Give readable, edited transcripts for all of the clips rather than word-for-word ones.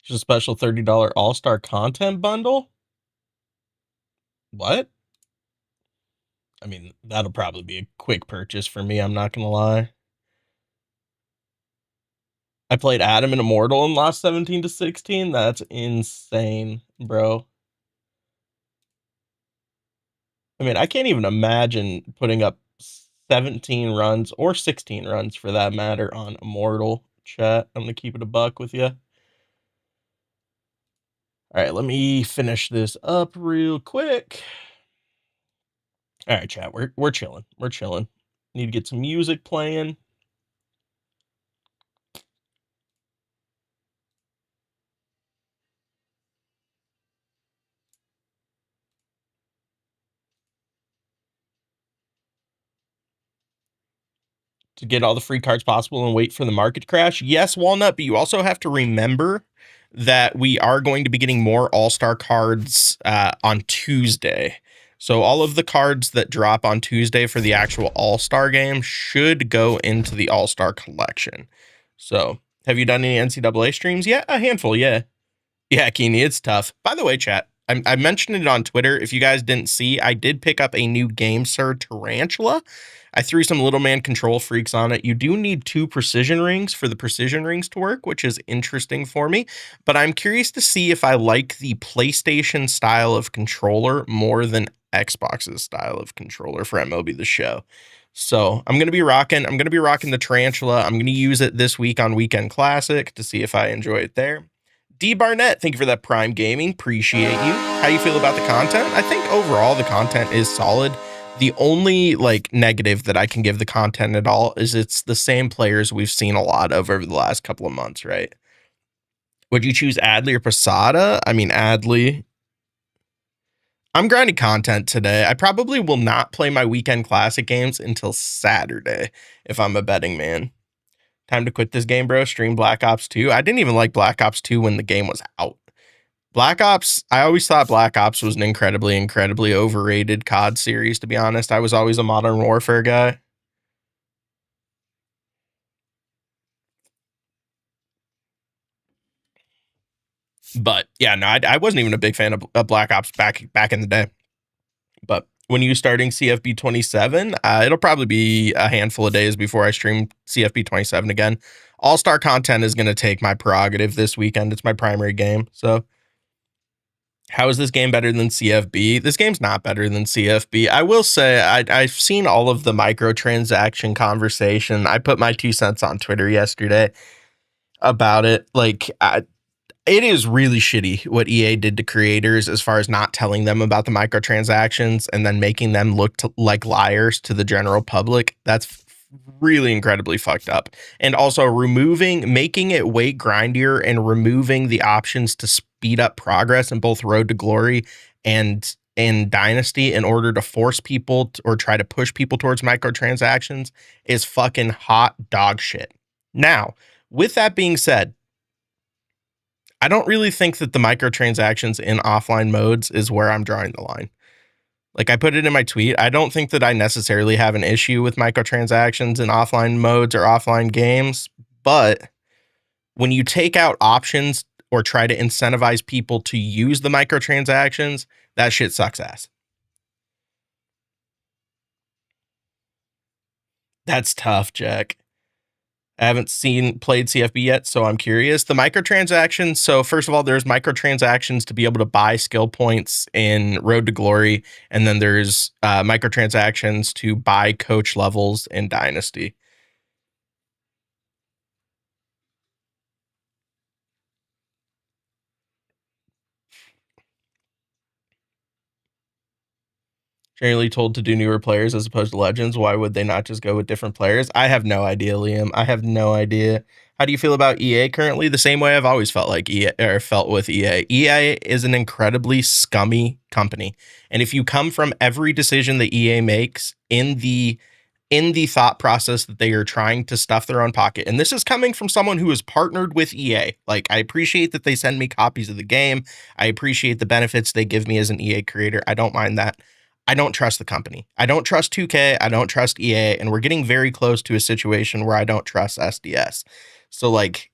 Just a special $30 All-Star content bundle? What? I mean, that'll probably be a quick purchase for me, I'm not gonna lie. I played Adam and Immortal and lost 17 to 16. That's insane, bro. I mean, I can't even imagine putting up 17 runs or 16 runs for that matter on Immortal chat. I'm gonna keep it a buck with you. All right, let me finish this up real quick. All right, chat. We're chilling. We're chilling. Need to get some music playing. To get all the free cards possible and wait for the market to crash. Yes, Walnut, but you also have to remember that we are going to be getting more All-Star cards on Tuesday. So all of the cards that drop on Tuesday for the actual All-Star game should go into the All-Star collection. So have you done any NCAA streams yet? A handful, yeah. Yeah, Keeney, it's tough. By the way, chat, I mentioned it on Twitter. If you guys didn't see, I did pick up a new Game Sir Tarantula. I threw some little man control freaks on it. You do need 2 precision rings for the precision rings to work, which is interesting for me. But I'm curious to see if I like the PlayStation style of controller more than Xbox's style of controller for MLB The Show. So I'm gonna be rocking the Tarantula. I'm gonna use it this week on Weekend Classic to see if I enjoy it there. D Barnett, thank you for that Prime Gaming. Appreciate you. How do you feel about the content? I think overall the content is solid. The only negative that I can give the content at all is it's the same players we've seen a lot of over the last couple of months, right? Would you choose Adley or Posada? I mean, Adley. I'm grinding content today. I probably will not play my Weekend Classic games until Saturday if I'm a betting man. Time to quit this game, bro. Stream Black Ops 2. I didn't even like Black Ops 2 when the game was out. Black Ops, I always thought Black Ops was an incredibly, incredibly overrated COD series, to be honest. I was always a Modern Warfare guy. But yeah, no, I wasn't even a big fan of Black Ops back in the day. But when you starting CFB 27, it'll probably be a handful of days before I stream CFB 27 again. All-Star content is going to take my prerogative this weekend. It's my primary game. So how is this game better than CFB? This game's not better than CFB. I will say I've seen all of the microtransaction conversation. I put my 2 cents on Twitter yesterday about it. It is really shitty what EA did to creators as far as not telling them about the microtransactions and then making them look like liars to the general public. That's really incredibly fucked up. And also making it way grindier and removing the options to speed up progress in both Road to Glory and in Dynasty in order to force people or try to push people towards microtransactions is fucking hot dog shit. Now, with that being said, I don't really think that the microtransactions in offline modes is where I'm drawing the line. Like I put it in my tweet, I don't think that I necessarily have an issue with microtransactions in offline modes or offline games, but when you take out options or try to incentivize people to use the microtransactions, that shit sucks ass. That's tough, Jack. I haven't played CFB yet, so I'm curious. The microtransactions. So first of all, there's microtransactions to be able to buy skill points in Road to Glory, and then there's microtransactions to buy coach levels in Dynasty. Generally told to do newer players as opposed to legends. Why would they not just go with different players? I have no idea, Liam. I have no idea. How do you feel about EA currently? The same way I've always felt like EA or felt with EA. EA is an incredibly scummy company. And if you come from every decision that EA makes in the thought process that they are trying to stuff their own pocket. And this is coming from someone who is partnered with EA. Like, I appreciate that they send me copies of the game. I appreciate the benefits they give me as an EA creator. I don't mind that. I don't trust the company. I don't trust 2K. I don't trust EA. And we're getting very close to a situation where I don't trust SDS. So, like,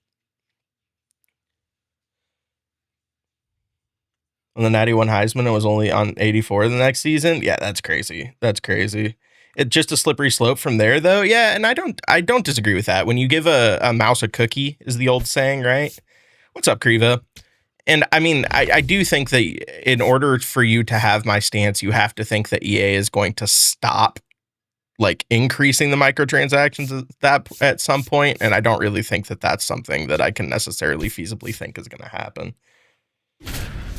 when the Natty won Heisman and was only on 84 the next season. Yeah, that's crazy. That's crazy. It's just a slippery slope from there, though. Yeah, and I don't disagree with that. When you give a mouse a cookie, is the old saying, right? What's up, Kriva? And I mean, I do think that in order for you to have my stance, you have to think that EA is going to stop like increasing the microtransactions at some point, and I don't really think that that's something that I can necessarily feasibly think is going to happen.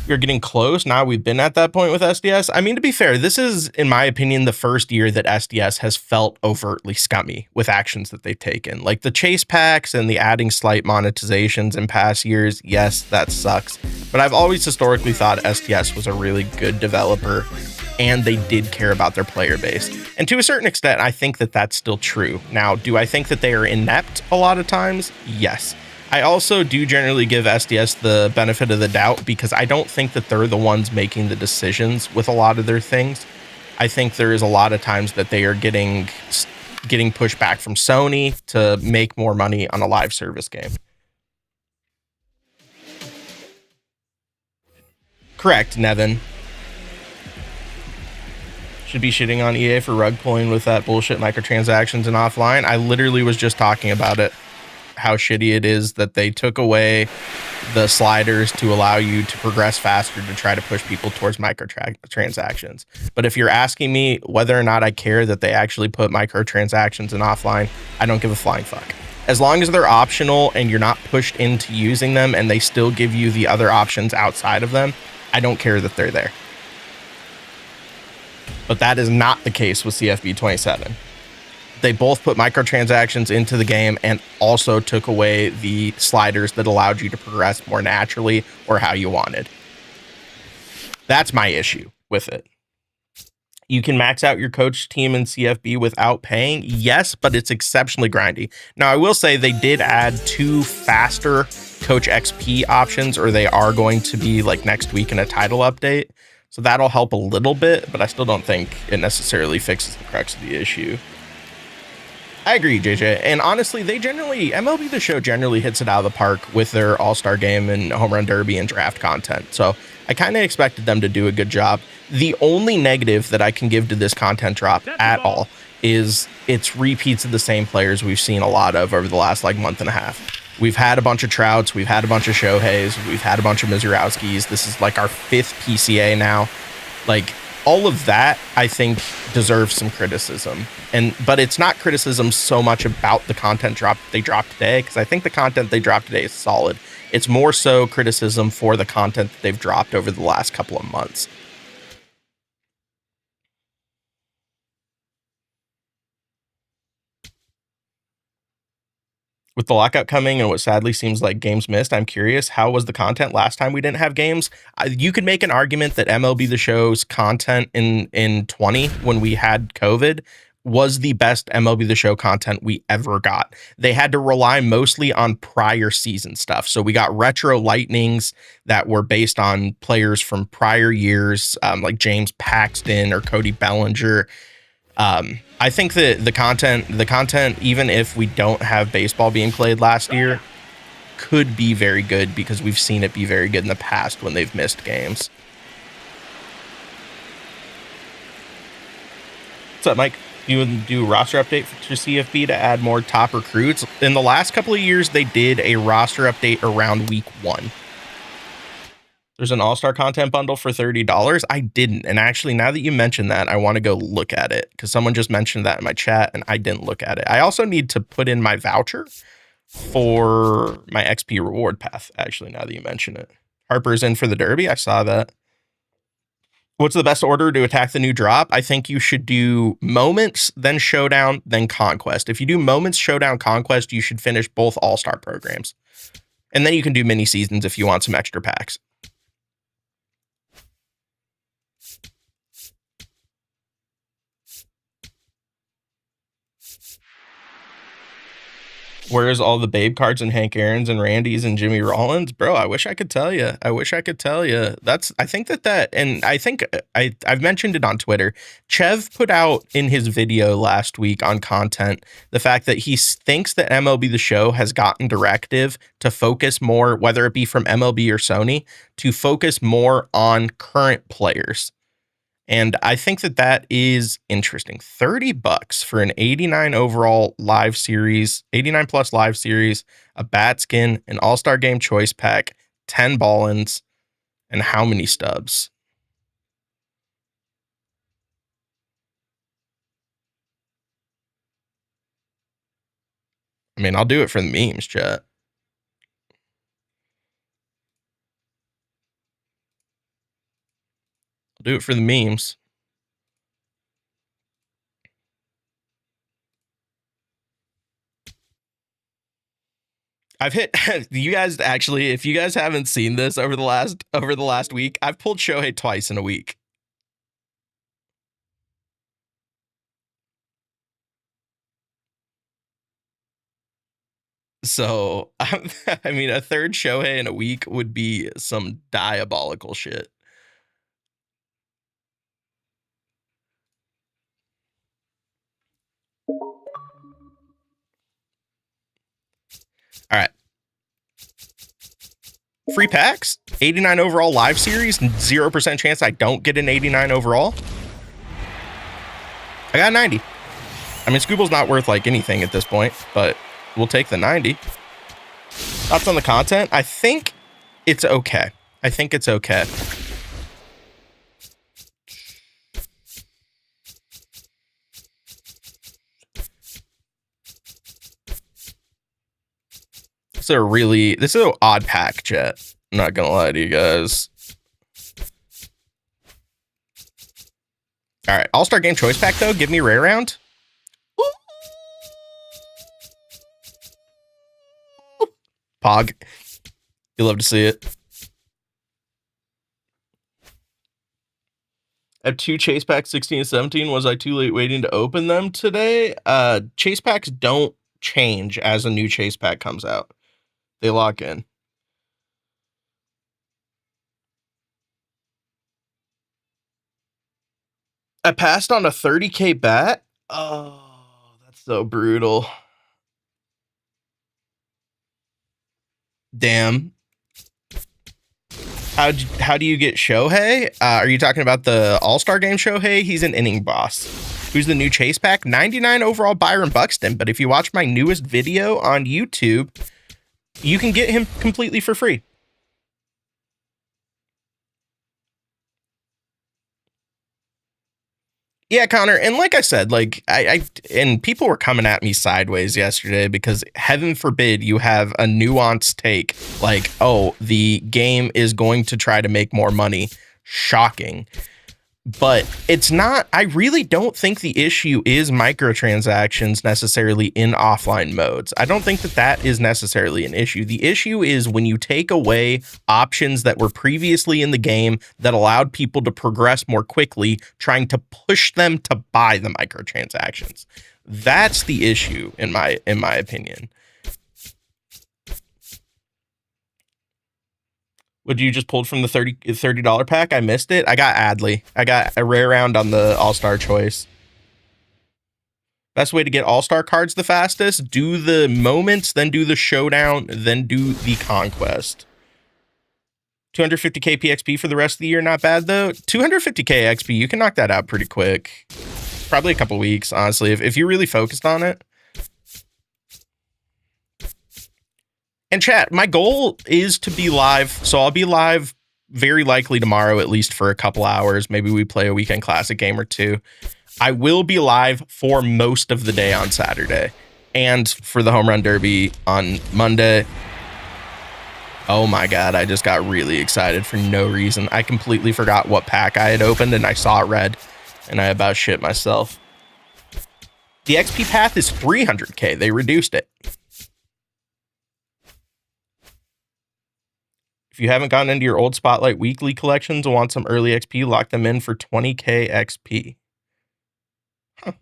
We're getting close. Now we've been at that point with SDS. I mean, to be fair, this is, in my opinion, the first year that SDS has felt overtly scummy with actions that they've taken. Like the chase packs and the adding slight monetizations in past years. Yes, that sucks. But I've always historically thought SDS was a really good developer, and they did care about their player base. And to a certain extent, I think that that's still true. Now, do I think that they are inept a lot of times? Yes. I also do generally give SDS the benefit of the doubt because I don't think that they're the ones making the decisions with a lot of their things. I think there is a lot of times that they are getting pushed back from Sony to make more money on a live service game. Correct, Nevin. Should be shitting on EA for rug pulling with that bullshit microtransactions and offline. I literally was just talking about it. How shitty it is that they took away the sliders to allow you to progress faster to try to push people towards microtransactions. But if you're asking me whether or not I care that they actually put microtransactions in offline, I don't give a flying fuck. As long as they're optional and you're not pushed into using them and they still give you the other options outside of them, I don't care that they're there. But that is not the case with CFB 27. They both put microtransactions into the game and also took away the sliders that allowed you to progress more naturally or how you wanted. That's my issue with it. You can max out your coach team in CFB without paying. Yes, but it's exceptionally grindy. Now, I will say they did add 2 faster coach XP options, or they are going to be like next week in a title update. So that'll help a little bit, but I still don't think it necessarily fixes the crux of the issue. I agree, JJ. And honestly, MLB The Show generally hits it out of the park with their All-Star Game and Home Run Derby and draft content. So I kind of expected them to do a good job. The only negative that I can give to this content drop at all is it's repeats of the same players we've seen a lot of over the last like month and a half. We've had a bunch of Trouts. We've had a bunch of Shoheis. We've had a bunch of Mizurowskis. This is like our 5th PCA now. Like, all of that, I think, deserves some criticism. But it's not criticism so much about the content they dropped today, because I think the content they dropped today is solid. It's more so criticism for the content that they've dropped over the last couple of months. With the lockout coming and what sadly seems like games missed, I'm curious, how was the content last time we didn't have games? You could make an argument that MLB The Show's content in 20, when we had COVID, was the best MLB The Show content we ever got. They had to rely mostly on prior season stuff. So we got retro lightnings that were based on players from prior years, like James Paxton or Cody Bellinger. I think that the content, even if we don't have baseball being played last year, could be very good because we've seen it be very good in the past when they've missed games. What's up, Mike? You would do a roster update for CFB to add more top recruits. In the last couple of years, they did a roster update around week 1. There's an all-star content bundle for $30. I didn't. And actually, now that you mentioned that, I want to go look at it because someone just mentioned that in my chat and I didn't look at it. I also need to put in my voucher for my XP reward path, actually, now that you mention it. Harper's in for the Derby. I saw that. What's the best order to attack the new drop? I think you should do Moments, then Showdown, then Conquest. If you do Moments, Showdown, Conquest, you should finish both all-star programs. And then you can do mini seasons if you want some extra packs. Where's all the Babe cards and Hank Aaron's and Randy's and Jimmy Rollins? Bro, I wish I could tell you. I think that, and I think I've mentioned it on Twitter. Chev put out in his video last week on content the fact that he thinks that MLB The Show has gotten directive to focus more, whether it be from MLB or Sony, to focus more on current players. And I think that is interesting. $30 for an 89 overall live series, 89 plus live series, a bat skin, an all-star game choice pack, 10 ball-ins, and how many stubs? I mean, I'll do it for the memes, chat. I'll do it for the memes. I've hit you guys actually, if you guys haven't seen this over the last week, I've pulled Shohei twice in a week. So, I mean, a third Shohei in a week would be some diabolical shit. All right. Free packs, 89 overall live series, 0% chance I don't get an 89 overall. I got 90. I mean, Scooble's not worth like anything at this point, but we'll take the 90. Thoughts on the content? I think it's okay. This is an odd pack, chat. I'm not gonna lie to you guys. All right, All-Star Game Choice Pack though. Give me rare round. Pog. You love to see it. I have 2 chase packs, 16 and 17. Was I too late waiting to open them today? Chase packs don't change as a new chase pack comes out. They lock in. I passed on a 30K bat. Oh, that's so brutal. Damn. How do you get Shohei? Are you talking about the All-Star Game Shohei? He's an inning boss. Who's the new chase pack? 99 overall Byron Buxton. But if you watch my newest video on YouTube, you can get him completely for free. Yeah, Connor, and like I said, like and people were coming at me sideways yesterday because heaven forbid you have a nuanced take like, oh, the game is going to try to make more money. Shocking. But it's not, I really don't think the issue is microtransactions necessarily in offline modes. I don't think that is necessarily an issue. The issue is when you take away options that were previously in the game that allowed people to progress more quickly, trying to push them to buy the microtransactions. That's the issue in my opinion. What you just pulled from the $30 pack? I missed it. I got Adley. I got a rare round on the All-Star choice. Best way to get All-Star cards the fastest? Do the moments, then do the showdown, then do the conquest. 250k PXP for the rest of the year, not bad though. 250k XP, you can knock that out pretty quick. Probably a couple weeks, honestly, if you really focused on it. And chat, my goal is to be live, so I'll be live very likely tomorrow, at least for a couple hours. Maybe we play a weekend classic game or two. I will be live for most of the day on Saturday and for the home run derby on Monday. Oh my God, I just got really excited for no reason. I completely forgot what pack I had opened and I saw it red and I about shit myself. The XP path is 300k. They reduced it. If you haven't gotten into your old Spotlight weekly collections and want some early XP, lock them in for 20k XP. Huh.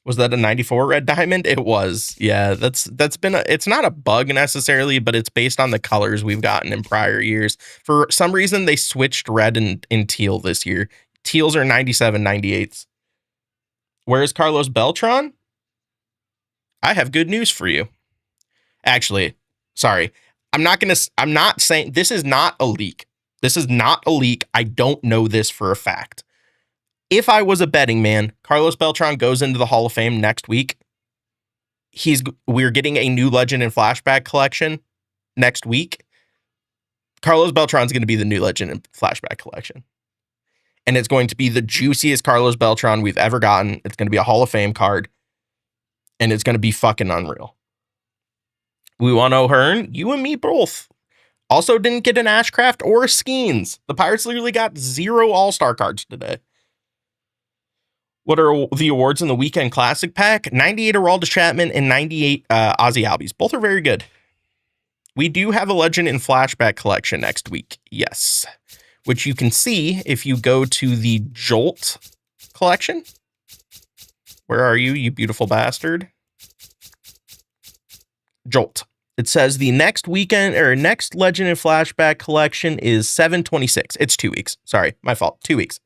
Was that a 94 red diamond? It was. Yeah, that's been it's not a bug necessarily, but it's based on the colors we've gotten in prior years. For some reason, they switched red and teal this year. Teals are 97, 98s. Where's Carlos Beltran? I have good news for you. Actually, sorry. I'm not saying this is not a leak. This is not a leak. I don't know this for a fact. If I was a betting man, Carlos Beltran goes into the Hall of Fame next week. We're getting a new Legend and Flashback collection next week. Carlos Beltran's going to be the new Legend and Flashback collection. And it's going to be the juiciest Carlos Beltran we've ever gotten. It's going to be a Hall of Fame card. And it's going to be fucking unreal. We want O'Hearn, you and me both. Also didn't get an Ashcraft or a Skeens. The Pirates literally got 0 All-Star cards today. What are the awards in the Weekend Classic pack? 98 Aroldis Chapman and 98 Ozzie Albies. Both are very good. We do have a Legend and Flashback collection next week. Yes. Which you can see if you go to the Jolt collection. Where are you, you beautiful bastard? Jolt. It says the next weekend or next Legend and Flashback collection is 7/26. It's 2 weeks. Sorry, my fault. 2 weeks.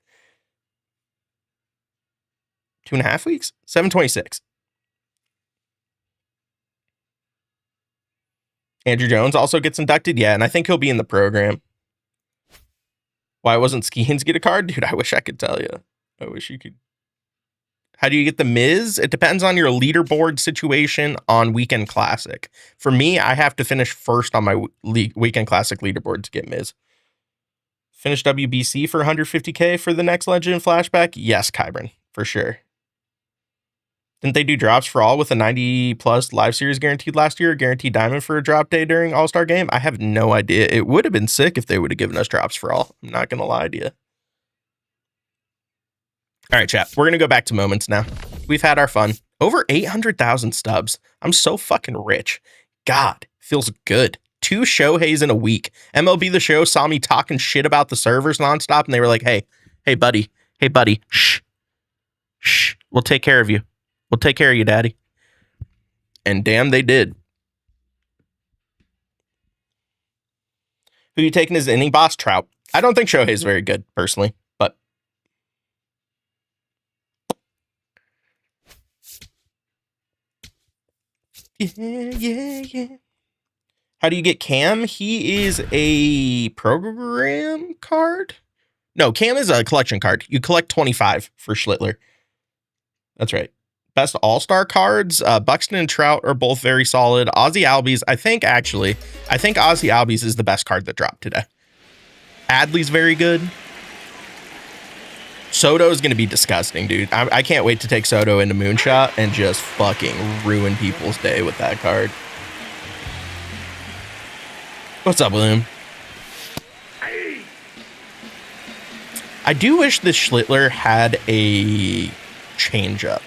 2.5 weeks? 7/26. Andrew Jones also gets inducted. Yeah, and I think he'll be in the program. Why wasn't Skeens get a card? Dude, I wish I could tell you. I wish you could. How do you get the Miz? It depends on your leaderboard situation on Weekend Classic. For me, I have to finish first on my Weekend Classic leaderboard to get Miz. Finish WBC for 150K for the next Legend Flashback? Yes, Kybron, for sure. Didn't they do drops for all with a 90+ live series guaranteed last year? Guaranteed diamond for a drop day during All-Star Game? I have no idea. It would have been sick if they would have given us drops for all. I'm not going to lie to you. All right, chat. We're going to go back to moments now. We've had our fun. Over 800,000 stubs. I'm so fucking rich. God, feels good. 2 Shoheis in a week. MLB The Show saw me talking shit about the servers nonstop, and they were like, hey, buddy, shh, we'll take care of you. We'll take care of you, daddy. And damn, they did. Who you taking as inning boss? Trout. I don't think Shohei is very good, personally, but yeah. How do you get Cam? He is a program card? No, Cam is a collection card. You collect 25 for Schlittler. That's right. Best all-star cards, Buxton and Trout are both very solid. Ozzie Albies, I think Ozzie Albies is the best card that dropped today. Adley's very good. Soto is going to be disgusting, dude. I can't wait to take Soto into Moonshot and just fucking ruin people's day with that card. What's up, William? I do wish this Schlittler had a changeup.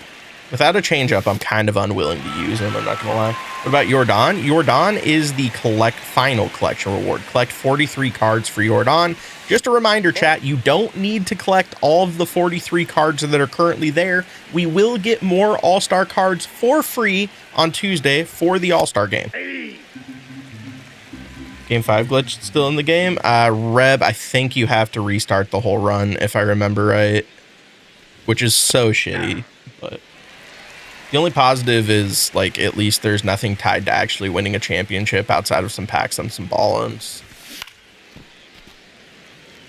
Without a changeup, I'm kind of unwilling to use him. I'm not going to lie. What about Yordan? Yordan is the final collection reward. Collect 43 cards for Yordan. Just a reminder, chat, you don't need to collect all of the 43 cards that are currently there. We will get more All-Star cards for free on Tuesday for the All-Star game. Game 5 glitch still in the game. Reb, I think you have to restart the whole run, if I remember right. Which is so shitty, but... The only positive is, like, at least there's nothing tied to actually winning a championship outside of some packs and some ball-ins.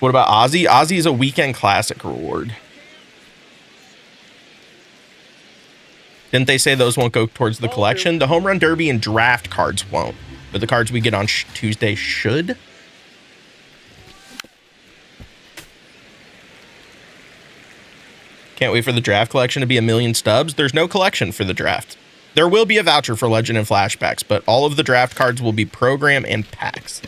What about Ozzie? Ozzie is a Weekend Classic reward. Didn't they say those won't go towards the collection? The Home Run Derby and draft cards won't, but the cards we get on Tuesday should. Can't wait for the draft collection to be 1 million stubs. There's no collection for the draft. There will be a voucher for Legend and Flashbacks, but all of the draft cards will be program and packs.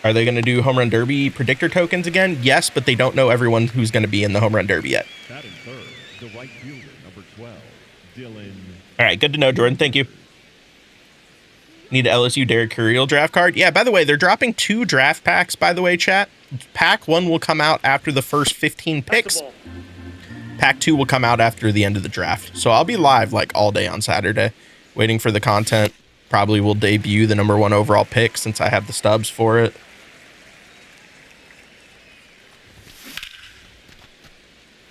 Are they going to do Home Run Derby predictor tokens again? Yes, but they don't know everyone who's going to be in the Home Run Derby yet. Batting third, the right fielder, number 12, Dylan. All right, good to know, Jordan. Thank you. Need an LSU Derek Curiel draft card? Yeah, by the way, they're dropping 2 draft packs, by the way, chat. Pack 1 will come out after the first 15 picks. Pack 2 will come out after the end of the draft. So I'll be live like all day on Saturday, waiting for the content. Probably will debut the #1 overall pick since I have the stubs for it.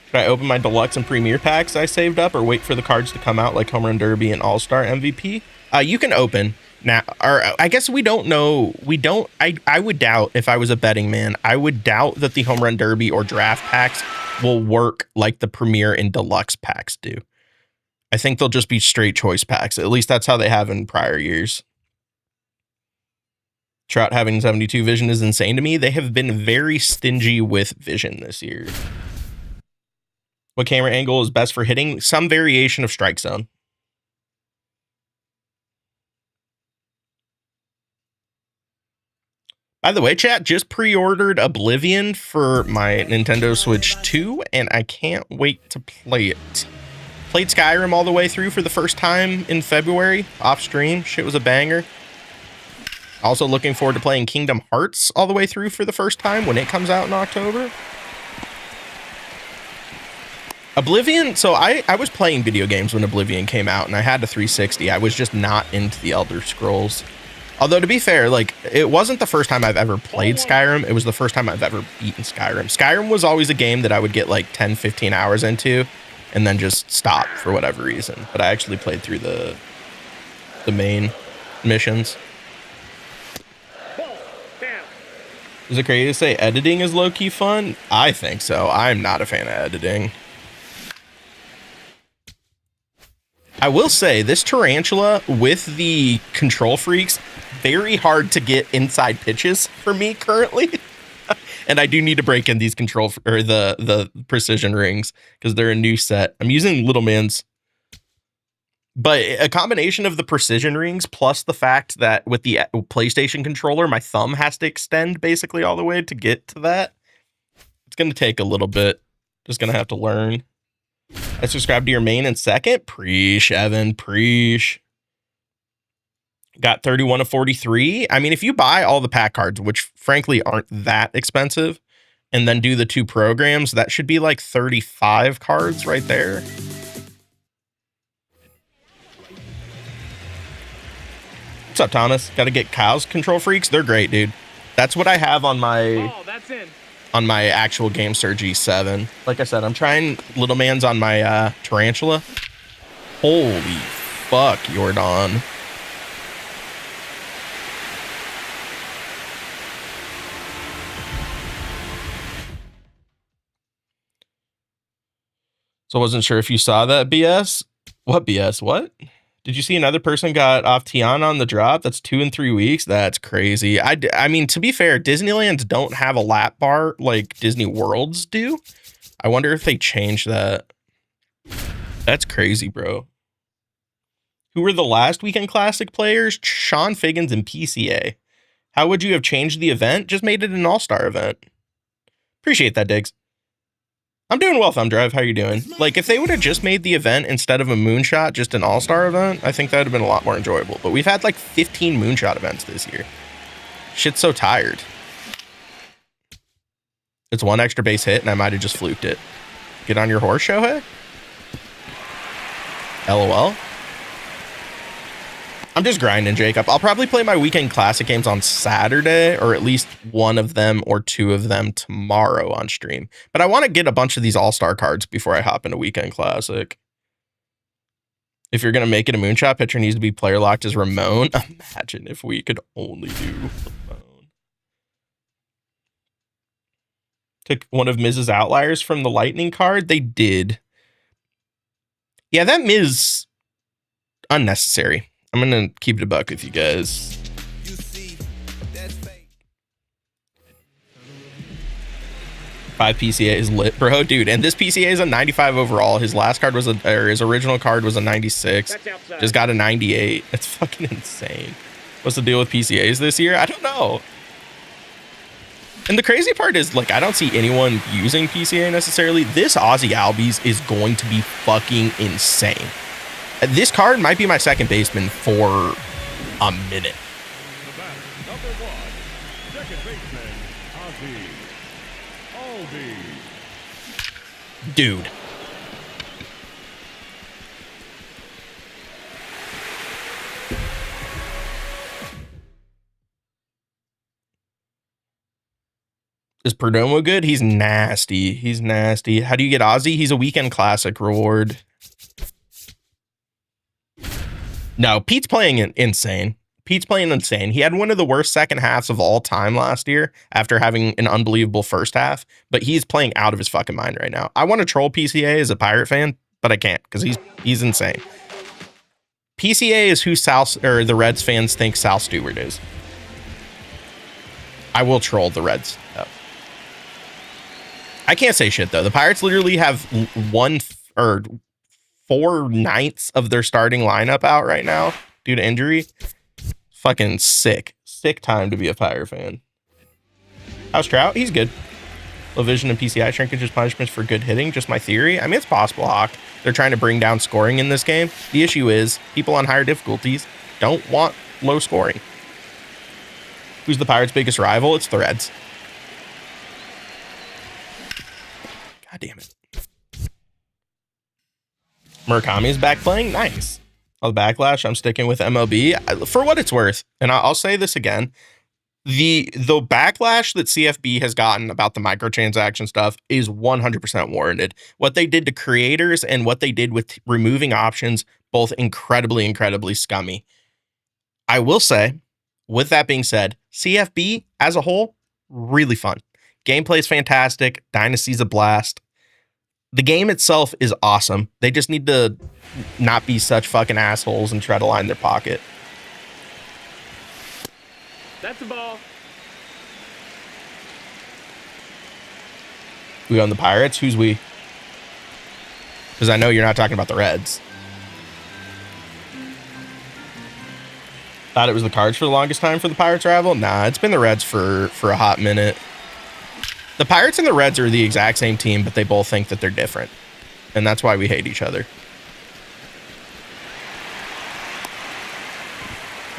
Should I open my deluxe and premier packs I saved up or wait for the cards to come out like Home Run Derby and All-Star MVP? You can open now, or I guess we don't know. I would doubt, if I was a betting man, I would doubt that the Home Run Derby or draft packs will work like the premier and deluxe packs do. I think they'll just be straight choice packs. At least that's how they have in prior years. Trout having 72 vision is insane to me. They have been very stingy with vision this year. What camera angle is best for hitting? Some variation of strike zone. By the way, chat, just pre-ordered Oblivion for my Nintendo Switch 2, and I can't wait to play it. Played Skyrim all the way through for the first time in February, off stream. Shit was a banger. Also looking forward to playing Kingdom Hearts all the way through for the first time when it comes out in October. Oblivion, so I was playing video games when Oblivion came out, and I had a 360. I was just not into the Elder Scrolls. Although, to be fair, like, it wasn't the first time I've ever played Skyrim. It was the first time I've ever beaten Skyrim. Skyrim was always a game that I would get like 10, 15 hours into and then just stop for whatever reason. But I actually played through the main missions. Is it crazy to say editing is low-key fun? I think so. I'm not a fan of editing. I will say, this Tarantula with the control freaks, very hard to get inside pitches for me currently. And I do need to break in these control, or the precision rings, because they're a new set. I'm using Little Man's. But a combination of the precision rings plus the fact that with the PlayStation controller, my thumb has to extend basically all the way to get to that. It's going to take a little bit. Just going to have to learn. I subscribed to your main in second. Preesh, Evan, preesh. Got 31 of 43. I mean, if you buy all the pack cards, which frankly aren't that expensive, and then do the 2 programs, that should be like 35 cards right there. What's up, Thomas? Got to get Kyle's control freaks. They're great, dude. That's what I have on my on my actual Game Surge E7. Like I said, I'm trying Little Man's on my Tarantula. Holy fuck, Jordan. So I wasn't sure if you saw that, BS. What BS? What? Did you see another person got off Tiana on the drop? That's 2 in 3 weeks. That's crazy. I mean, to be fair, Disneylands don't have a lap bar like Disney Worlds do. I wonder if they changed that. That's crazy, bro. Who were the last Weekend Classic players? Sean Figgins and PCA. How would you have changed the event? Just made it an all-star event. Appreciate that, Diggs. I'm doing well, Thumb Drive. How you doing? Like, if they would have just made the event instead of a moonshot, just an all-star event, I think that would have been a lot more enjoyable. But we've had like 15 moonshot events this year. Shit's so tired. It's 1 extra base hit, and I might have just fluked it. Get on your horse, Shohei? LOL. I'm just grinding, Jacob. I'll probably play my Weekend Classic games on Saturday, or at least one of them or 2 of them tomorrow on stream. But I want to get a bunch of these all-star cards before I hop into Weekend Classic. If you're going to make it a moonshot, pitcher needs to be player locked as Ramon. Imagine if we could only do Ramon. Took one of Miz's outliers from the Lightning card. They did. Yeah, that Miz unnecessary. I'm going to keep it a buck with you guys. You see, that's fake. 5 PCA is lit, bro, dude. And this PCA is a 95 overall. His last card was his original card was a 96. Just got a 98. That's fucking insane. What's the deal with PCAs this year? I don't know. And the crazy part is, like, I don't see anyone using PCA necessarily. This Ozzy Albies is going to be fucking insane. This card might be my second baseman for a minute. Dude, Is Perdomo good? He's nasty. He's nasty. How do you get Ozzy? He's a weekend classic reward. No, Pete's playing insane. Pete's playing insane. He had one of the worst second halves of all time last year after having an unbelievable first half, but he's playing out of his fucking mind right now. I want to troll PCA as a Pirate fan, but I can't because he's insane. PCA is who the Reds fans think Sal Stewart is. I will troll the Reds. Oh. I can't say shit though. The Pirates literally have 4/9 of their starting lineup out right now due to injury. Fucking sick time to be a Pirate fan. How's Trout? He's good. Low vision and PCI shrinkage is punishments for good hitting. Just my theory. I mean, it's possible, Hawk. They're trying to bring down scoring in this game. The issue is people on higher difficulties don't want low scoring. Who's the Pirates' biggest rival? It's the Reds. God damn it. Murakami's back playing? Nice. On the backlash, I'm sticking with MLB. For what it's worth, and I'll say this again, the backlash that CFB has gotten about the microtransaction stuff is 100% warranted. What they did to creators and what they did with removing options, both incredibly scummy. I will say, with that being said, CFB as a whole, really fun. Gameplay's fantastic. Dynasty's a blast. The game itself is awesome. They just need to not be such fucking assholes and try to line their pocket. That's the ball. We own the Pirates? Who's we? Because I know you're not talking about the Reds. Thought it was the Cards for the longest time for the Pirates rival? Nah, it's been the Reds for a hot minute. The Pirates and the Reds are the exact same team, but they both think that they're different. And that's why we hate each other.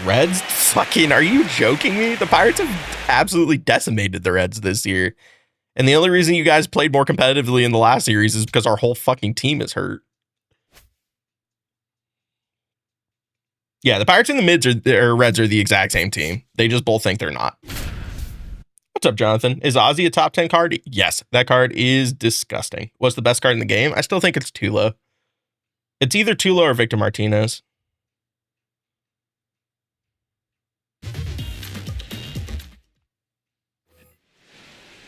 Reds? Fucking, are you joking me? The Pirates have absolutely decimated the Reds this year. And the only reason you guys played more competitively in the last series is because our whole fucking team is hurt. Yeah, the Pirates and the Reds are the exact same team. They just both think they're not. What's up, Jonathan? Is Ozzy a top 10 card? Yes, that card is disgusting. What's the best card in the game? I still think it's Tulo. It's either Tulo or Victor Martinez.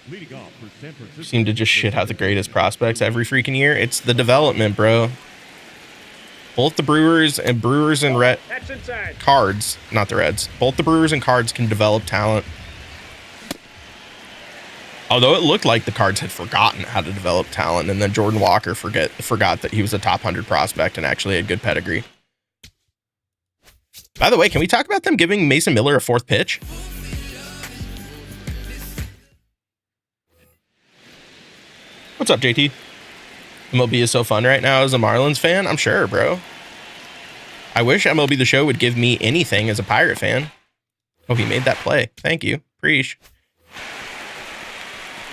Leading off for San Francisco. Seem to just shit out the greatest prospects every freaking year. It's the development, bro. Both the Brewers and Red Cards, not the Reds. Both the Brewers and Cards can develop talent. Although it looked like the Cards had forgotten how to develop talent, and then Jordan Walker forgot that he was a top 100 prospect and actually had good pedigree. By the way, can we talk about them giving Mason Miller a fourth pitch? What's up, JT? MLB is so fun right now as a Marlins fan. I'm sure, bro. I wish MLB The Show would give me anything as a Pirate fan. Oh, he made that play. Thank you. Preach.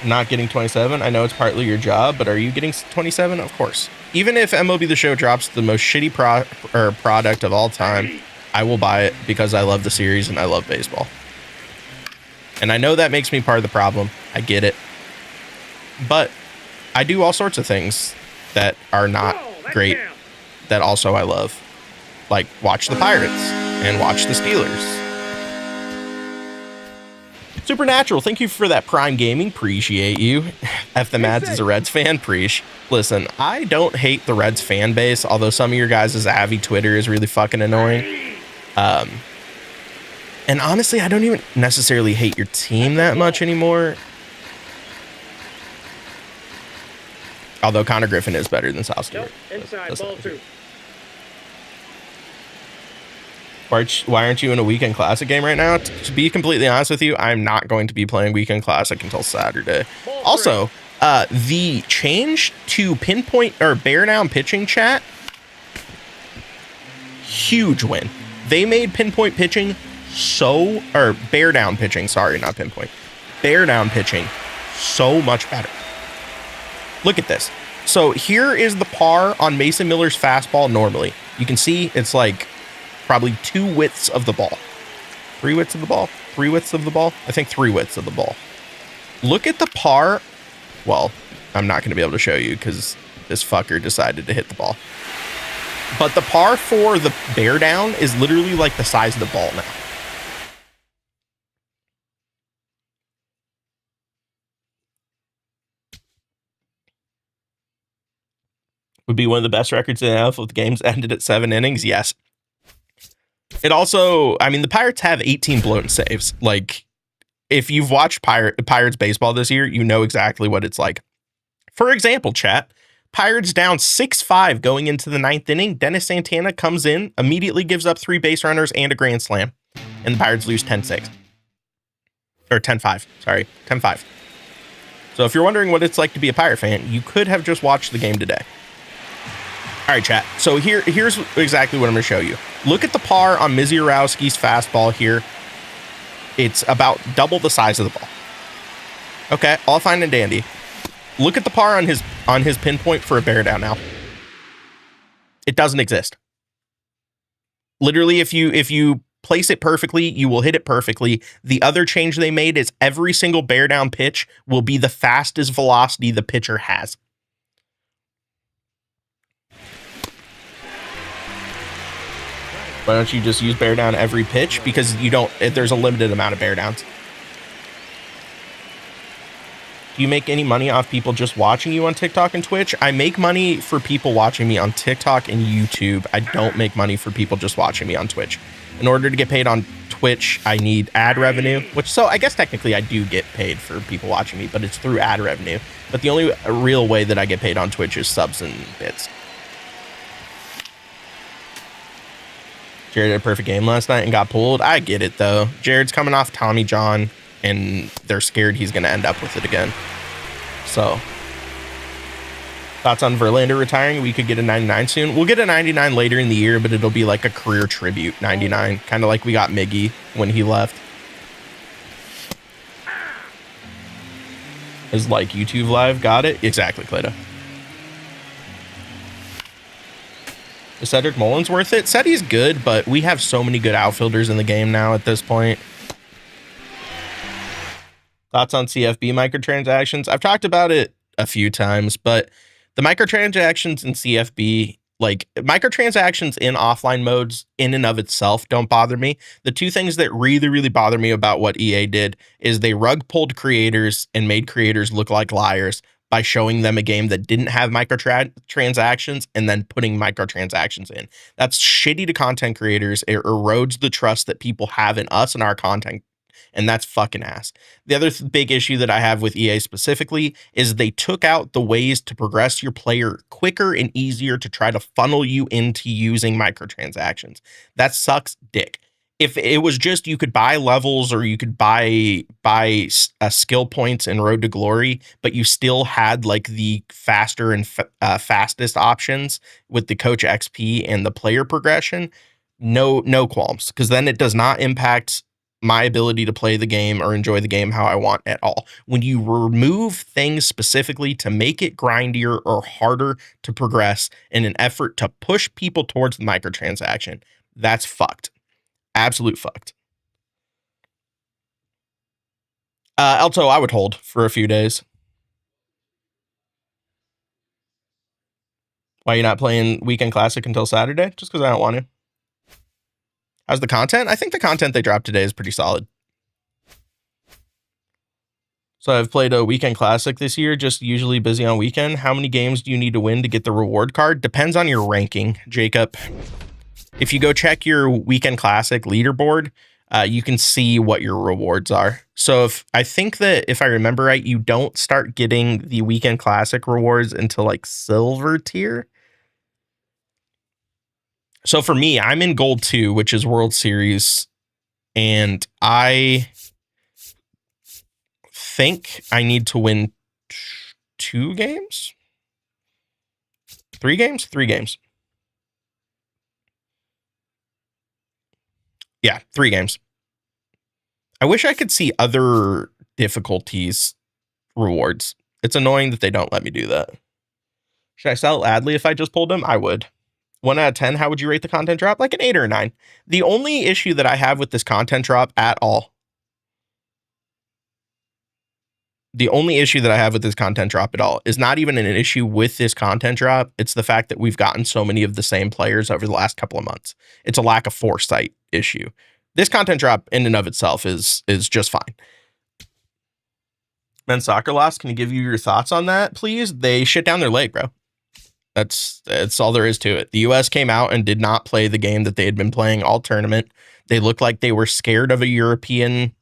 Not getting 27. I know it's partly your job, but are you getting 27? Of course. Even if MLB The Show drops the most shitty product of all time, I will buy it because I love the series and I love baseball. And I know that makes me part of the problem. I get it. But I do all sorts of things that are not great that also I love. Like watch the Pirates and watch the Steelers. Supernatural, thank you for that Prime Gaming. Appreciate you. F the Mads is a Reds fan. Preach. Listen, I don't hate the Reds fan base, although some of your guys' Avi Twitter is really fucking annoying. And honestly, I don't even necessarily hate your team that much anymore. Although Connor Griffin is better than Sal Stewart. Inside, ball two. Why aren't you in a Weekend Classic game right now? To be completely honest with you, I'm not going to be playing Weekend Classic until Saturday. Also, the change to pinpoint or bear down pitching chat, huge win. They made pinpoint pitching bear down pitching, sorry, not pinpoint. Bear down pitching so much better. Look at this. So here is the par on Mason Miller's fastball normally. You can see it's like probably 2 widths of the ball. 3 widths of the ball? 3 widths of the ball? I think 3 widths of the ball. Look at the par. Well, I'm not going to be able to show you because this fucker decided to hit the ball. But the par for the bear down is literally like the size of the ball now. Would be one of the best records in the NFL if the games ended at 7 innings. Yes. It also, I mean, the Pirates have 18 blown saves. Like, if you've watched Pirates baseball this year, you know exactly what it's like. For example, chat, Pirates down 6-5 going into the 9th inning. Dennis Santana comes in, immediately gives up 3 base runners and a grand slam. And the Pirates lose 10-6. Or 10-5. Sorry, 10-5. So if you're wondering what it's like to be a Pirate fan, you could have just watched the game today. All right, chat. So here's exactly what I'm going to show you. Look at the par on Misiorowski's fastball here. It's about double the size of the ball. Okay, all fine and dandy. Look at the par on his pinpoint for a bear down now. It doesn't exist. Literally, if you place it perfectly, you will hit it perfectly. The other change they made is every single bear down pitch will be the fastest velocity the pitcher has. Why don't you just use bear down every pitch? Because there's a limited amount of bear downs. Do you make any money off people just watching you on TikTok and Twitch? I make money for people watching me on TikTok and YouTube. I don't make money for people just watching me on Twitch. In order to get paid on Twitch, I need ad revenue, so I guess technically I do get paid for people watching me, but it's through ad revenue. But the only real way that I get paid on Twitch is subs and bits. Jared had a perfect game last night and got pulled. I get it, though. Jared's coming off Tommy John, and they're scared he's going to end up with it again. So, thoughts on Verlander retiring? We could get a 99 soon. We'll get a 99 later in the year, but it'll be like a career tribute 99. Kind of like we got Miggy when he left. Is like YouTube Live. Got it? Exactly, Clado. Is Cedric Mullins worth it? Said he's good, but we have so many good outfielders in the game now at this point. Thoughts on CFB microtransactions? I've talked about it a few times, but the microtransactions in CFB, like microtransactions in offline modes in and of itself don't bother me. The two things that really, really bother me about what EA did is they rug pulled creators and made creators look like liars by showing them a game that didn't have microtransactions and then putting microtransactions in. That's shitty to content creators. It erodes the trust that people have in us and our content, and that's fucking ass. The other big issue that I have with EA specifically is they took out the ways to progress your player quicker and easier to try to funnel you into using microtransactions. That sucks dick. If it was just you could buy levels or you could buy skill points in Road to Glory, but you still had like the faster and fastest options with the coach XP and the player progression, no qualms, because then it does not impact my ability to play the game or enjoy the game how I want at all. When you remove things specifically to make it grindier or harder to progress in an effort to push people towards the microtransaction, that's fucked. Absolute fucked. Alto, I would hold for a few days. Why are you not playing Weekend Classic until Saturday? Just because I don't want to. How's the content? I think the content they dropped today is pretty solid. So I've played a Weekend Classic this year, just usually busy on weekend. How many games do you need to win to get the reward card? Depends on your ranking, Jacob. If you go check your Weekend Classic leaderboard, you can see what your rewards are. So I think that if I remember right, you don't start getting the Weekend Classic rewards until like silver tier. So for me, I'm in gold 2, which is World Series, and I think I need to win 2 games? 3 games? 3 games. Yeah, 3 games. I wish I could see other difficulties rewards. It's annoying that they don't let me do that. Should I sell Adley if I just pulled him? I would. 1 out of 10, how would you rate the content drop? Like an 8 or a 9. The only issue that I have with this content drop at all The only issue that I have with this content drop at all is not even an issue with this content drop. It's the fact that we've gotten so many of the same players over the last couple of months. It's a lack of foresight issue. This content drop in and of itself is just fine. Men's soccer loss. Can you give you your thoughts on that, please? They shit down their leg, bro. That's all there is to it. The U.S. came out and did not play the game that they had been playing all tournament. They looked like they were scared of a European.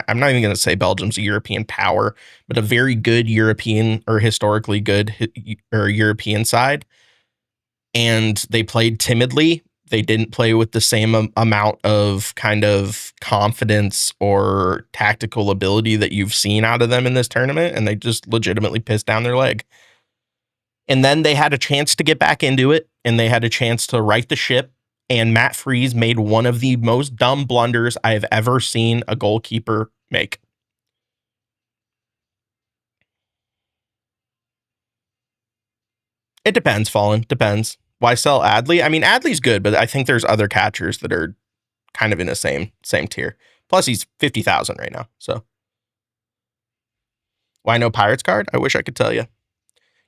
I'm not even going to say Belgium's a European power, but a very good European or historically good or European side. And they played timidly. They didn't play with the same amount of kind of confidence or tactical ability that you've seen out of them in this tournament. And they just legitimately pissed down their leg. And then they had a chance to get back into it, and they had a chance to right the ship. And Matt Freese made one of the most dumb blunders I have ever seen a goalkeeper make. It depends, Fallen. Depends. Why sell Adley? I mean, Adley's good, but I think there's other catchers that are kind of in the same tier. Plus, he's 50,000 right now. So, why no Pirates card? I wish I could tell you.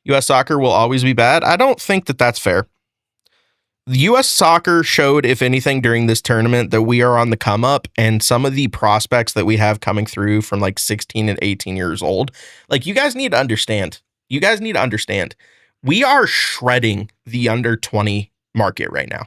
U.S. soccer will always be bad. I don't think that that's fair. The U.S. soccer showed, if anything, during this tournament that we are on the come up, and some of the prospects that we have coming through from like 16 and 18 years old, like you guys need to understand. You guys need to understand. We are shredding the under 20 market right now.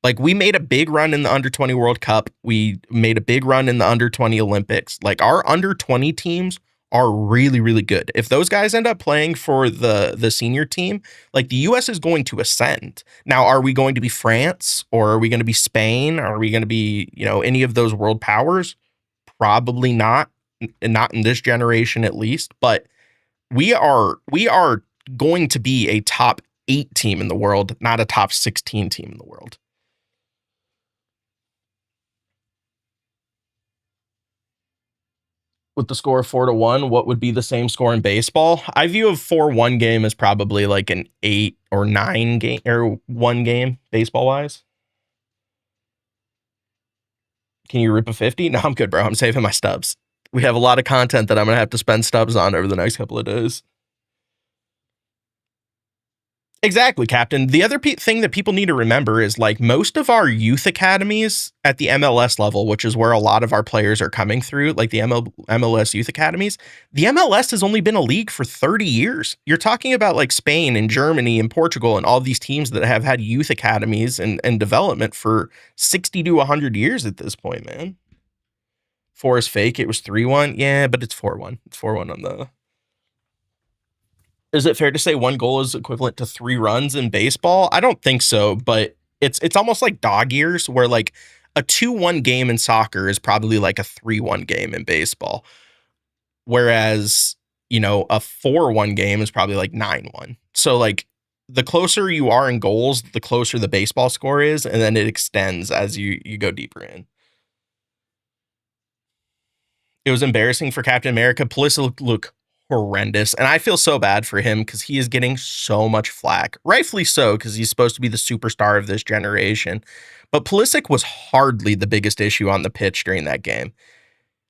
Like we made a big run in the under 20 World Cup. We made a big run in the under 20 Olympics. Like our under 20 teams are really, really good. If those guys end up playing for the senior team, like the U.S. is going to ascend. Now, are we going to be France or are we going to be Spain? Are we going to be, any of those world powers? Probably not, not in this generation at least. But we are going to be a top 8 team in the world, not a top 16 team in the world. With the score of 4-1, what would be the same score in baseball? I view a 4-1 game as probably like an 8 or 9 game or 1 game baseball wise. Can you rip a 50? No, I'm good, bro. I'm saving my stubs. We have a lot of content that I'm going to have to spend stubs on over the next couple of days. Exactly, Captain. The other thing that people need to remember is like most of our youth academies at the MLS level, which is where a lot of our players are coming through, like the MLS youth academies, the MLS has only been a league for 30 years. You're talking about like Spain and Germany and Portugal and all these teams that have had youth academies and development for 60 to 100 years at this point, man. 4 is fake. It was 3-1. Yeah, but it's 4-1. It's 4-1 on the... Is it fair to say 1 goal is equivalent to 3 runs in baseball? I don't think so, but it's almost like dog years where like a 2-1 game in soccer is probably like a 3-1 game in baseball. Whereas, a 4-1 game is probably like 9-1. So like the closer you are in goals, the closer the baseball score is, and then it extends as you go deeper in. It was embarrassing for Captain America. Pulisic look horrendous, and I feel so bad for him because he is getting so much flack, rightfully so, because he's supposed to be the superstar of this generation. But Pulisic was hardly the biggest issue on the pitch during that game.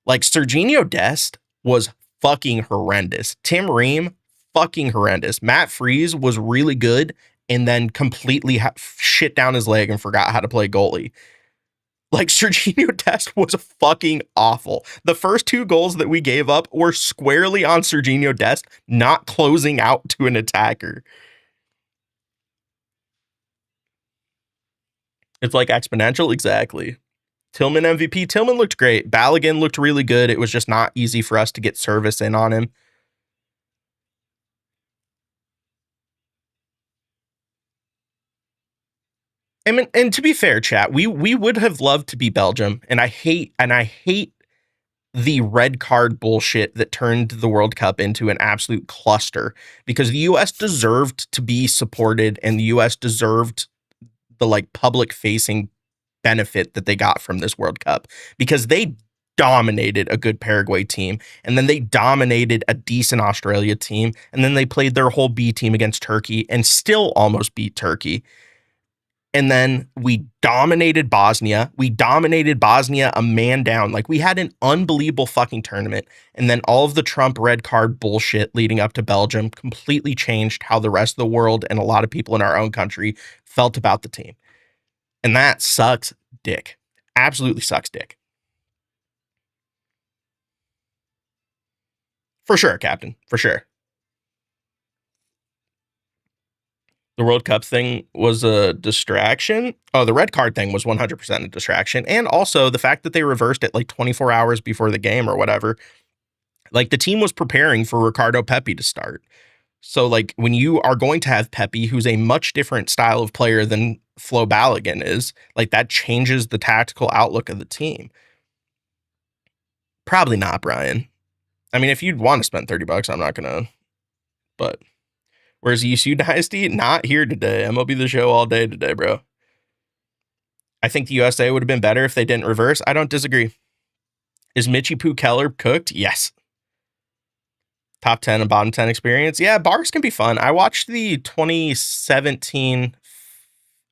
Like Serginho Dest was fucking horrendous. Tim Ream fucking horrendous. Matt Freese was really good and then completely shit down his leg and forgot how to play goalie. Like Serginho Dest was fucking awful. The first 2 goals that we gave up were squarely on Serginho Dest not closing out to an attacker. It's like exponential. Exactly. Tillman MVP. Tillman looked great. Balogun looked really good. It was just not easy for us to get service in on him. I mean, and to be fair, chat, we would have loved to be Belgium, and I hate the red card bullshit that turned the World Cup into an absolute cluster, because the US deserved to be supported and the US deserved the like public facing benefit that they got from this World Cup, because they dominated a good Paraguay team, and then they dominated a decent Australia team, and then they played their whole B team against Turkey and still almost beat Turkey. And then we dominated Bosnia. We dominated Bosnia a man down. Like, we had an unbelievable fucking tournament. And then all of the Trump red card bullshit leading up to Belgium completely changed how the rest of the world and a lot of people in our own country felt about the team. And that sucks dick. Absolutely sucks dick. For sure, Captain. For sure. The World Cup thing was a distraction. Oh, the red card thing was 100% a distraction. And also the fact that they reversed it like 24 hours before the game or whatever. Like, the team was preparing for Ricardo Pepi to start. So, like, when you are going to have Pepi, who's a much different style of player than Flo Balogun is, like, that changes the tactical outlook of the team. Probably not, Brian. I mean, if you'd want to spend $30, I'm not going to. But where's USU Dynasty? Not here today. MLB The Show all day today, bro. I think the USA would have been better if they didn't reverse. I don't disagree. Is Nutzypoo Keller cooked? Yes. Top 10 and bottom 10 experience. Yeah, bars can be fun. I watched the 2017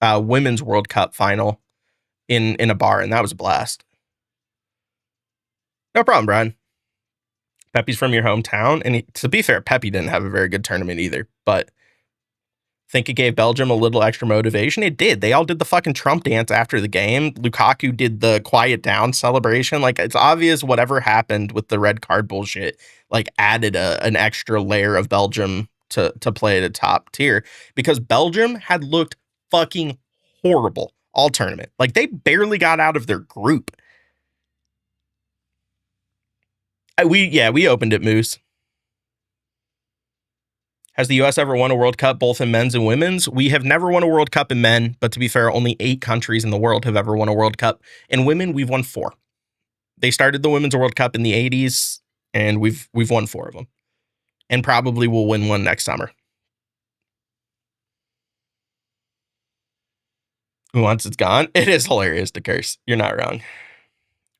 Women's World Cup final in a bar, and that was a blast. No problem, Brian. Pepe's from your hometown, and to be fair, Pepe didn't have a very good tournament either, but think it gave Belgium a little extra motivation. It did. They all did the fucking Trump dance after the game. Lukaku did the quiet down celebration. Like, it's obvious whatever happened with the red card bullshit, like, added an extra layer of Belgium to play at a top tier, because Belgium had looked fucking horrible all tournament. Like, they barely got out of their group. We opened it, Moose. Has the U.S. ever won a World Cup, both in men's and women's? We have never won a World Cup in men, but to be fair, only 8 countries in the world have ever won a World Cup. In women, we've won 4. They started the Women's World Cup in the 80s, and we've won 4 of them. And probably will win one next summer. Once it's gone, it is hilarious to curse. You're not wrong.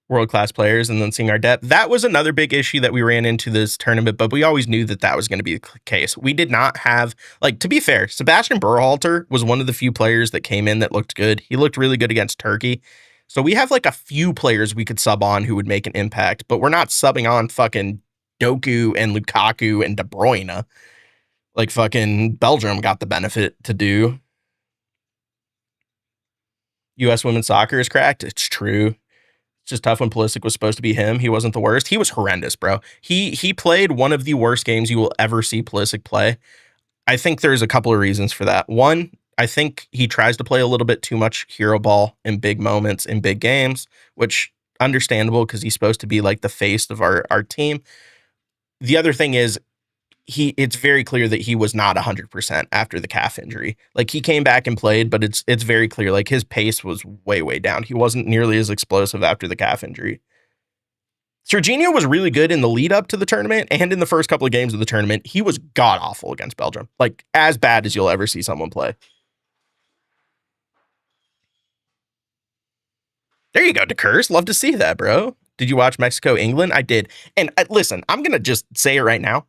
World-class players and then seeing our depth. That was another big issue that we ran into this tournament, but we always knew that that was going to be the case. We did not have, like, to be fair, Sebastian Berhalter was one of the few players that came in that looked good. He looked really good against Turkey. So we have like a few players we could sub on who would make an impact, but we're not subbing on fucking Doku and Lukaku and De Bruyne. Like, fucking Belgium got the benefit to do. U.S. women's soccer is cracked. It's true. It's just tough when Pulisic was supposed to be him. He wasn't the worst. He was horrendous, bro. He played one of the worst games you will ever see Pulisic play. I think there's a couple of reasons for that. One, I think he tries to play a little bit too much hero ball in big moments, in big games, which understandable because he's supposed to be like the face of our team. The other thing is, it's very clear that he was not 100% after the calf injury. Like, he came back and played, but it's very clear, like, his pace was way down. He wasn't nearly as explosive after the calf injury. Serginho was really good in the lead up to the tournament and in the first couple of games of the tournament. He was god awful against Belgium. Like, as bad as you'll ever see someone play. There you go, DeCurse. Love to see that, bro. Did you watch Mexico, England? I did. And listen, I'm going to just say it right now.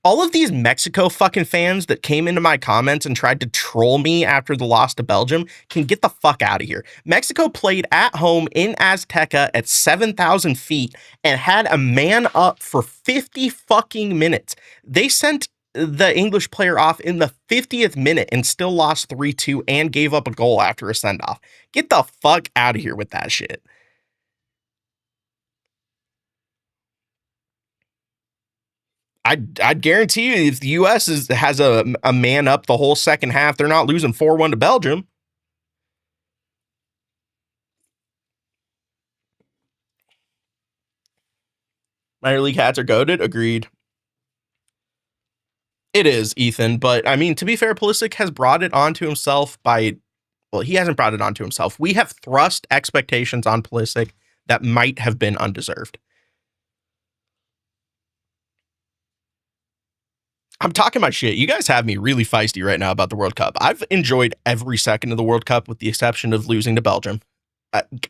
All of these Mexico fucking fans that came into my comments and tried to troll me after the loss to Belgium can get the fuck out of here. Mexico played at home in Azteca at 7,000 feet and had a man up for 50 fucking minutes. They sent the English player off in the 50th minute and still lost 3-2 and gave up a goal after a send-off. Get the fuck out of here with that shit. I'd guarantee you if the U.S. has a man up the whole second half, they're not losing 4-1 to Belgium. Minor league hats are goated. Agreed. It is, Ethan. But, I mean, to be fair, Pulisic has brought it onto himself well, he hasn't brought it onto himself. We have thrust expectations on Pulisic that might have been undeserved. I'm talking my shit. You guys have me really feisty right now about the World Cup. I've enjoyed every second of the World Cup with the exception of losing to Belgium.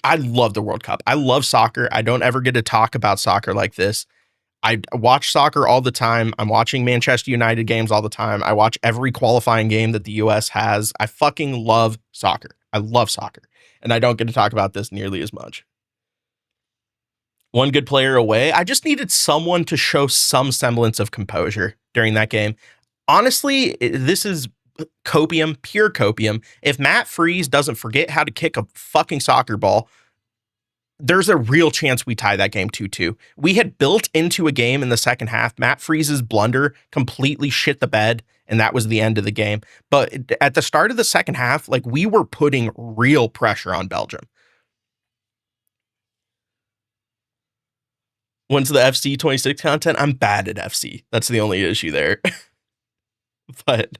I love the World Cup. I love soccer. I don't ever get to talk about soccer like this. I watch soccer all the time. I'm watching Manchester United games all the time. I watch every qualifying game that the U.S. has. I fucking love soccer. I love soccer, and I don't get to talk about this nearly as much. One good player away. I just needed someone to show some semblance of composure during that game. Honestly, this is copium, pure copium. If Matt Freese doesn't forget how to kick a fucking soccer ball, there's a real chance we tie that game 2-2. We had built into a game in the second half. Matt Freese's blunder completely shit the bed, and that was the end of the game. But at the start of the second half, like, we were putting real pressure on Belgium. When's the FC 26 content? I'm bad at FC. That's the only issue there. But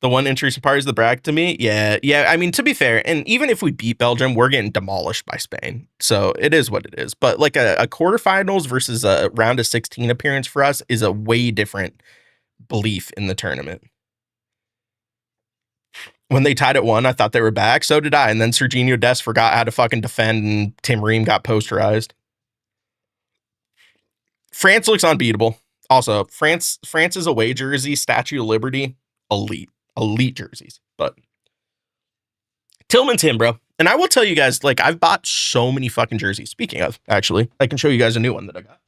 the one interesting part is the bracket to me. Yeah. I mean, to be fair, and even if we beat Belgium, we're getting demolished by Spain. So it is what it is. But like a quarterfinals versus a round of 16 appearance for us is a way different belief in the tournament. When they tied at 1, I thought they were back. So did I. And then Serginho Dest forgot how to fucking defend, and Tim Ream got posterized. France looks unbeatable. Also, France's away jersey, Statue of Liberty, elite jerseys. But Tillman's him, bro. And I will tell you guys, like, I've bought so many fucking jerseys. Speaking of, actually, I can show you guys a new one that I got.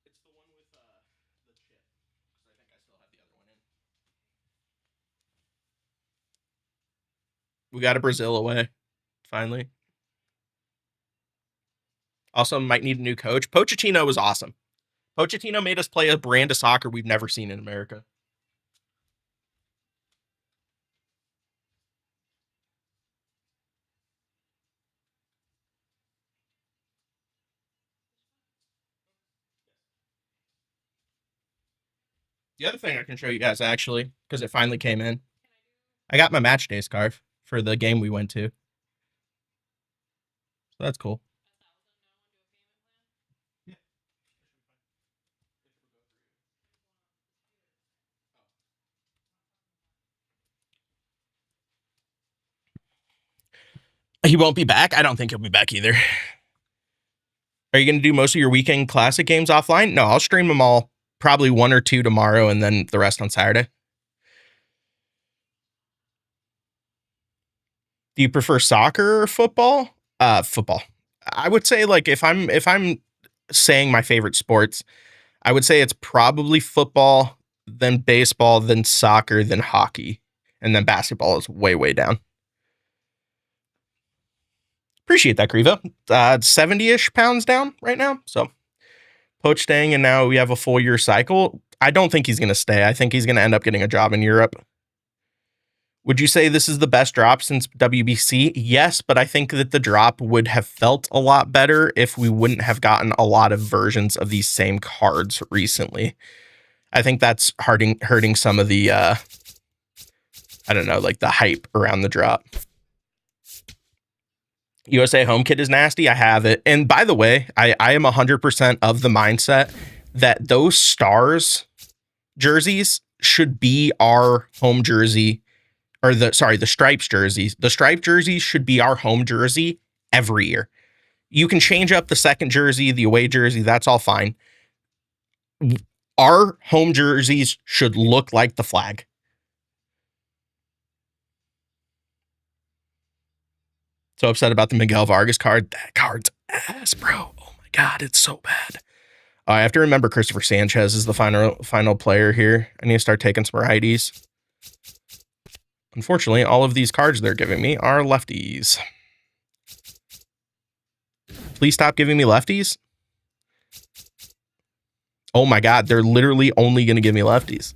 It's the one with the chip, because I think I still have the other one in. We got a Brazil away, finally. Also, might need a new coach. Pochettino was awesome. Pochettino made us play a brand of soccer we've never seen in America. The other thing I can show you guys, actually, because it finally came in, I got my match day scarf for the game we went to. So that's cool. He won't be back. I don't think he'll be back either. Are you going to do most of your weekend classic games offline? No, I'll stream them all, probably 1 or 2 tomorrow, and then the rest on Saturday. Do you prefer soccer or football? Football. I would say, like, if I'm saying my favorite sports, I would say it's probably football, then baseball, then soccer, then hockey, and then basketball is way down. Appreciate that, Griva. 70-ish pounds down right now. So Poach staying, and now we have a full year cycle. I don't think he's going to stay. I think he's going to end up getting a job in Europe. Would you say this is the best drop since WBC? Yes, but I think that the drop would have felt a lot better if we wouldn't have gotten a lot of versions of these same cards recently. I think that's hurting some of the, I don't know, like the hype around the drop. USA home kit is nasty. I have it. And by the way, I am 100% of the mindset that those stars jerseys should be our home jersey, or the stripes jerseys. The striped jerseys should be our home jersey every year. You can change up the second jersey, the away jersey. That's all fine. Our home jerseys should look like the flag. So upset about the Miguel Vargas card. That card's ass, bro. Oh my God, it's so bad. I have to remember Christopher Sanchez is the final player here. I need to start taking some righties. Unfortunately, all of these cards they're giving me are lefties. Please stop giving me lefties. Oh my God, they're literally only going to give me lefties.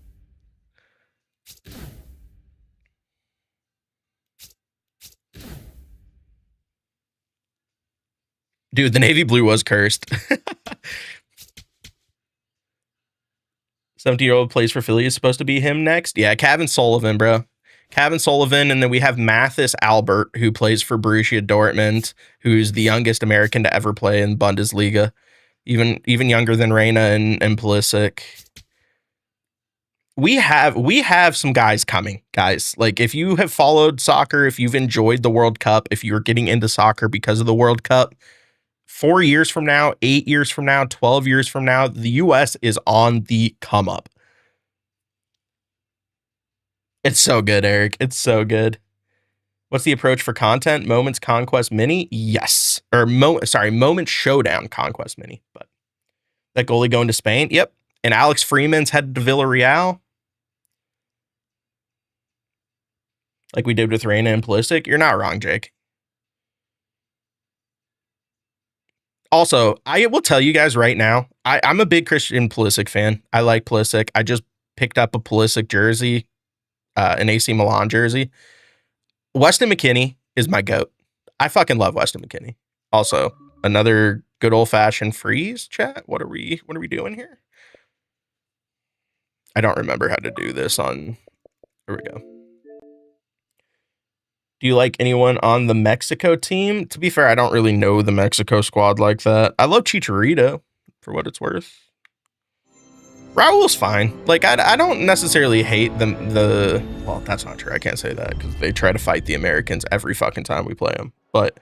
Dude, the navy blue was cursed. 17-year-old plays for Philly is supposed to be him next. Yeah, Kevin Sullivan, bro. Kevin Sullivan, and then we have Mathis Albert, who plays for Borussia Dortmund, who's the youngest American to ever play in Bundesliga, even younger than Reyna and Pulisic. We have some guys coming, guys. Like, if you have followed soccer, if you've enjoyed the World Cup, if you're getting into soccer because of the World Cup, 4 years from now, 8 years from now, 12 years from now, the US is on the come up. It's so good, Eric. It's so good. What's the approach for content? Moments Conquest Mini? Yes. Or Moment Showdown Conquest Mini. But that goalie going to Spain? Yep. And Alex Freeman's headed to Villarreal. Like we did with Reyna and Pulisic. You're not wrong, Jake. Also, I will tell you guys right now, I'm a big Christian Pulisic fan. I like Pulisic. I just picked up a Pulisic jersey, an AC Milan jersey. Weston McKennie is my GOAT. I fucking love Weston McKennie. Also, another good old-fashioned freeze chat. What are we doing here? I don't remember how to do this on... Here we go. Do you like anyone on the Mexico team? To be fair, I don't really know the Mexico squad like that. I love Chicharito, for what it's worth. Raul's fine. Like, I don't necessarily hate the... Well, that's not true. I can't say that, because they try to fight the Americans every fucking time we play them. But,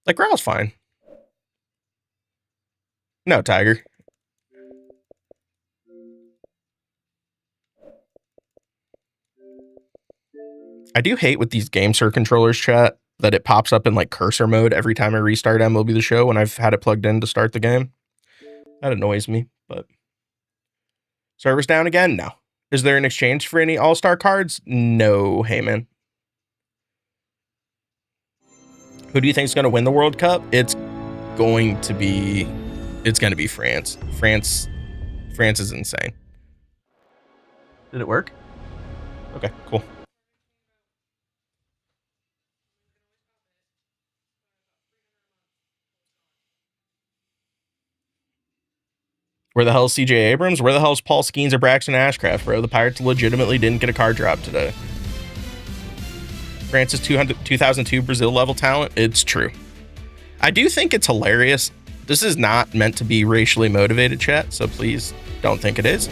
like, Raul's fine. No, Tiger. I do hate with these GameSir controllers, chat, that it pops up in like cursor mode every time I restart MLB The Show when I've had it plugged in to start the game. That annoys me, but... Servers down again? No. Is there an exchange for any All-Star cards? No, Heyman. Who do you think is going to win the World Cup? It's going to be France. France is insane. Did it work? Okay, cool. Where the hell is CJ Abrams? Where the hell is Paul Skeens or Braxton Ashcraft, bro? The Pirates legitimately didn't get a card drop today. France's 2002 Brazil level talent. It's true. I do think it's hilarious. This is not meant to be racially motivated, chat, so please don't think it is.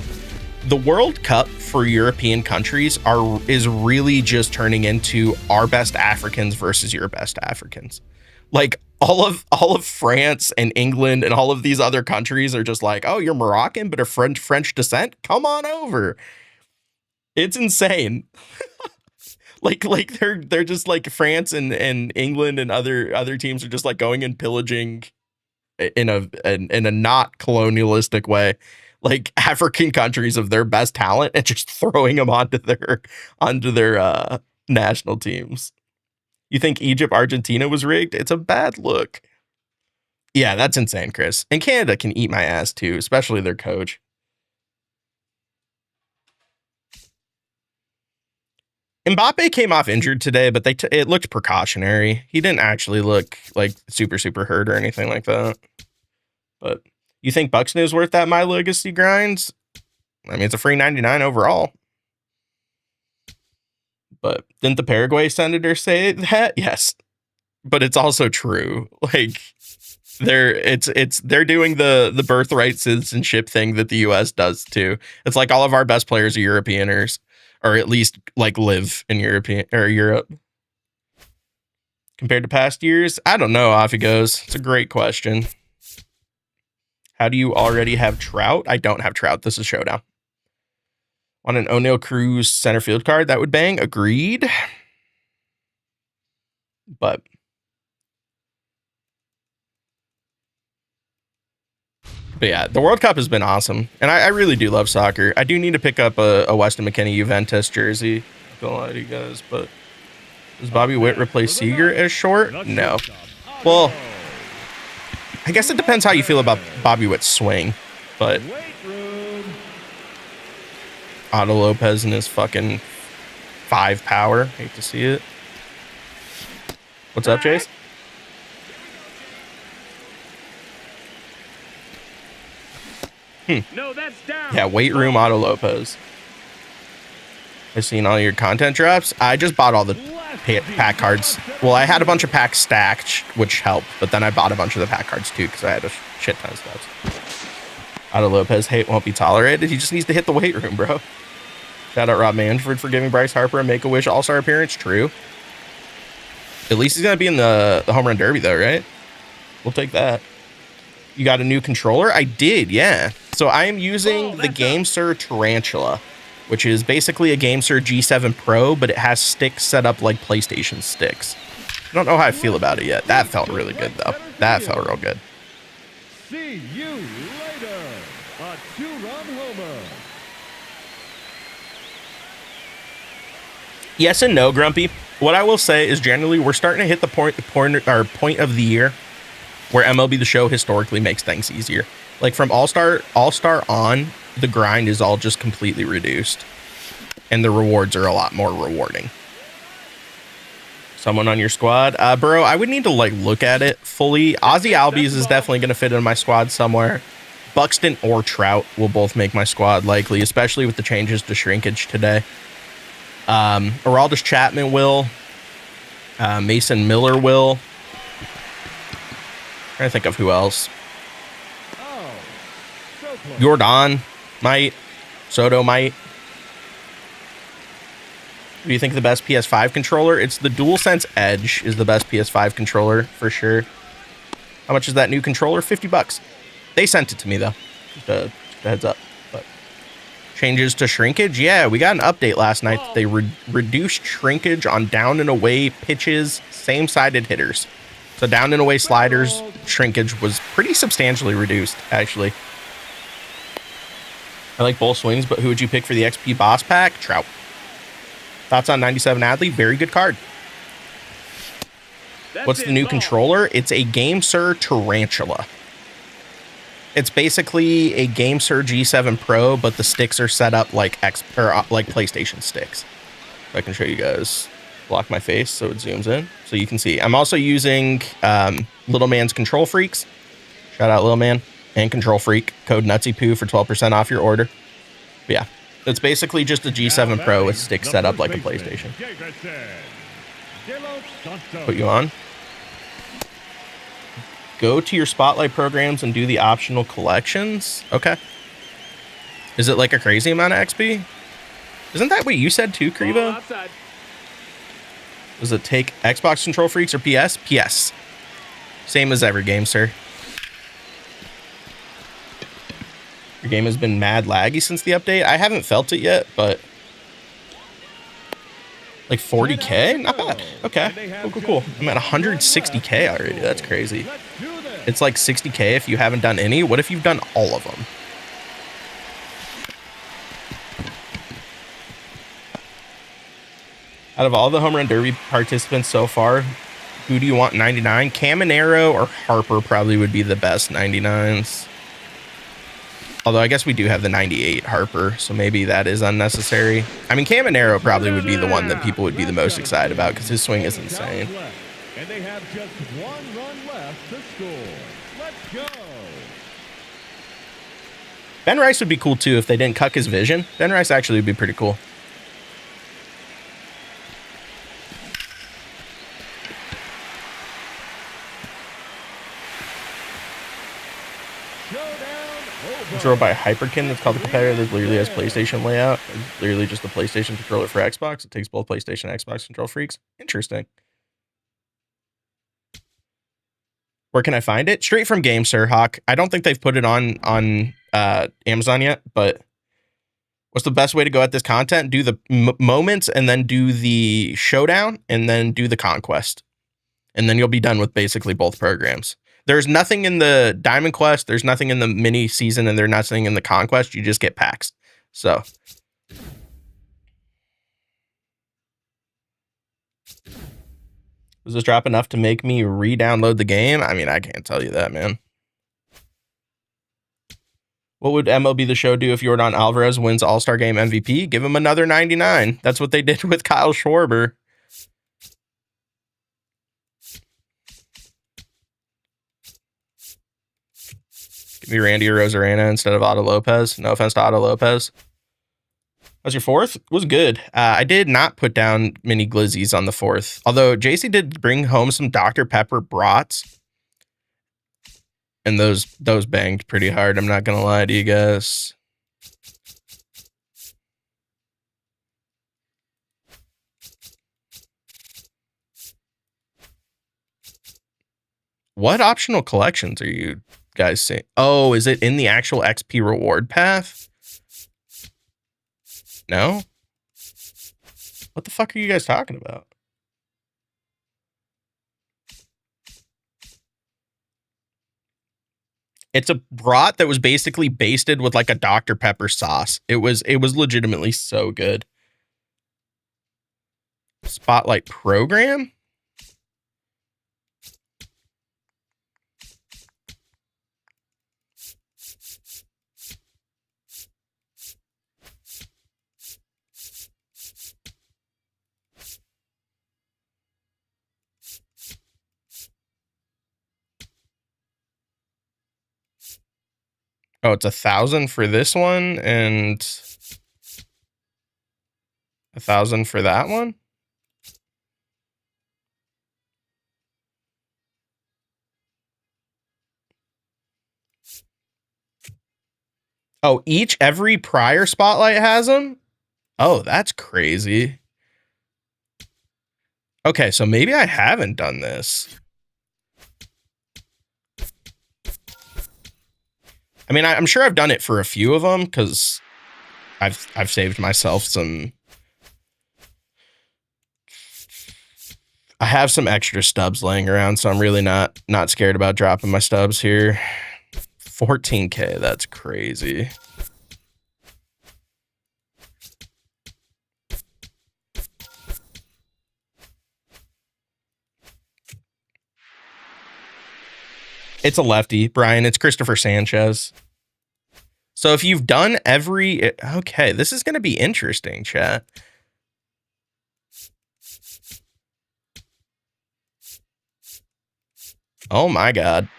The World Cup for European countries is really just turning into our best Africans versus your best Africans. Like, all of France and England and all of these other countries are just like, oh, you're Moroccan but of French descent? Come on over. It's insane. like they're just like France and England and other teams are just like going and pillaging in a not colonialistic way, like African countries of their best talent and just throwing them onto their national teams. You think Egypt, Argentina was rigged? It's a bad look. Yeah, that's insane, Chris. And Canada can eat my ass too, especially their coach. Mbappe came off injured today, but it looked precautionary. He didn't actually look like super hurt or anything like that. But you think Buxton's worth that My Legacy grinds? I mean, it's a free 99 overall. But didn't the Paraguay senator say that? Yes. But it's also true. Like, they're doing the birthright citizenship thing that the US does too. It's like all of our best players are Europeaners, or at least like live in Europe. Compared to past years, I don't know. Off he goes. It's a great question. How do you already have Trout? I don't have Trout. This is Showdown. On an O'Neal Cruz center field card, that would bang. Agreed. But yeah, the World Cup has been awesome. And I really do love soccer. I do need to pick up a Weston McKennie Juventus jersey. Don't lie to you guys, but does Bobby Witt replace Seager as short? No. Well, I guess it depends how you feel about Bobby Witt's swing, but Otto Lopez and his fucking 5 power. Hate to see it. What's up, Chase? No, that's down. Yeah, weight room Otto Lopez. I've seen all your content drops. I just bought all the pack cards. Well, I had a bunch of packs stacked, which helped, but then I bought a bunch of the pack cards too because I had a shit ton of stuff. Otto Lopez hate won't be tolerated. He just needs to hit the weight room, bro. Shout out Rob Manfred for giving Bryce Harper a Make-A-Wish All-Star appearance. True. At least he's going to be in the home run derby, though, right? We'll take that. You got a new controller? I did, yeah. So I am using the GameSir Tarantula, which is basically a GameSir G7 Pro, but it has sticks set up like PlayStation sticks. I don't know how I feel about it yet. That felt really good, though. That felt real good. See you later. A two-run homer. Yes and no, Grumpy. What I will say is generally we're starting to hit the point of the year where MLB The Show historically makes things easier. Like from All-Star on, the grind is all just completely reduced. And the rewards are a lot more rewarding. Someone on your squad? Bro, I would need to like look at it fully. Ozzy Albies is definitely going to fit in my squad somewhere. Buxton or Trout will both make my squad likely, especially with the changes to shrinkage today. Aroldis Chapman will. Mason Miller will. Trying to think of who else. Oh, so close. Jordan might. Soto might. What do you think the best PS5 controller? It's the DualSense Edge is the best PS5 controller for sure. How much is that new controller? $50. They sent it to me though. Just a heads up. But changes to shrinkage? Yeah, we got an update last night that they reduced shrinkage on down and away pitches, same-sided hitters. So down and away sliders, shrinkage was pretty substantially reduced, actually. I like both swings, but who would you pick for the XP Boss Pack? Trout. Thoughts on 97 Adley? Very good card. What's the new controller? It's a GameSir Tarantula. It's basically a GameSir G7 Pro, but the sticks are set up like like PlayStation sticks. I can show you guys. Block my face so it zooms in so you can see. I'm also using Little Man's Control Freaks. Shout out Little Man and Control Freak. Code Nutzypoo for 12% off your order. But yeah, it's basically just a G7 Pro with sticks set up like a PlayStation. Put you on. Go to your Spotlight programs and do the optional collections. Okay. Is it like a crazy amount of XP? Isn't that what you said too, Krivo? Does it take Xbox Control Freaks or PS? PS. Same as every game, sir. Your game has been mad laggy since the update. I haven't felt it yet, but like 40K? Not bad. Okay. Cool. I'm at 160K already. That's crazy. It's like 60K if you haven't done any. What if you've done all of them? Out of all the Home Run Derby participants so far, who do you want 99? Caminero or Harper probably would be the best 99s. Although I guess we do have the 98 Harper, so maybe that is unnecessary. I mean, Caminero probably would be the one that people would be the most excited about because his swing is insane. And they have just one run left to score. Let's go. Ben Rice would be cool too if they didn't cuck his vision. Ben Rice actually would be pretty cool. Controlled by Hyperkin. That's called the competitor that literally has PlayStation layout. It's literally just the PlayStation controller for Xbox. It takes both PlayStation and Xbox Control Freaks. Interesting. Where can I find it? Straight from GameSir, Hawk. I don't think they've put it on Amazon yet, but what's the best way to go at this content? Do the moments and then do the showdown and then do the conquest. And then you'll be done with basically both programs. There's nothing in the Diamond Quest, there's nothing in the mini season, and there's nothing in the Conquest. You just get packs. So. Does this drop enough to make me re-download the game? I mean, I can't tell you that, man. What would MLB The Show do if Yordan Alvarez wins All-Star Game MVP? Give him another 99. That's what they did with Kyle Schwarber. Give me Randy Arozarena instead of Otto Lopez. No offense to Otto Lopez. How's your fourth? It was good. I did not put down mini glizzies on the fourth. Although JC did bring home some Dr. Pepper brats. And those banged pretty hard. I'm not going to lie to you guys. What optional collections are you guys seeing? Oh, is it in the actual XP reward path? No? What the fuck are you guys talking about? It's a brat that was basically basted with like a Dr. Pepper sauce. It was legitimately so good. Spotlight program? Oh, it's 1,000 for this one and 1,000 for that one? Oh, every prior spotlight has them? Oh, that's crazy. Okay, so maybe I haven't done this. I mean, I'm sure I've done it for a few of them because I've saved myself some. I have some extra stubs laying around, so I'm really not scared about dropping my stubs here. 14K, that's crazy. It's a lefty, Brian. It's Christopher Sanchez. So if you've done okay, this is going to be interesting, chat. Oh my God.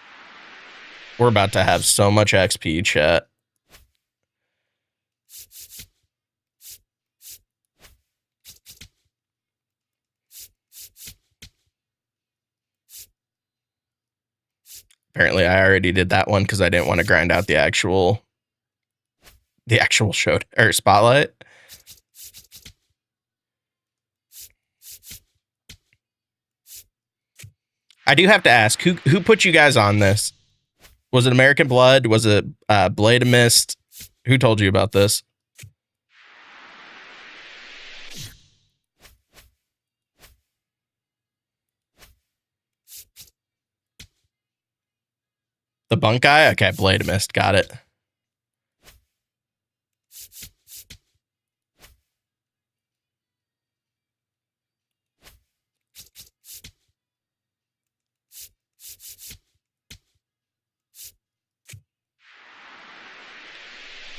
We're about to have so much XP, chat. Apparently I already did that one because I didn't want to grind out the actual show or spotlight. I do have to ask, who put you guys on this? Was it American Blood? Was it Blade of Mist? Who told you about this? The bunk guy? Okay, Blade of Mist. Got it.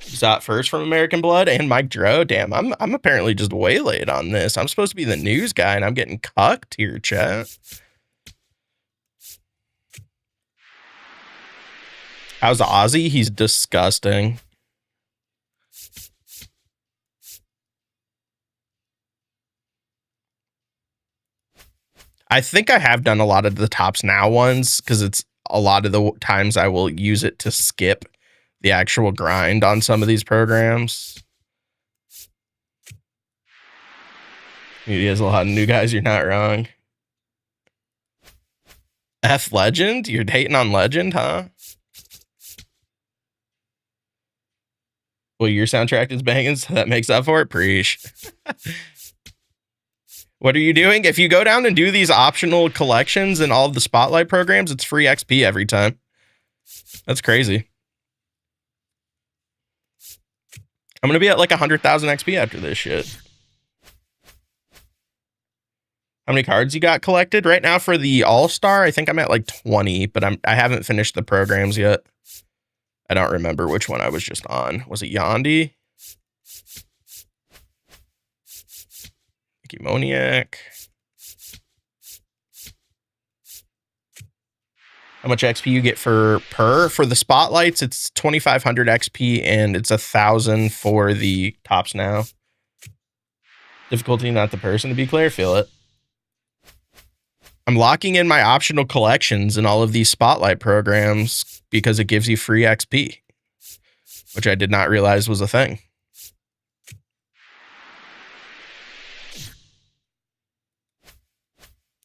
Zot first from American Blood and Mike Dro. Damn, I'm apparently just waylaid on this. I'm supposed to be the news guy and I'm getting cucked here, chat. How's Ozzy? He's disgusting. I think I have done a lot of the Tops Now ones because it's a lot of the times I will use it to skip the actual grind on some of these programs. He has a lot of new guys. You're not wrong. F Legend? You're hating on Legend, huh? Well, your soundtrack is banging, so that makes up for it. Preach. What are you doing? If you go down and do these optional collections and all of the spotlight programs, it's free XP every time. That's crazy. I'm going to be at like 100,000 XP after this shit. How many cards you got collected right now for the All-Star? I think I'm at like 20, but I haven't finished the programs yet. I don't remember which one I was just on. Was it Yandi? Moniac. How much XP you get for the spotlights? It's 2,500 XP and it's 1,000 for the Tops Now. Difficulty, not the person, to be clear. Feel it. I'm locking in my optional collections in all of these spotlight programs because it gives you free XP, which I did not realize was a thing.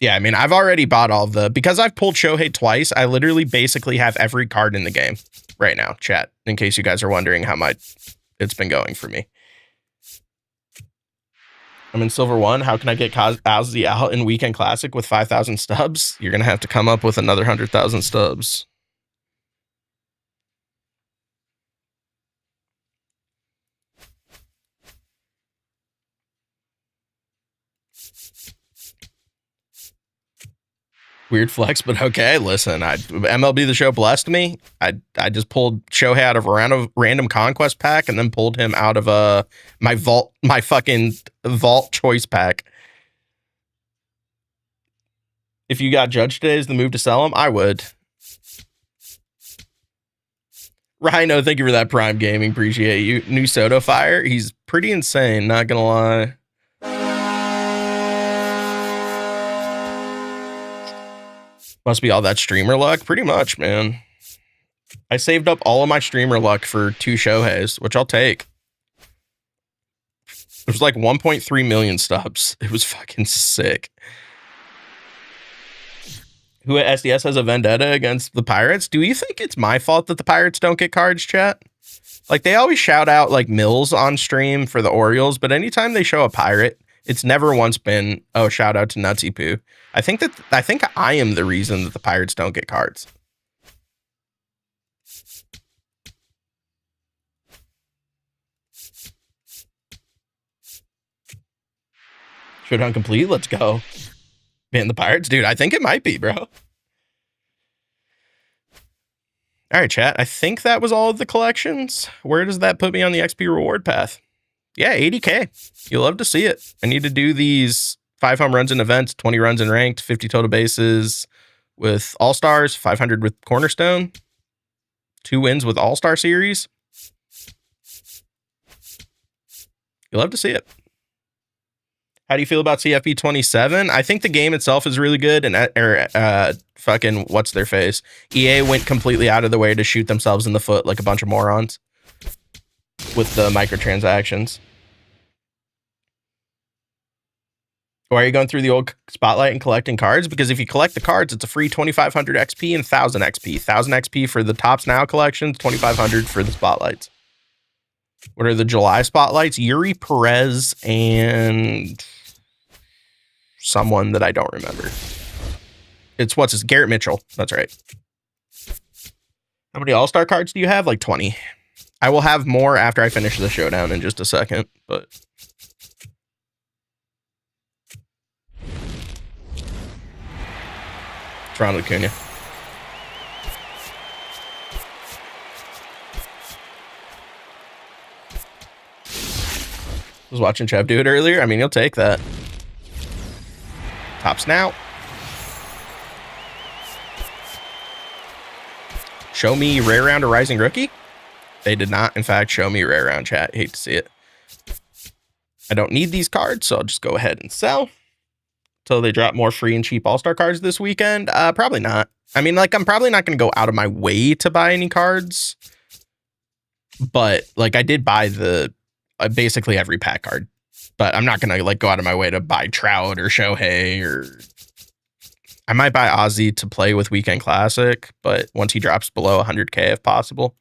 Yeah, I mean, I've already bought all because I've pulled Shohei twice, I literally basically have every card in the game right now, chat, in case you guys are wondering how it's been going for me. I'm in Silver 1. How can I get Ozzy out in Weekend Classic with 5,000 stubs? You're going to have to come up with another 100,000 stubs. Weird flex, but okay. Listen, MLB The Show blessed me. I just pulled Shohei out of a random conquest pack and then pulled him out of my fucking vault choice pack. If you got Judge today is the move to sell him, I would. Rhino, thank you for that Prime Gaming. Appreciate you. New Soto Fire. He's pretty insane, not gonna lie. Must be all that streamer luck. Pretty much, man. I saved up all of my streamer luck for 2 Shoheis, which I'll take. It was like 1.3 million stubs. It was fucking sick. Who at SDS has a vendetta against the Pirates? Do you think it's my fault that the Pirates don't get cards, chat? Like, they always shout out, like, Mills on stream for the Orioles, but anytime they show a Pirate, it's never once been, oh, shout out to Nutzypoo. I think I am the reason that the Pirates don't get cards. Showdown complete. Let's go. Man, the Pirates, dude, I think it might be, bro. All right, chat. I think that was all of the collections. Where does that put me on the XP reward path? Yeah, 80K. You'll love to see it. I need to do these 5 home runs in events, 20 runs in ranked, 50 total bases with All-Stars, 500 with Cornerstone, 2 wins with All-Star Series. You'll love to see it. How do you feel about CFP 27? I think the game itself is really good, and fucking what's their face? EA went completely out of the way to shoot themselves in the foot like a bunch of morons with the microtransactions. Why are you going through the old spotlight and collecting cards? Because if you collect the cards, it's a free 2,500 XP and 1,000 XP. 1,000 XP for the Tops Now collections, 2,500 for the spotlights. What are the July spotlights? Yuri Perez and someone that I don't remember. It's Garrett Mitchell. That's right. How many All-Star cards do you have? Like 20. I will have more after I finish the showdown in just a second, but Toronto Acuna. Was watching Chev do it earlier. I mean, you'll take that. Tops Now. Show me rare round or rising rookie. They did not, in fact, show me rare round, chat. Hate to see it. I don't need these cards, so I'll just go ahead and sell until they drop more free and cheap All-Star cards this weekend. Probably not. I mean, like, I'm probably not going to go out of my way to buy any cards, but like, I did buy basically every pack card, but I'm not going to like go out of my way to buy Trout or Shohei, or I might buy Ozzy to play with Weekend Classic, but once he drops below 100K if possible.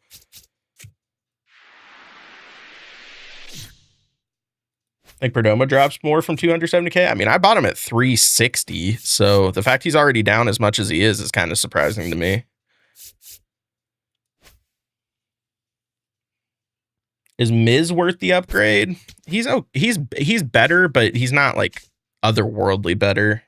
I think Perdomo drops more from 270K. I mean, I bought him at 360, so the fact he's already down as much as he is kind of surprising to me. Is Miz worth the upgrade? He's better, but he's not like otherworldly better.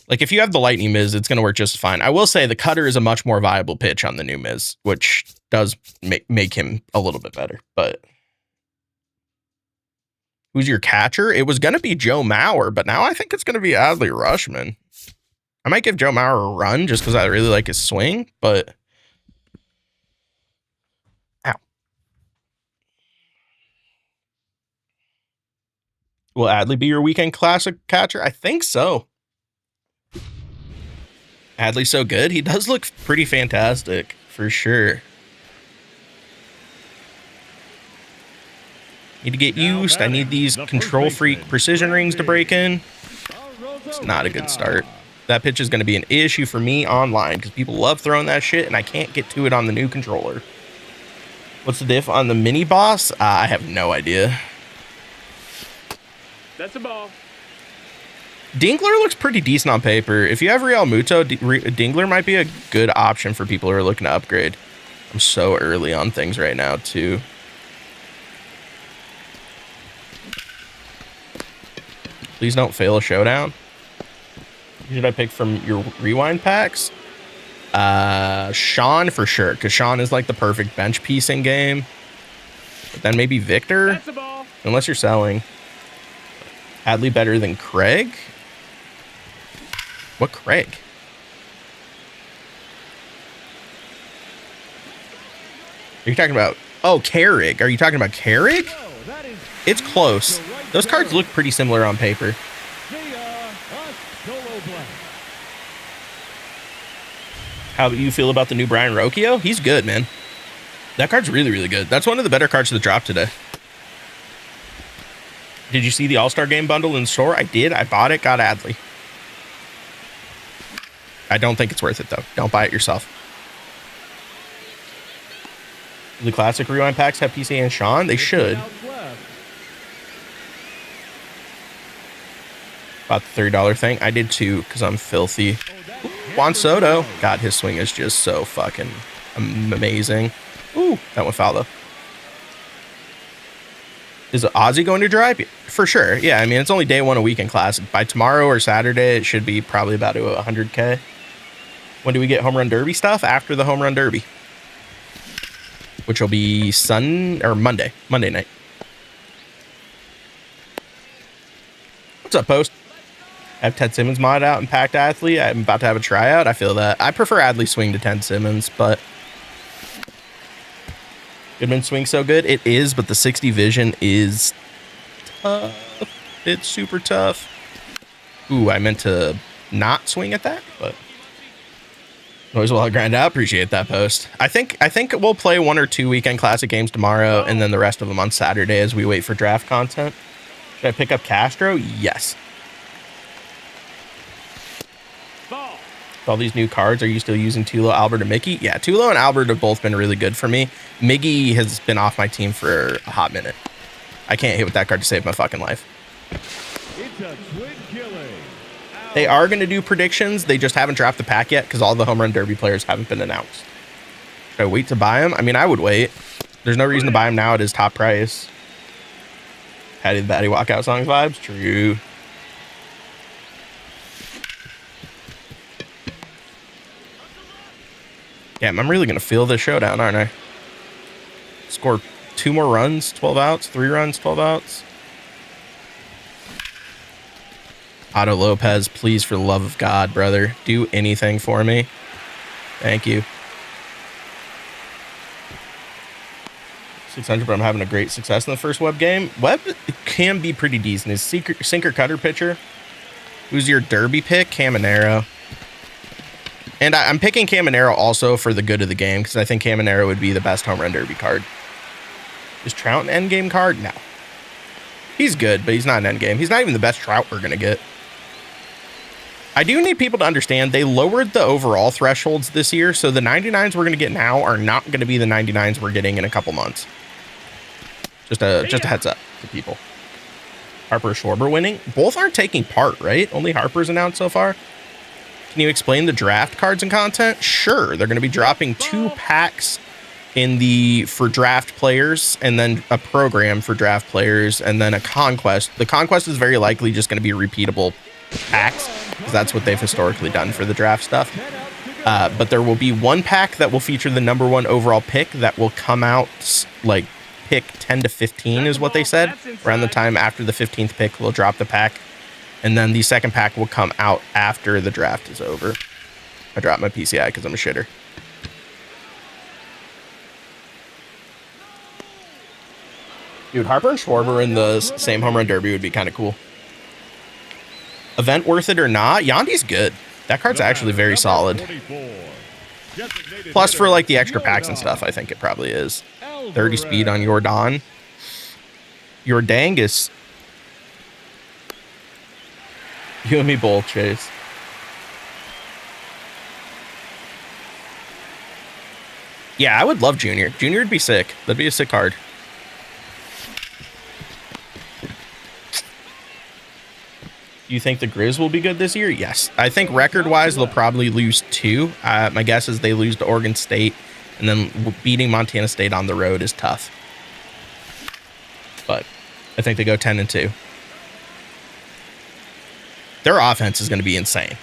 Like, if you have the Lightning Miz, it's going to work just fine. I will say the cutter is a much more viable pitch on the new Miz, which does make him a little bit better. But who's your catcher? It was going to be Joe Mauer, but now I think it's going to be Adley Rutschman. I might give Joe Mauer a run just because I really like his swing, but ow. Will Adley be your Weekend Classic catcher? I think so. Adley's so good. He does look pretty fantastic, for sure. Need to get used. I need these control freak precision rings to break in. It's not a good start. That pitch is going to be an issue for me online because people love throwing that shit and I can't get to it on the new controller. What's the diff on the mini boss? I have no idea. That's a ball. Dingler looks pretty decent on paper. If you have Real Muto, Dingler might be a good option for people who are looking to upgrade. I'm so early on things right now, too. Please don't fail a showdown. Who should I pick from your rewind packs? Sean for sure, because Sean is like the perfect bench piece in game. But then maybe Victor, That's a ball. unless you're selling. Hadley better than Craig? What Craig? Are you talking about? Oh, Carrig. Are you talking about Carrig? It's close. Those cards look pretty similar on paper. How do you feel about the new Brian Rocchio? He's good, man. That card's really, really good. That's one of the better cards to the drop today. Did you see the All-Star Game bundle in the store? I did. I bought it. Got Adley. I don't think it's worth it, though. Don't buy it yourself. The classic rewind packs have PCA and Sean. They should. About the $30 thing. I did too, because I'm filthy. Juan Soto. God, his swing is just so fucking amazing. Ooh, that went foul, though. Is Ozzy going to drive? For sure. Yeah, I mean, it's only day one of weekend classic. By tomorrow or Saturday, it should be probably about 100K. When do we get home run derby stuff? After the home run derby. Which will be Monday night. What's up, Post? I have Ted Simmons mod out in Packed Athlete. I'm about to have a tryout. I feel that. I prefer Adley swing to Ted Simmons, but Goodman swing so good. It is, but the 60 vision is tough. It's super tough. Ooh, I meant to not swing at that, but always while I grind out. Appreciate that, Post. I think we'll play 1 or 2 weekend classic games tomorrow, and then the rest of them on Saturday as we wait for draft content. Should I pick up Castro? Yes. Ball. All these new cards, are you still using Tulo, Albert, and Mickey? Yeah, Tulo and Albert have both been really good for me. Miggy has been off my team for a hot minute. I can't hit with that card to save my fucking life. It's a twin killing. They are going to do predictions. They just haven't dropped the pack yet because all the home run derby players haven't been announced. Should I wait to buy them? I mean, I would wait. There's no reason to buy them now at his top price. Patty the Batty walkout songs vibes? True. Damn, I'm really going to feel this showdown, aren't I? Score 2 more runs, 12 outs, 3 runs, 12 outs. Otto Lopez, please, for the love of God, brother, do anything for me. Thank you. 600, but I'm having a great success in the first Webb game. Webb can be pretty decent. His sinker cutter pitcher. Who's your derby pick? Caminero. And I'm picking Caminero also for the good of the game because I think Caminero would be the best home run derby card. Is Trout an endgame card? No. He's good, but he's not an endgame. He's not even the best Trout we're going to get. I do need people to understand they lowered the overall thresholds this year, so the 99s we're going to get now are not going to be the 99s we're getting in a couple months. Just a heads up to people. Harper Schwarber winning. Both aren't taking part, right? Only Harper's announced so far. Can you explain the draft cards and content? Sure. They're going to be dropping 2 packs for draft players, and then a program for draft players, and then a conquest. The conquest is very likely just going to be repeatable packs because that's what they've historically done for the draft stuff. But there will be 1 pack that will feature the number 1 overall pick that will come out like pick 10 to 15 is what they said. Around the time after the 15th pick, we'll drop the pack. And then the second pack will come out after the draft is over. I dropped my PCI because I'm a shitter. Dude, Harper and Schwarber in the same home run derby would be kind of cool. Event worth it or not? Yandy's good. That card's actually very solid. Plus for like the extra packs and stuff, I think it probably is. 30 speed on Jordan. Your dangus. You and me both, Chase. Yeah, I would love Junior. Junior would be sick. That'd be a sick card. Do you think the Grizz will be good this year? Yes. I think record-wise, they'll probably lose 2. My guess is they lose to Oregon State, and then beating Montana State on the road is tough. But I think they go 10-2. Their offense is going to be insane.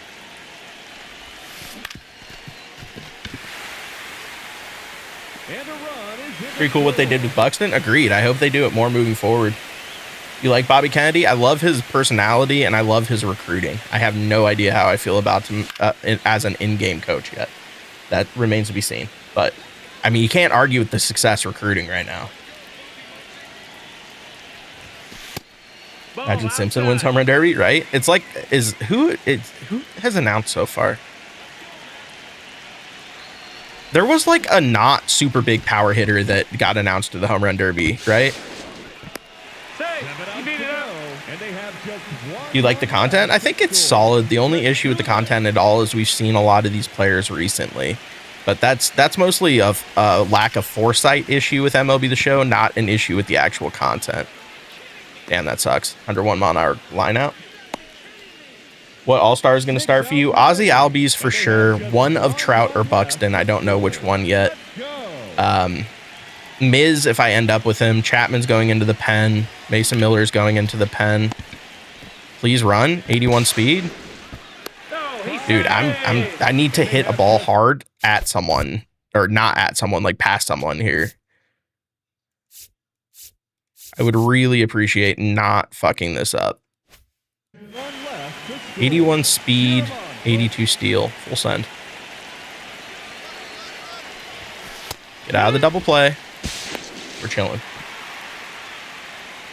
Pretty cool what they did with Buxton. Agreed. I hope they do it more moving forward. You like Bobby Kennedy? I love his personality and I love his recruiting. I have no idea how I feel about him as an in-game coach yet. That remains to be seen. But, I mean, you can't argue with the success recruiting right now. Imagine Simpson wins home run derby, right? It's like, who has announced so far? There was like a not super big power hitter that got announced to the home run derby, right? You like the content? I think it's solid. The only issue with the content at all is we've seen a lot of these players recently, but that's mostly a lack of foresight issue with MLB The Show, not an issue with the actual content. Damn, that sucks. 101 mile an hour line out. What All-Star is going to start for you? Ozzy Albies for sure. One of Trout or Buxton. I don't know which one yet. Miz, if I end up with him. Chapman's going into the pen. Mason Miller's going into the pen. Please run. 81 speed. Dude, I need to hit a ball hard at someone. Or not at someone, like past someone here. I would really appreciate not fucking this up. 81 speed, 82 steal, full send. Get out of the double play. We're chilling.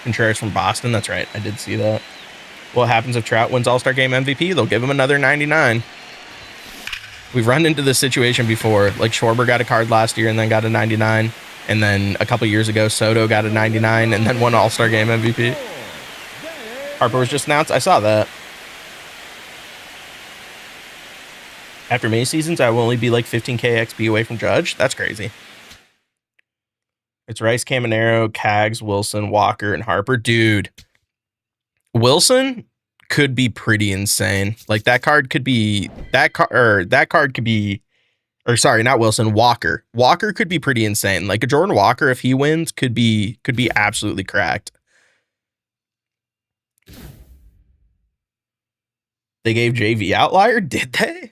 Contreras from Boston, that's right. I did see that. What happens if Trout wins All-Star Game MVP? They'll give him another 99. We've run into this situation before. Like Schwarber got a card last year and then got a 99. And then a couple years ago, Soto got a 99 and then won All-Star Game MVP. Harper was just announced. I saw that. After May seasons, I will only be like 15K XP away from Judge. That's crazy. It's Rice, Caminero, Cags, Wilson, Walker, and Harper. Dude, Wilson could be pretty insane. Like that card could be sorry, not Wilson, Walker. Walker could be pretty insane. Like a Jordan Walker, if he wins, could be absolutely cracked. They gave JV Outlier, did they?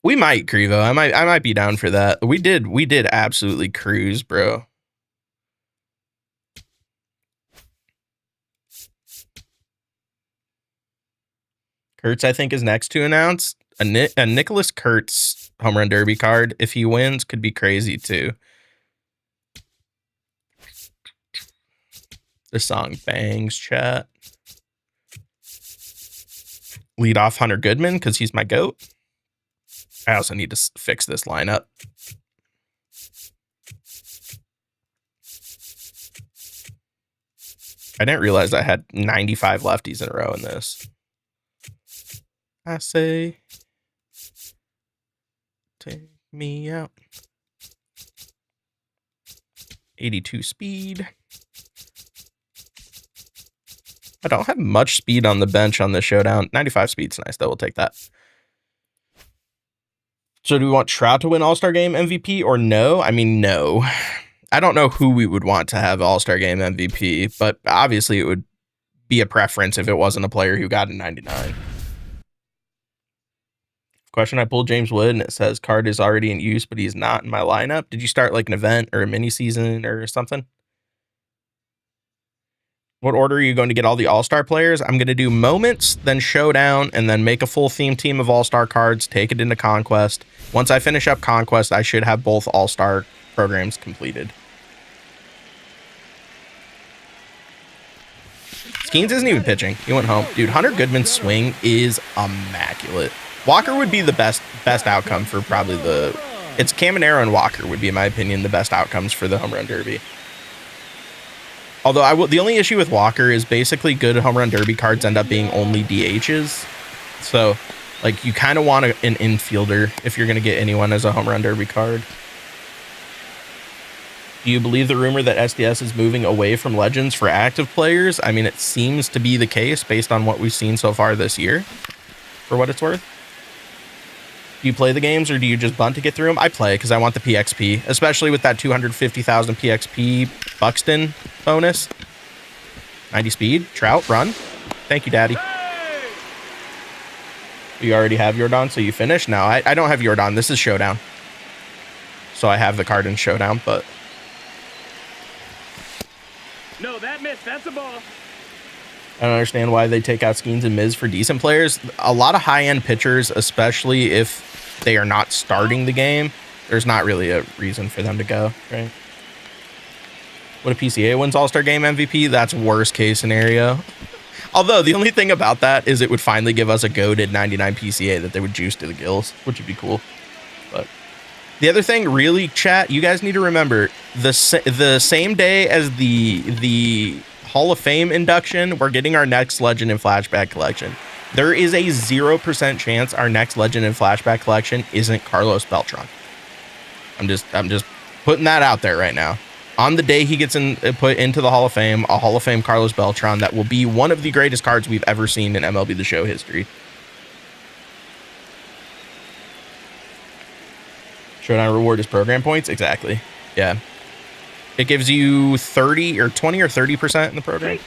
We might, Crevo. I might be down for that. We did absolutely cruise, bro. Kurtz, I think, is next to announce. A Nicholas Kurtz home run derby card, if he wins, could be crazy too. This song bangs, chat. Lead off Hunter Goodman because he's my GOAT. I also need to fix this lineup. I didn't realize I had 95 lefties in a row in this. I say, take me out. 82 speed. I don't have much speed on the bench on this showdown. 95 speed's nice, though. We'll take that. So do we want Trout to win All-Star Game MVP or no? I mean, no. I don't know who we would want to have All-Star Game MVP, but obviously it would be a preference if it wasn't a player who got a 99. Question, I pulled James Wood and it says card is already in use, but he's not in my lineup. Did you start like an event or a mini season or something? What order are you going to get all the All-Star players? I'm going to do Moments, then Showdown, and then make a full theme team of All-Star cards, take it into Conquest. Once I finish up Conquest, I should have both All-Star programs completed. Skeens isn't even pitching. He went home. Dude, Hunter Goodman's swing is immaculate. Walker would be the best outcome for probably the It's Caminero and Walker would be, in my opinion, the best outcomes for the home run derby. Although the only issue with Walker is basically good home run derby cards end up being only DHs. So, like, you kind of want an infielder if you're going to get anyone as a home run derby card. Do you believe the rumor that SDS is moving away from Legends for active players? I mean, it seems to be the case based on what we've seen so far this year, for what it's worth. Do you play the games or do you just bunt to get through them? I play because I want the PXP, especially with that 250,000 PXP Buxton bonus. 90 speed, Trout, run. Thank you, Daddy. You already have Yordan, so you finish? No, I don't have Yordan. This is Showdown. So I have the card in Showdown, but... No, that missed. That's a ball. I don't understand why they take out Skeens and Miz for decent players. A lot of high-end pitchers, especially if they are not starting the game, there's not really a reason for them to go, right? What if PCA wins All-Star Game MVP? That's worst case scenario. Although, the only thing about that is it would finally give us a goated 99 PCA that they would juice to the gills, which would be cool. But the other thing, really, chat, you guys need to remember, the same day as the Hall of Fame induction, we're getting our next Legend and Flashback collection. There is a 0% chance our next Legend and Flashback collection isn't Carlos Beltran. I'm just putting that out there right now. On the day he gets put into the Hall of Fame, a Hall of Fame Carlos Beltran, that will be one of the greatest cards we've ever seen in MLB The Show history. Showdown reward is program points? Exactly. Yeah. It gives you 30 or 20 or 30% in the program.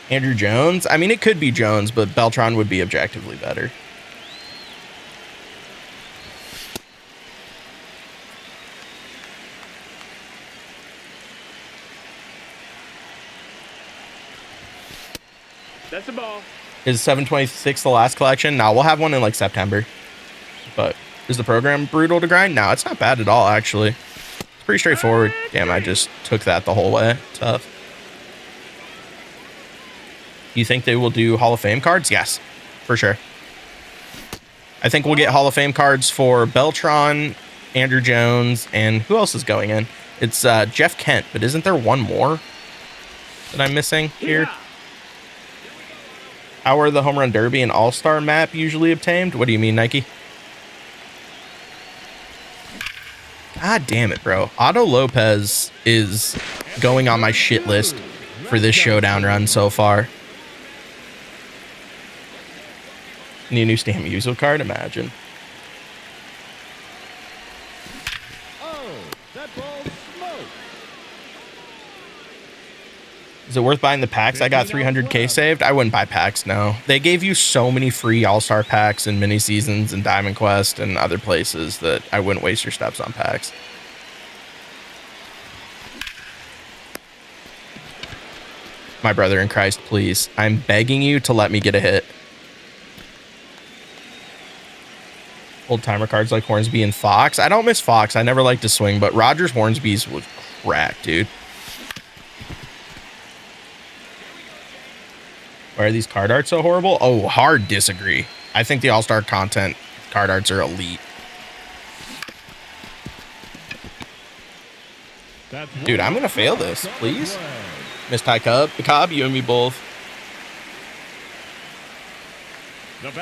Andrew Jones? I mean, it could be Jones, but Beltran would be objectively better. That's a ball. Is 726 the last collection? No, we'll have one in like September. But is the program brutal to grind? No, it's not bad at all, actually. It's pretty straightforward. Damn, I just took that the whole way. Tough. You think they will do Hall of Fame cards? Yes, for sure. I think we'll get Hall of Fame cards for Beltran, Andrew Jones, and who else is going in? It's Jeff Kent, but isn't there one more that I'm missing here? How are the Home Run Derby and All-Star map usually obtained? What do you mean, Nike? God damn it, bro. Otto Lopez is going on my shit list for this Showdown run so far. Need a new Stam Uso card? Imagine. Oh, that ball smoked. Is it worth buying the packs? I got 300k saved. I wouldn't buy packs, no. They gave you so many free All-Star packs and mini seasons and Diamond Quest and other places that I wouldn't waste your steps on packs. My brother in Christ, please. I'm begging you to let me get a hit. Old timer cards like Hornsby and Fox. I don't miss Fox. I never liked to swing, but Rogers Hornsby's was crack, dude. Why are these card arts so horrible? Oh, hard disagree. I think the All-Star content card arts are elite. Dude, I'm going to fail this, please. Miss Ty Cobb, you and me both.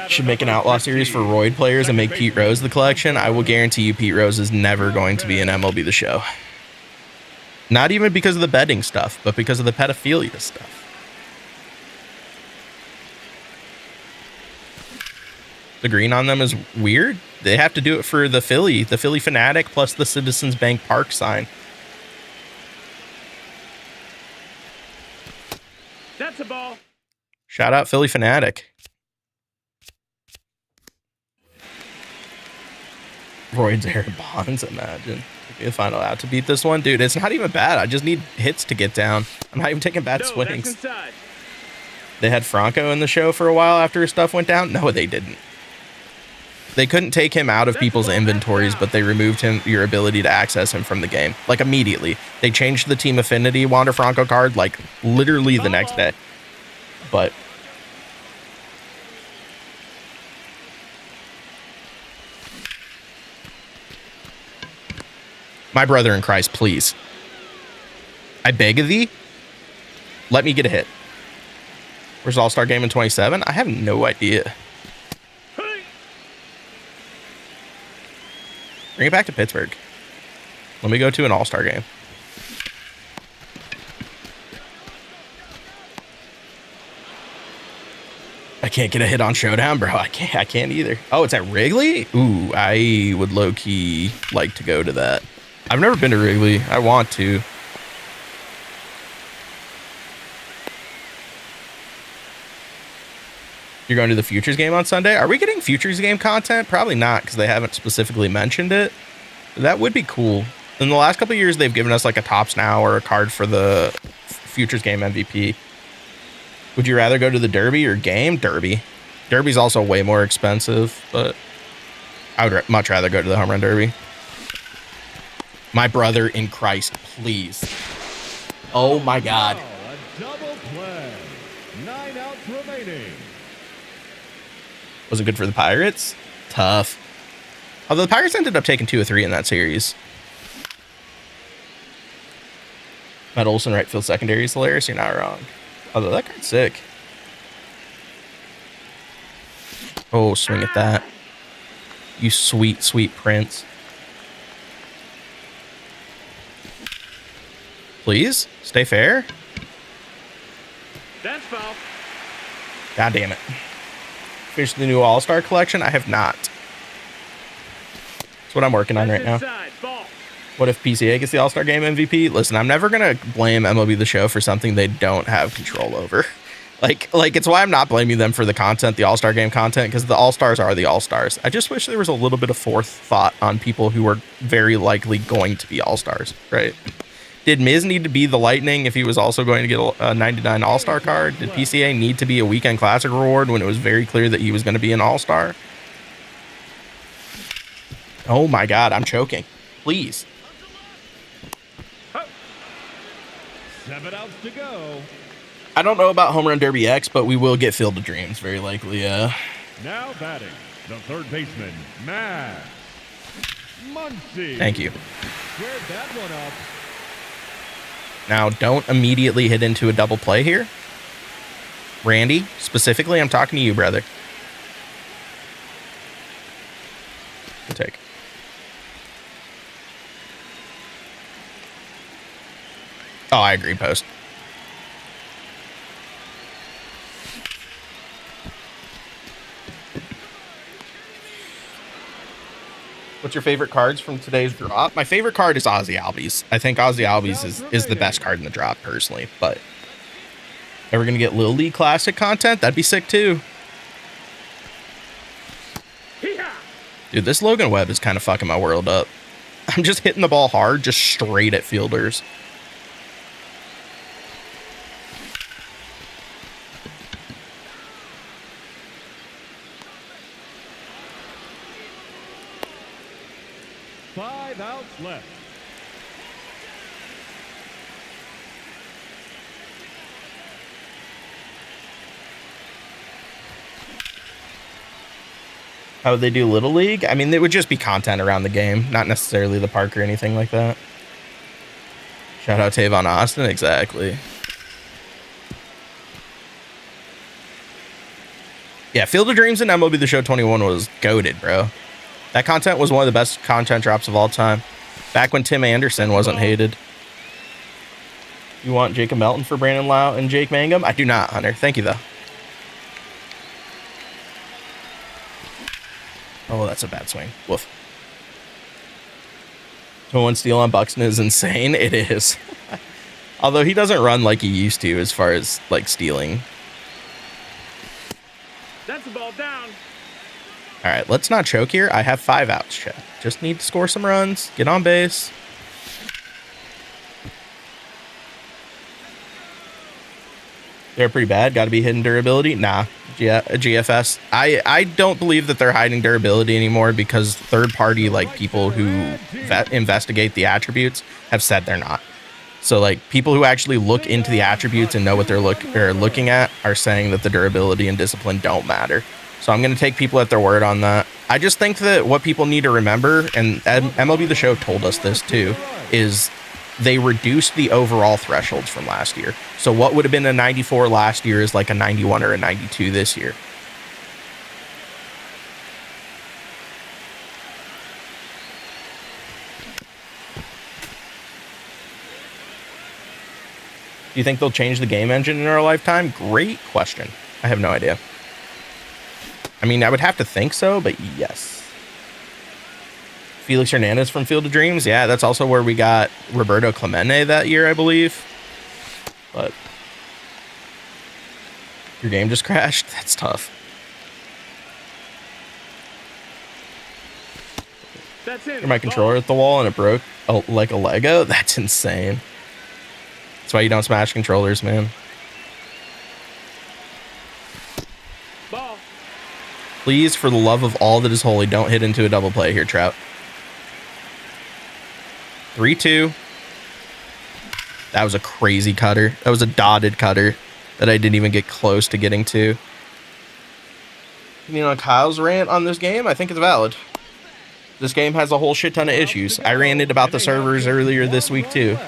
Should make an Outlaw series for Roid players and make Pete Rose the collection. I will guarantee you Pete Rose is never going to be in MLB The Show. Not even because of the betting stuff, but because of the pedophilia stuff. The green on them is weird. They have to do it for the Philly Fanatic plus the Citizens Bank Park sign. That's a ball. Shout out Philly Fanatic. Royd's Air Bonds, imagine. You'll find out to beat this one. Dude, it's not even bad. I just need hits to get down. I'm not even taking bad swings. They had Franco in the show for a while after his stuff went down. No, they didn't. They couldn't take him out of people's inventories, but they removed your ability to access him from the game. Like, immediately. They changed the Team Affinity Wander Franco card, like, literally the next day. But... My brother in Christ, please. I beg of thee. Let me get a hit. Where's All-Star Game in 27? I have no idea. Bring it back to Pittsburgh. Let me go to an All-Star Game. I can't get a hit on Showdown, bro. I can't either. Oh, it's at Wrigley? Ooh, I would low-key like to go to that. I've never been to Wrigley. I want to. You're going to the Futures game on Sunday? Are we getting Futures game content? Probably not, because they haven't specifically mentioned it. That would be cool. In the last couple of years, they've given us like a Tops Now or a card for the Futures game MVP. Would you rather go to the Derby or game? Derby. Derby's also way more expensive, but I would much rather go to the Home Run Derby. My brother in Christ, please. Oh my God. A double play. 9 outs remaining. Was it good for the Pirates? Tough. Although the Pirates ended up taking 2 of 3 in that series. Matt Olson, right field secondary is hilarious. You're not wrong. Although that card's sick. Oh, swing at that. You sweet, sweet prince. Please, stay fair. That's foul. God damn it. Finished the new All-Star collection? I have not. That's what I'm working on right now. Inside, ball. What if PCA gets the All-Star Game MVP? Listen, I'm never going to blame MLB The Show for something they don't have control over. Like it's why I'm not blaming them for the content, the All-Star Game content, because the All-Stars are the All-Stars. I just wish there was a little bit of forethought on people who are very likely going to be All-Stars, right? Did Miz need to be the Lightning if he was also going to get a 99 All-Star card? Did PCA need to be a Weekend Classic reward when it was very clear that he was going to be an All-Star? Oh my God, I'm choking. Please. 7 outs to go. I don't know about Home Run Derby X, but we will get Field of Dreams, very likely, yeah. Now batting, the third baseman, Matt Muncy. Thank you. Squared that one up. Now, don't immediately hit into a double play here. Randy, specifically, I'm talking to you, brother. Good take. Oh, I agree, Post. What's your favorite cards from today's drop? My favorite card is Ozzy Albies. I think Ozzy Albies is the best card in the drop, personally. But ever going to get Little League Classic content? That'd be sick, too. Dude, this Logan Webb is kind of fucking my world up. I'm just hitting the ball hard, just straight at fielders. Five outs left. How would they do Little League? I mean, it would just be content around the game, not necessarily the park or anything like that. Shout out Tavon Austin, exactly. Yeah, Field of Dreams and MLB The Show 21 was goated, bro. That content was one of the best content drops of all time. Back when Tim Anderson wasn't hated. You want Jacob Melton for Brandon Lau and Jake Mangum? I do not, Hunter. Thank you, though. Oh, that's a bad swing. Woof. 21 steal on Buxton is insane. It is. Although he doesn't run like he used to as far as, like, stealing. That's the ball down. All right, let's not choke here. I have 5 outs, Chet. Just need to score some runs, get on base. They're pretty bad. Got to be hidden durability. Nah, GFS. I don't believe that they're hiding durability anymore because third-party like people who investigate the attributes have said they're not. So like people who actually look into the attributes and know what they're looking at are saying that the durability and discipline don't matter. So I'm going to take people at their word on that. I just think that what people need to remember, and MLB The Show told us this too, is they reduced the overall thresholds from last year. So what would have been a 94 last year is like a 91 or a 92 this year. Do you think they'll change the game engine in our lifetime? Great question. I have no idea. I mean, I would have to think so, but yes. Felix Hernandez from Field of Dreams. Yeah, that's also where we got Roberto Clemente that year, I believe. But your game just crashed. That's tough. That's it. My controller at the wall and it broke like a Lego. That's insane. That's why you don't smash controllers, man. Ball. Please, for the love of all that is holy, don't hit into a double play here, Trout. 3-2. That was a crazy cutter. That was a dotted cutter that I didn't even get close to getting to. You know, Kyle's rant on this game, I think it's valid. This game has a whole shit ton of issues. I ranted about the servers earlier this week, too.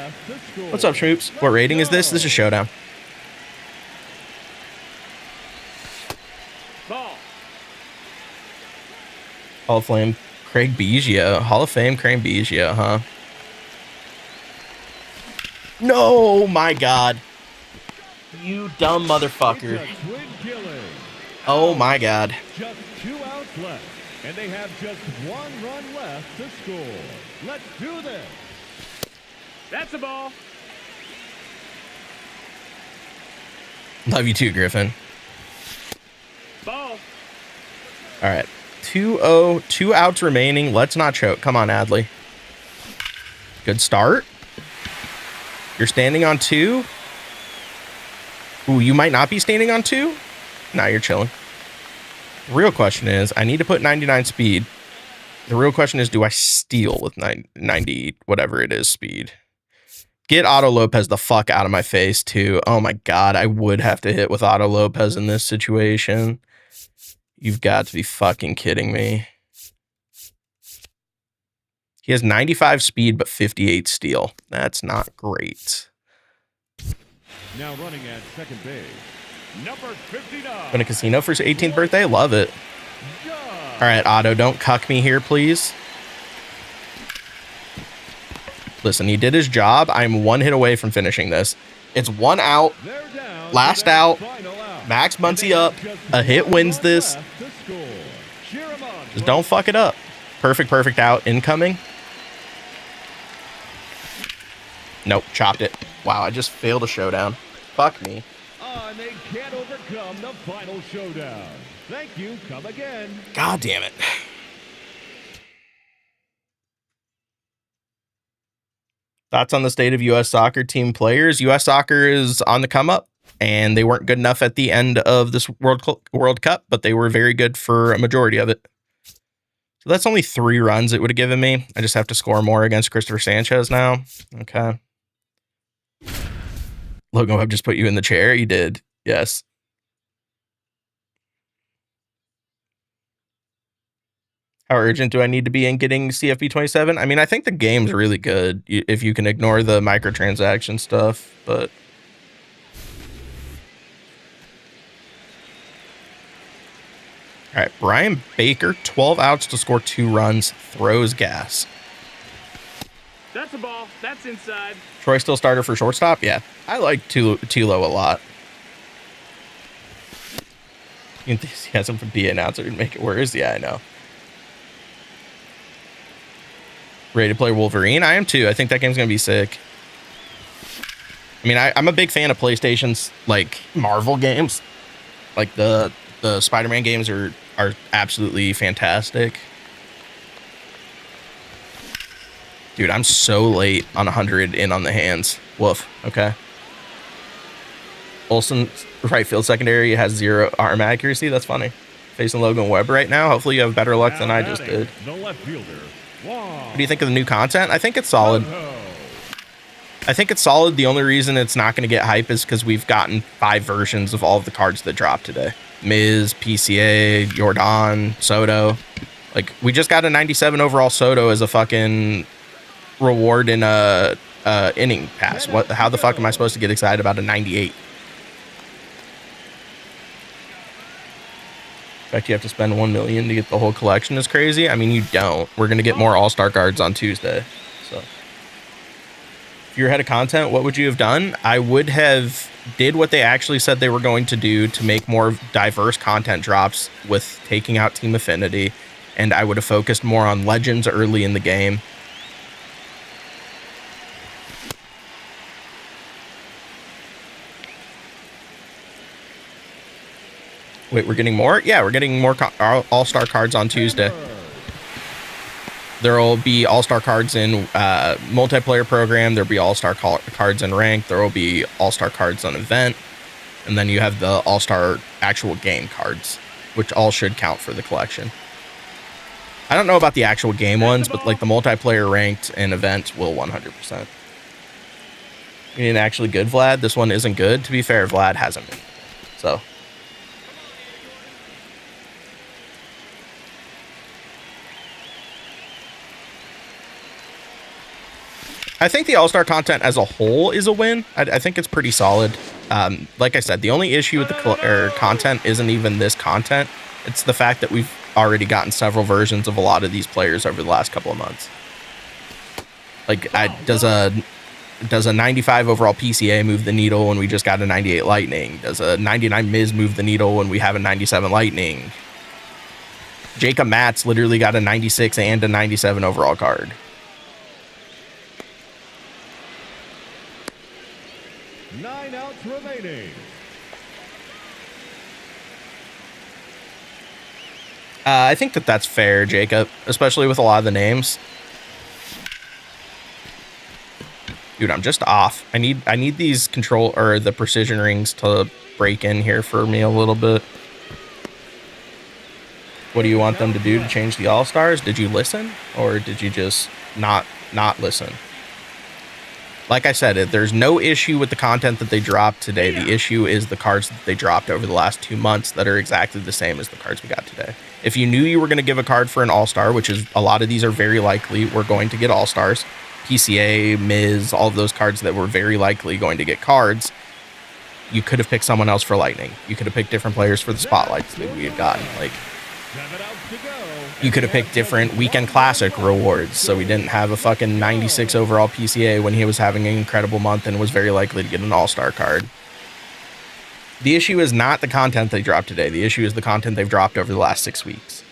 What's up, Schmoops? What rating is this? This is Showdown. Ball. Hall of Fame, Craig Biggio. Hall of Fame, Craig Biggio, huh? No, my God. You dumb motherfucker. Oh, my God. Just 2 outs left, and they have just 1 run left to score. Let's do this. That's a ball. Love you too, Griffin. Ball. All right. 2-0, 2 outs remaining. Let's not choke. Come on, Adley. Good start. You're standing on 2. Ooh, you might not be standing on 2. Nah, you're chilling. The real question is, I need to put 99 speed. The real question is, do I steal with 90, whatever it is, speed? Get Otto Lopez the fuck out of my face, too. Oh my God, I would have to hit with Otto Lopez in this situation. You've got to be fucking kidding me. He has 95 speed, but 58 steal. That's not great. Now running at second base, number 59. Win a casino for his 18th birthday? Love it. All right, Otto, don't cuck me here, please. Listen, he did his job. I'm 1 hit away from finishing this. It's 1 out. Last out. Max Muncy up. A hit wins this. Just don't fuck it up. Perfect out. Incoming. Nope, chopped it. Wow, I just failed a showdown. Fuck me. And they can't overcome the final showdown. Thank you. Come again. God damn it. Thoughts on the state of U.S. soccer team players? U.S. soccer is on the come up, and they weren't good enough at the end of this World Cup, but they were very good for a majority of it. So that's only 3 runs it would have given me. I just have to score more against Christopher Sanchez now. Okay. Logan Webb just put you in the chair. You did. Yes. How urgent do I need to be in getting CFB 27? I mean, I think the game's really good if you can ignore the microtransaction stuff, but all right, Brian Baker, 12 outs to score 2 runs, throws gas. That's a ball. That's inside. Troy still starter for shortstop? Yeah, I like Tulo a lot. Enthusiasm from PA announcer to make it worse. Yeah, I know. Ready to play Wolverine? I am too. I think that game's gonna be sick. I mean, I'm a big fan of PlayStation's like Marvel games. Like the Spider-Man games are absolutely fantastic. Dude, I'm so late on 100 in on the hands. Woof. Okay. Olsen, right field secondary, has 0 arm accuracy. That's funny. Facing Logan Webb right now. Hopefully you have better luck than I just did. The left fielder. What do you think of the new content? I think it's solid. I think it's solid. The only reason it's not going to get hype is because we've gotten 5 versions of all of the cards that dropped today. Miz, PCA, Jordan, Soto. Like, we just got a 97 overall Soto as a fucking reward in a inning pass. How the fuck am I supposed to get excited about a 98? In fact, you have to spend $1 million to get the whole collection is crazy. I mean, you don't. We're going to get more all-star cards on Tuesday. So if you're ahead of content, what would you have done? I would have did what they actually said they were going to do to make more diverse content drops with taking out Team Affinity. And I would have focused more on Legends early in the game. Wait, we're getting more? Yeah, we're getting more all-star cards on Tuesday. There will be all-star cards in multiplayer program. There'll be all-star cards in rank. There will be all-star cards on event. And then you have the all-star actual game cards, which all should count for the collection. I don't know about the actual game ones, but like the multiplayer ranked and event will 100%. You mean actually good, Vlad? This one isn't good. To be fair, Vlad hasn't been. So... I think the all-star content as a whole is a win. I think it's pretty solid. Like I said, the only issue with the content isn't even this content. It's the fact that we've already gotten several versions of a lot of these players over the last couple of months. Like, does a 95 overall PCA move the needle when we just got a 98 Lightning? Does a 99 Miz move the needle when we have a 97 Lightning? Jacob Matz literally got a 96 and a 97 overall card. Remaining. I think that's fair, Jacob, especially with a lot of the names. Dude, I'm just off. I need these control or the precision rings to break in here for me a little bit. What do you want them to do to change the all-stars? Did you listen, or did you just not listen? Like I said, there's no issue with the content that they dropped today. The issue is the cards that they dropped over the last 2 months that are exactly the same as the cards we got today. If you knew you were going to give a card for an all-star, which is a lot of these are very likely, we're going to get all-stars. PCA, Miz, all of those cards that were very likely going to get cards, you could have picked someone else for Lightning. You could have picked different players for the spotlights that we had gotten. Like, you could have picked different Weekend Classic rewards, so we didn't have a fucking 96 overall PCA when he was having an incredible month and was very likely to get an all-star card. The issue is not the content they dropped today. The issue is the content they've dropped over the last 6 weeks.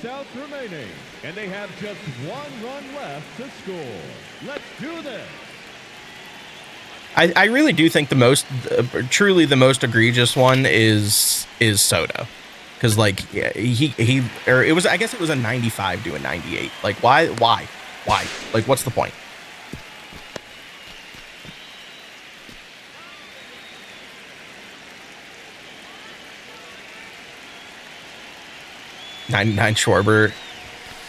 Outs remaining, and they have just 1 run left to score. Let's do this. I really do think truly the most egregious one is Soto, because like I guess it was a 95 to a 98. Like why? Like what's the point? $99 Schwarber.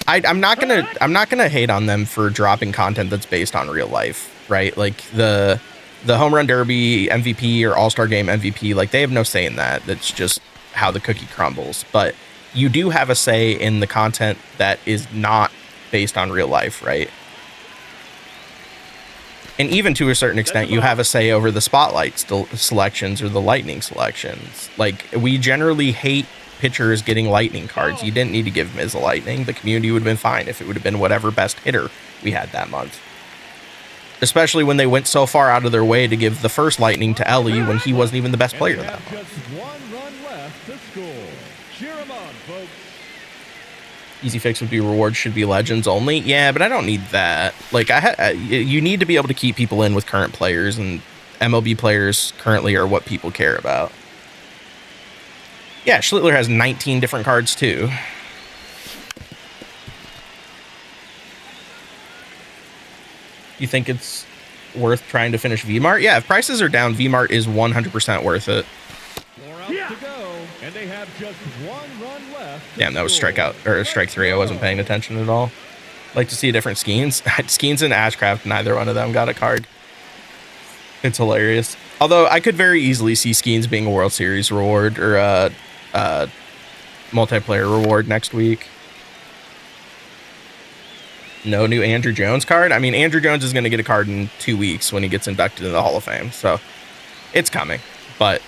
I'm not gonna hate on them for dropping content that's based on real life, right? Like the home run derby MVP or all-star game MVP, like they have no say in that. That's just how the cookie crumbles. But you do have a say in the content that is not based on real life, right? And even to a certain extent, you have a say over the spotlight selections or the Lightning selections. Like, we generally hate pitchers getting Lightning cards. You didn't need to give Miz a Lightning. The community would have been fine if it would have been whatever best hitter we had that month. Especially when they went so far out of their way to give the first Lightning to Ellie when he wasn't even the best player that month. Just 1 run left to score. Cheer him on, folks. Easy fix would be rewards should be Legends only. Yeah, but I don't need that. Like, you need to be able to keep people in with current players, and MLB players currently are what people care about. Yeah, Schlittler has 19 different cards too. You think it's worth trying to finish VMart? Yeah, if prices are down, VMart is 100% worth it. 4 outs to go, and they have just 1 run left. Damn, that was strike 3. I wasn't paying attention at all. Like to see different Skeens. Skeens and Ashcraft, neither one of them got a card. It's hilarious. Although I could very easily see Skeens being a World Series reward or a multiplayer reward next week. No new Andrew Jones card. I mean, Andrew Jones is going to get a card in 2 weeks when he gets inducted into the Hall of Fame. So it's coming, but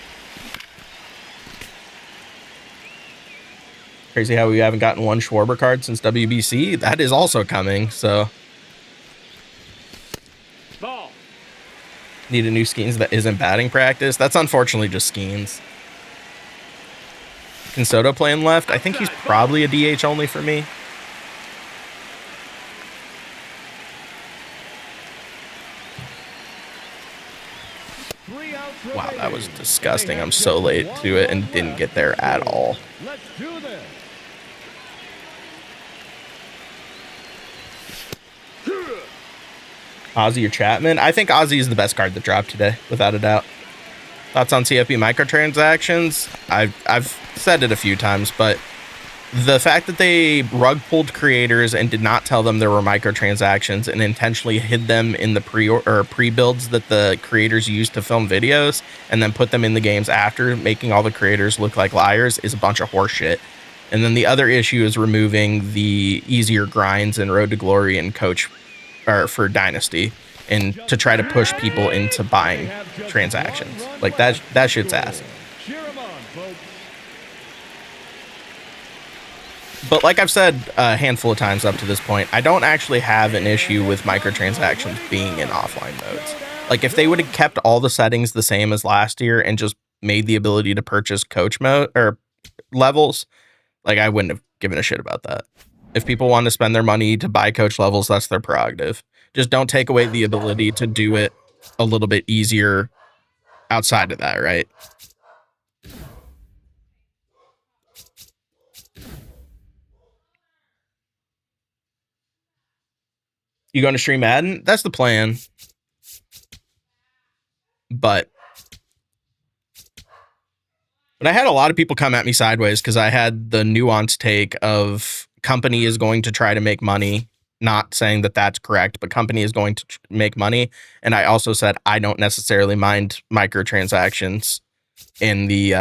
crazy how we haven't gotten one Schwarber card since WBC. That is also coming. So Ball. need a new Skeens that isn't batting practice. That's unfortunately just Skeens. Can Soto playing left? I think he's probably a DH only for me. Wow, that was disgusting. I'm so late to it and didn't get there at all. Let's do this. Ozzy or Chapman? I think Ozzy is the best card that dropped today, without a doubt. Thoughts on CFB microtransactions? I've said it a few times, but the fact that they rug pulled creators and did not tell them there were microtransactions and intentionally hid them in the pre-builds that the creators used to film videos and then put them in the games after, making all the creators look like liars, is a bunch of horseshit. And then the other issue is removing the easier grinds in Road to Glory and Coach or for Dynasty, and to try to push people into buying transactions. Like that shit's ass. Cheer 'em on, folks. But like I've said a handful of times up to this point, I don't actually have an issue with microtransactions being in offline modes. Like if they would have kept all the settings the same as last year and just made the ability to purchase coach mode or levels, like I wouldn't have given a shit about that. If people want to spend their money to buy coach levels, that's their prerogative. Just don't take away the ability to do it a little bit easier outside of that, right? You going to stream Madden? That's the plan. But I had a lot of people come at me sideways because I had the nuanced take of company is going to try to make money. Not saying that that's correct, but company is going to make money. And I also said I don't necessarily mind microtransactions in the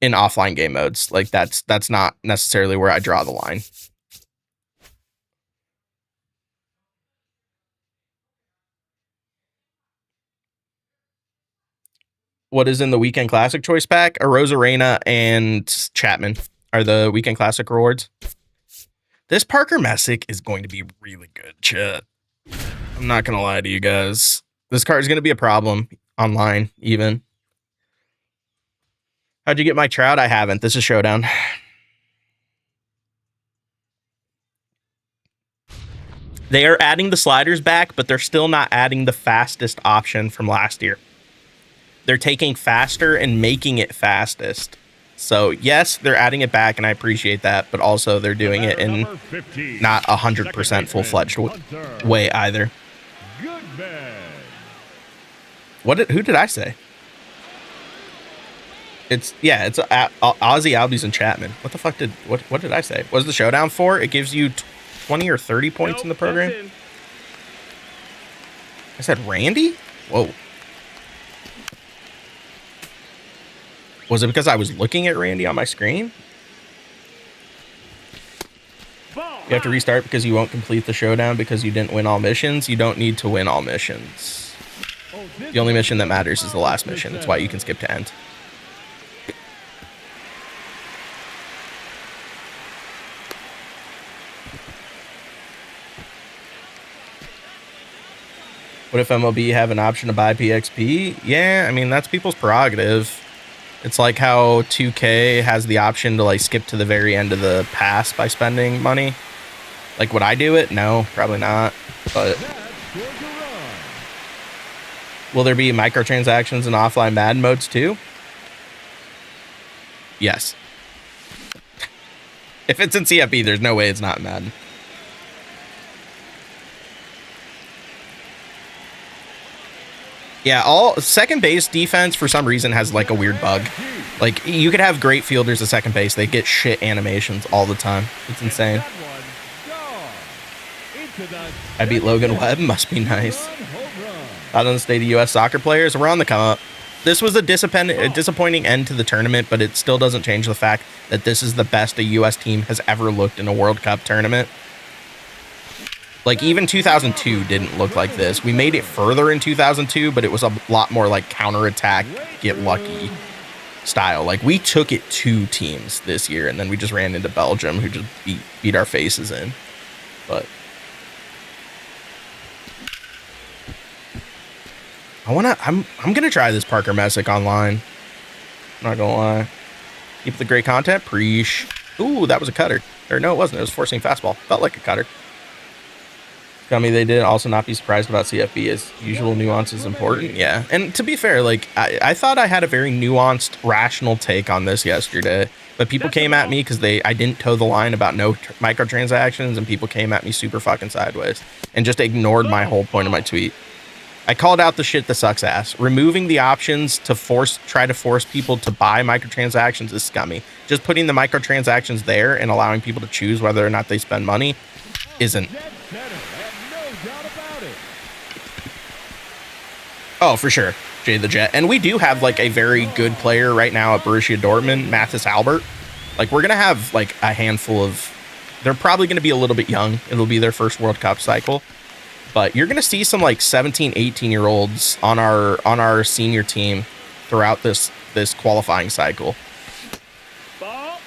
in offline game modes. Like that's not necessarily where I draw the line. What is in the Weekend Classic choice pack? A Rosarena and Chapman are the Weekend Classic rewards. This Parker Messick is going to be really good, chat. I'm not going to lie to you guys. This card is going to be a problem online, even. How'd you get my Trout? I haven't. This is Showdown. They are adding the sliders back, but they're still not adding the fastest option from last year. They're taking faster and making it fastest. So yes, they're adding it back, and I appreciate that, but also they're doing it in not 100% full-fledged way either. Who did I say? It's Ozzy, Albies, and Chapman. What the fuck what did I say? What is the Showdown for? It gives you 20 or 30 points in the program. I said Randy? Whoa. Was it because I was looking at Randy on my screen? You have to restart because you won't complete the Showdown because you didn't win all missions. You don't need to win all missions. The only mission that matters is the last mission. That's why you can skip to end. What if MLB have an option to buy PXP? Yeah, I mean, that's people's prerogative. It's like how 2K has the option to like skip to the very end of the pass by spending money. Like, would I do it? No, probably not. But will there be microtransactions in offline Madden modes too? Yes. If it's in CFB, there's no way it's not Madden. Yeah, all second base defense for some reason has like a weird bug. Like you could have great fielders at second base, they get shit animations all the time. It's insane. I beat Logan Webb, must be nice. Out on the state of U.S. soccer players, we're on the come up. This was a disappointing end to the tournament, but it still doesn't change the fact that this is the best a U.S. team has ever looked in a World Cup tournament. Like, even 2002 didn't look like this. We made it further in 2002, but it was a lot more like counterattack, get lucky style. Like, we took it 2 teams this year, and then we just ran into Belgium, who just beat our faces in. But I'm gonna try this Parker Messick online. Not gonna lie. Keep the great content. Preach. Ooh, that was a cutter. Or no, it wasn't. It was forcing fastball. Felt like a cutter. Tell me they did also not be surprised about CFB as usual nuances important. Yeah. And to be fair, like I thought I had a very nuanced, rational take on this yesterday. But people came at me because I didn't toe the line about no microtransactions, and people came at me super fucking sideways and just ignored my whole point of my tweet. I called out the shit that sucks ass. Removing the options to try to force people to buy microtransactions is scummy. Just putting the microtransactions there and allowing people to choose whether or not they spend money isn't. Oh, for sure. Jay the Jet. And we do have like a very good player right now at Borussia Dortmund, Mathis Albert. Like, we're going to have like a handful of, they're probably going to be a little bit young. It'll be their first World Cup cycle. But you're going to see some like 17, 18-year-olds on our senior team throughout this qualifying cycle. Ball.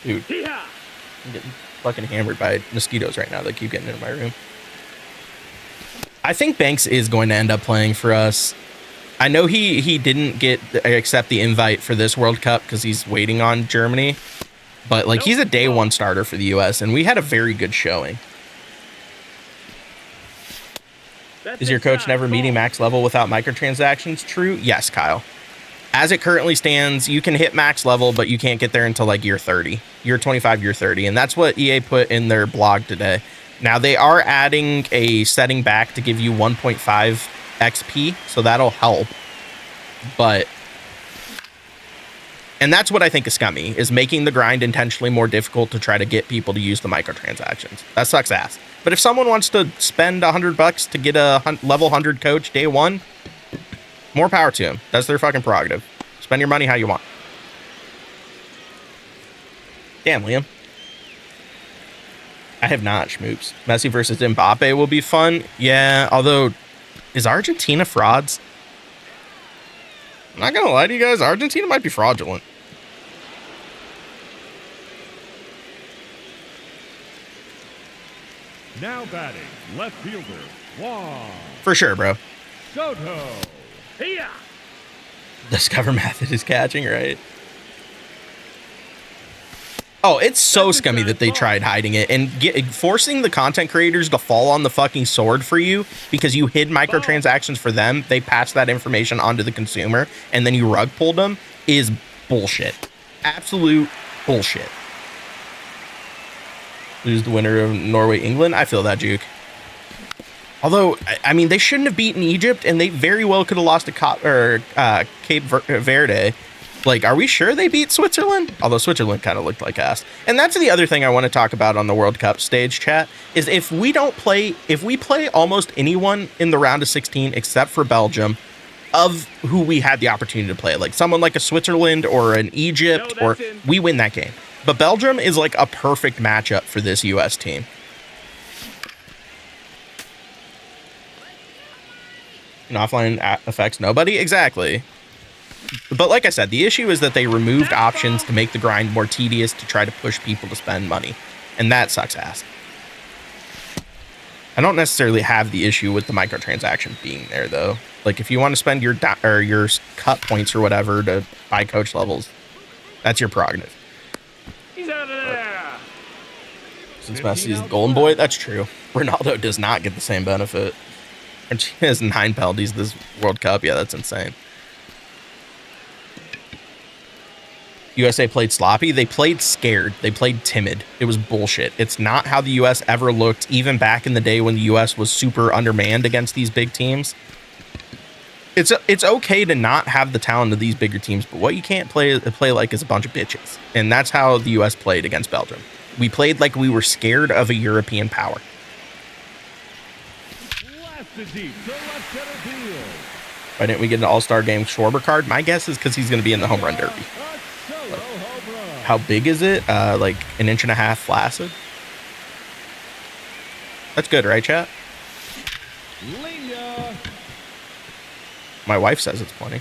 Dude, Hee-haw. I'm getting fucking hammered by mosquitoes right now that keep getting into my room. I think Banks is going to end up playing for us. I know he didn't accept the invite for this World Cup because he's waiting on Germany. But, like, he's a day one starter for the U.S., and we had a very good showing. Is your coach never meeting max level without microtransactions? True? Yes, Kyle. As it currently stands, you can hit max level, but you can't get there until, like, year 30. Year 25, year 30. And that's what EA put in their blog today. Now, they are adding a setting back to give you 1.5 XP, so that'll help. But... And that's what I think is scummy, is making the grind intentionally more difficult to try to get people to use the microtransactions. That sucks ass. But if someone wants to spend $100 to get a level 100 coach day one, more power to them. That's their fucking prerogative. Spend your money how you want. Damn, Liam. I have not, Schmoops. Messi versus Mbappe will be fun. Yeah, although, is Argentina frauds? I'm not gonna lie to you guys, Argentina might be fraudulent. Now batting, left fielder, Juan For sure, bro. Soto. Hee-haw. Discover method is catching, right? Oh, it's so scummy that they tried hiding it and forcing the content creators to fall on the fucking sword for you because you hid microtransactions for them. They passed that information onto the consumer and then you rug pulled them is bullshit. Absolute bullshit. Who's the winner of Norway, England? I feel that, Juke. Although, I mean, they shouldn't have beaten Egypt and they very well could have lost to Cape Verde. Like, are we sure they beat Switzerland? Although Switzerland kind of looked like ass. And that's the other thing I want to talk about on the World Cup stage, chat, is if we play almost anyone in the round of 16 except for Belgium, of who we had the opportunity to play, like someone like a Switzerland or an Egypt, we win that game. But Belgium is like a perfect matchup for this U.S. team. And offline affects nobody? Exactly. But like I said, the issue is that they removed options to make the grind more tedious to try to push people to spend money. And that sucks ass. I don't necessarily have the issue with the microtransaction being there, though. Like, if you want to spend your cut points or whatever to buy coach levels, that's your prerogative. He's out of there. Since Messi's the golden boy, that's true. Ronaldo does not get the same benefit. Argentina has 9 penalties this World Cup. Yeah, that's insane. USA played sloppy. They played scared. They played timid. It was bullshit. It's not how the US ever looked, even back in the day when the US was super undermanned against these big teams. It's okay to not have the talent of these bigger teams, but what you can't play like is a bunch of bitches. And that's how the US played against Belgium. We played like we were scared of a European power. Deep to left center field. Why didn't we get an all-star game Schwarber card? My guess is because he's going to be in the home run derby. How big is it? Like an inch and a half flaccid. That's good, right, chat? My wife says it's plenty.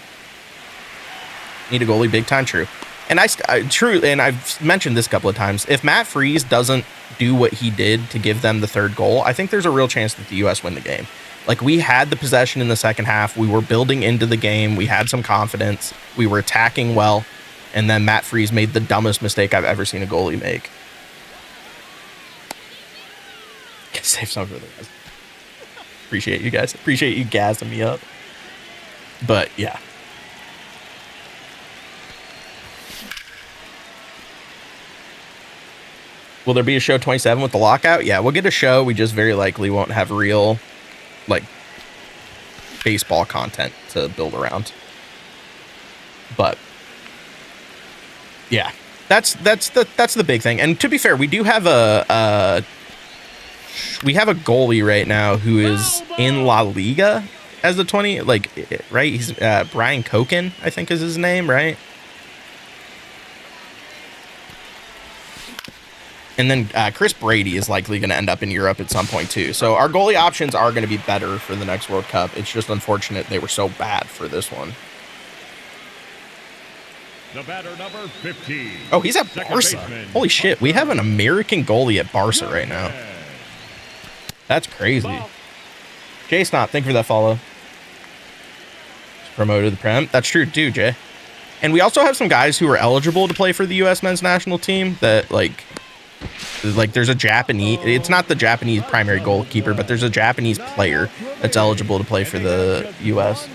Need a goalie big time, true. And and I've mentioned this a couple of times. If Matt Freese doesn't do what he did to give them the third goal, I think there's a real chance that the U.S. win the game. Like, we had the possession in the second half. We were building into the game. We had some confidence. We were attacking well. And then Matt Freese made the dumbest mistake I've ever seen a goalie make. Save some for the guys. Appreciate you guys. Appreciate you gassing me up. But, yeah. Will there be a show 27 with the lockout? Yeah, we'll get a show. We just very likely won't have real, like, baseball content to build around. But yeah, that's the big thing. And to be fair, we do have a goalie right now who is in La Liga as the 20, like, right? He's Brian Koken, I think is his name, right? And then Chris Brady is likely going to end up in Europe at some point too. So our goalie options are going to be better for the next World Cup. It's just unfortunate they were so bad for this one. The batter, number 15. Oh, he's at Barca. Holy shit, we have an American goalie at Barca right now. That's crazy. Jay Snot, thank you for that follow. Just promoted the Prem. That's true too, Jay. And we also have some guys who are eligible to play for the U.S. men's national team that, like there's a Japanese, it's not the Japanese primary goalkeeper, but there's a Japanese player that's eligible to play for the U.S.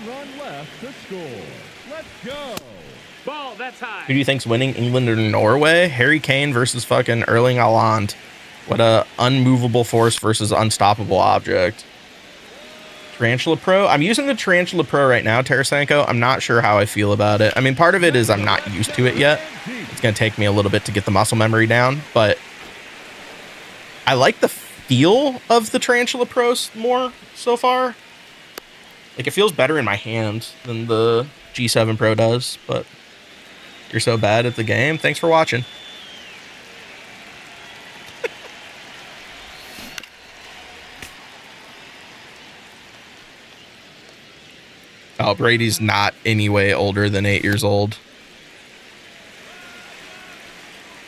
Who do you think's winning, England or Norway? Harry Kane versus fucking Erling Haaland. What a unmovable force versus unstoppable object. Tarantula Pro? I'm using the Tarantula Pro right now, Tarasenko. I'm not sure how I feel about it. I mean, part of it is I'm not used to it yet. It's going to take me a little bit to get the muscle memory down, but I like the feel of the Tarantula Pro more so far. Like, it feels better in my hand than the G7 Pro does, but you're so bad at the game. Thanks for watching. Oh, Brady's not any way older than 8 years old.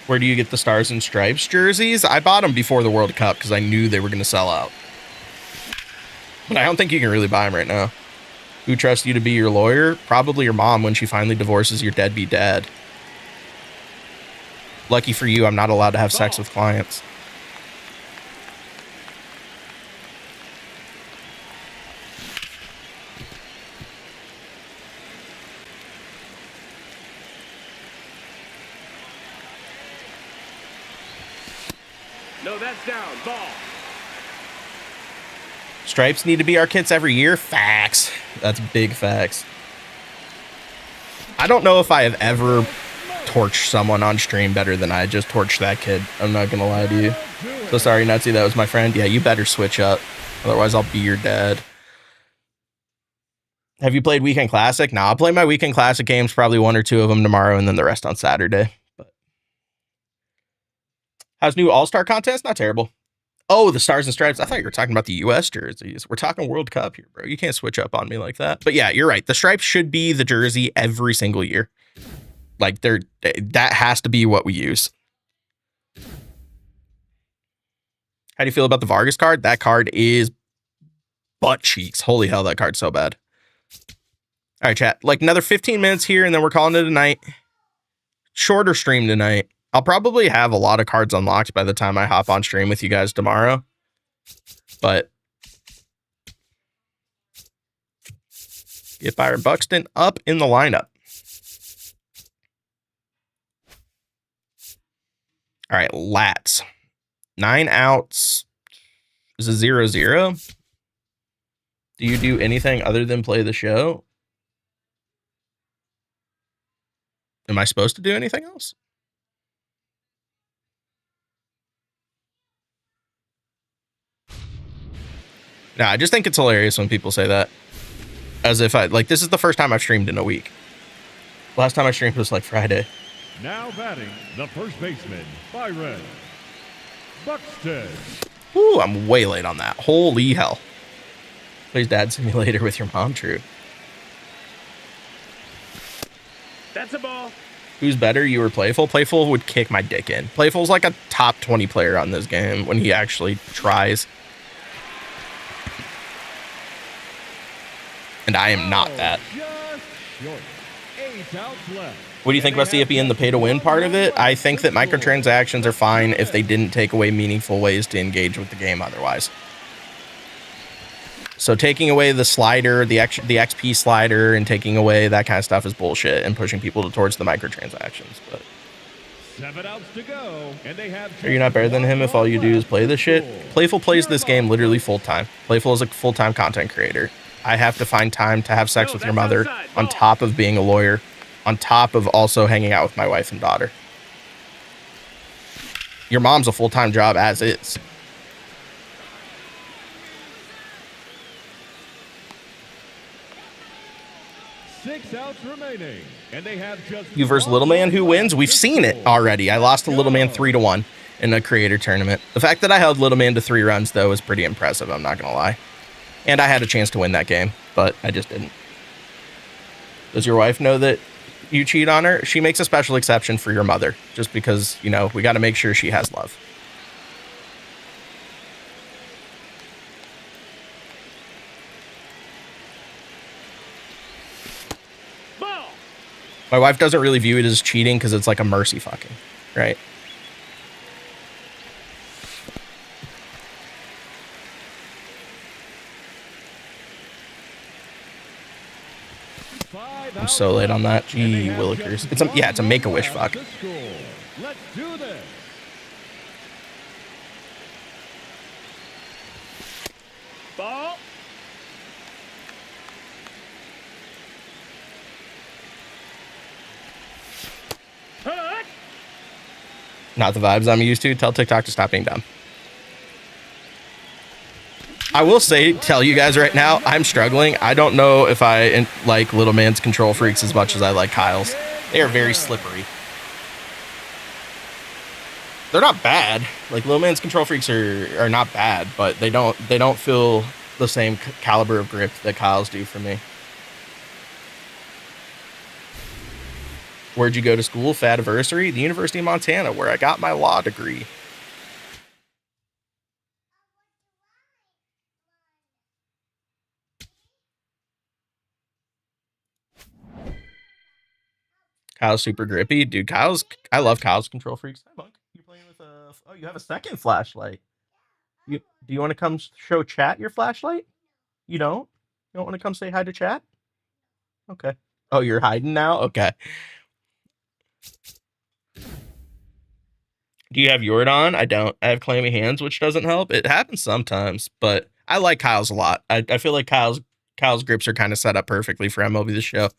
Where do you get the Stars and Stripes jerseys? I bought them before the World Cup because I knew they were going to sell out. But I don't think you can really buy them right now. Who trusts you to be your lawyer? Probably your mom when she finally divorces your deadbeat dad. Lucky for you, I'm not allowed to have sex with clients. No, that's down. Ball. Stripes need to be our kits every year? Facts. That's big facts. I don't know if I have ever torched someone on stream better than I just torched that kid. I'm not going to lie to you. So sorry, Nutsy, that was my friend. Yeah, you better switch up. Otherwise, I'll be your dad. Have you played Weekend Classic? Nah, I'll play my Weekend Classic games, probably 1 or 2 of them tomorrow, and then the rest on Saturday. But how's new All-Star contest? Not terrible. Oh, the Stars and Stripes. I thought you were talking about the U.S. jerseys. We're talking World Cup here, bro. You can't switch up on me like that. But yeah, you're right. The Stripes should be the jersey every single year. Like, that has to be what we use. How do you feel about the Vargas card? That card is butt cheeks. Holy hell, that card's so bad. All right, chat. Like, another 15 minutes here, and then we're calling it a night. Shorter stream tonight. I'll probably have a lot of cards unlocked by the time I hop on stream with you guys tomorrow. But get Byron Buxton up in the lineup. All right, lats. 9 outs. Is a 0-0. Do you do anything other than play the show? Am I supposed to do anything else? No, I just think it's hilarious when people say that. As if this is the first time I've streamed in a week. Last time I streamed was like Friday. Now batting, the first baseman, Byron Buxton. Ooh, I'm way late on that. Holy hell. Plays Dad Simulator with your mom, true. That's a ball. Who's better, you or Playful? Playful would kick my dick in. Playful's like a top 20 player on this game when he actually tries. And I am not that. What do you think about CFB and the pay-to-win part of it? I think that microtransactions are fine if they didn't take away meaningful ways to engage with the game otherwise. So taking away the slider, the XP slider, and taking away that kind of stuff is bullshit and pushing people towards the microtransactions. But 7 outs to go, and they have. Are you not better than him if all you do is play this shit? Playful plays this game literally full-time. Playful is a full-time content creator. I have to find time to have sex with your mother on top of being a lawyer, on top of also hanging out with my wife and daughter. Your mom's a full-time job as is. Six outs remaining, and they have just. You versus Little Man, who wins? We've seen it already. I lost to Little Man 3-1 in a creator tournament. The fact that I held Little Man to 3 runs, though, is pretty impressive. I'm not going to lie. And I had a chance to win that game, but I just didn't. Does your wife know that you cheat on her? She makes a special exception for your mother, just because, you know, we got to make sure she has love. Ball. My wife doesn't really view it as cheating because it's like a mercy fucking, right? I'm so late on that. Gee willikers. It's a make-a-wish fuck. Let's do this. Ball. Hook. Not the vibes I'm used to. Tell TikTok to stop being dumb. I will tell you guys right now, I'm struggling. I don't know if I like Little Man's control freaks as much as I like Kyle's. They are very slippery. They're not bad. Like, Little Man's control freaks are not bad, but they don't feel the same caliber of grip that Kyle's do for me. Where'd you go to school? Fadiversary? The University of Montana, where I got my law degree. Kyle's super grippy. Dude, I love Kyle's control freaks. Hi, Monk. You're playing with oh, you have a second flashlight. Do you want to come show chat your flashlight? You don't? You don't want to come say hi to chat? Okay. Oh, you're hiding now? Okay. Do you have Yordon? I don't. I have clammy hands, which doesn't help. It happens sometimes, but I like Kyle's a lot. I feel like Kyle's grips are kind of set up perfectly for MLB The Show.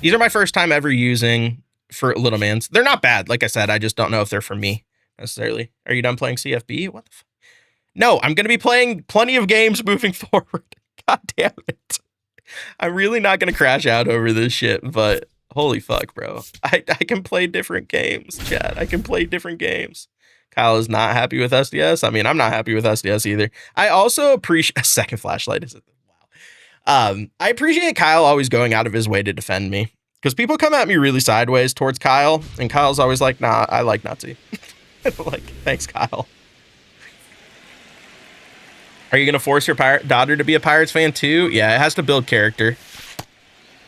These are my first time ever using for Little Man's. They're not bad. Like I said, I just don't know if they're for me necessarily. Are you done playing CFB? What the fuck? No, I'm going to be playing plenty of games moving forward. God damn it. I'm really not going to crash out over this shit, but holy fuck, bro. I can play different games, chat. I can play different games. Kyle is not happy with SDS. I mean, I'm not happy with SDS either. I also appreciate a second flashlight. Is it? I appreciate Kyle always going out of his way to defend me, because people come at me really sideways towards Kyle, and Kyle's always like, nah, I like Nutsy. Like, thanks, Kyle. Are you going to force your daughter to be a Pirates fan too? Yeah, it has to build character.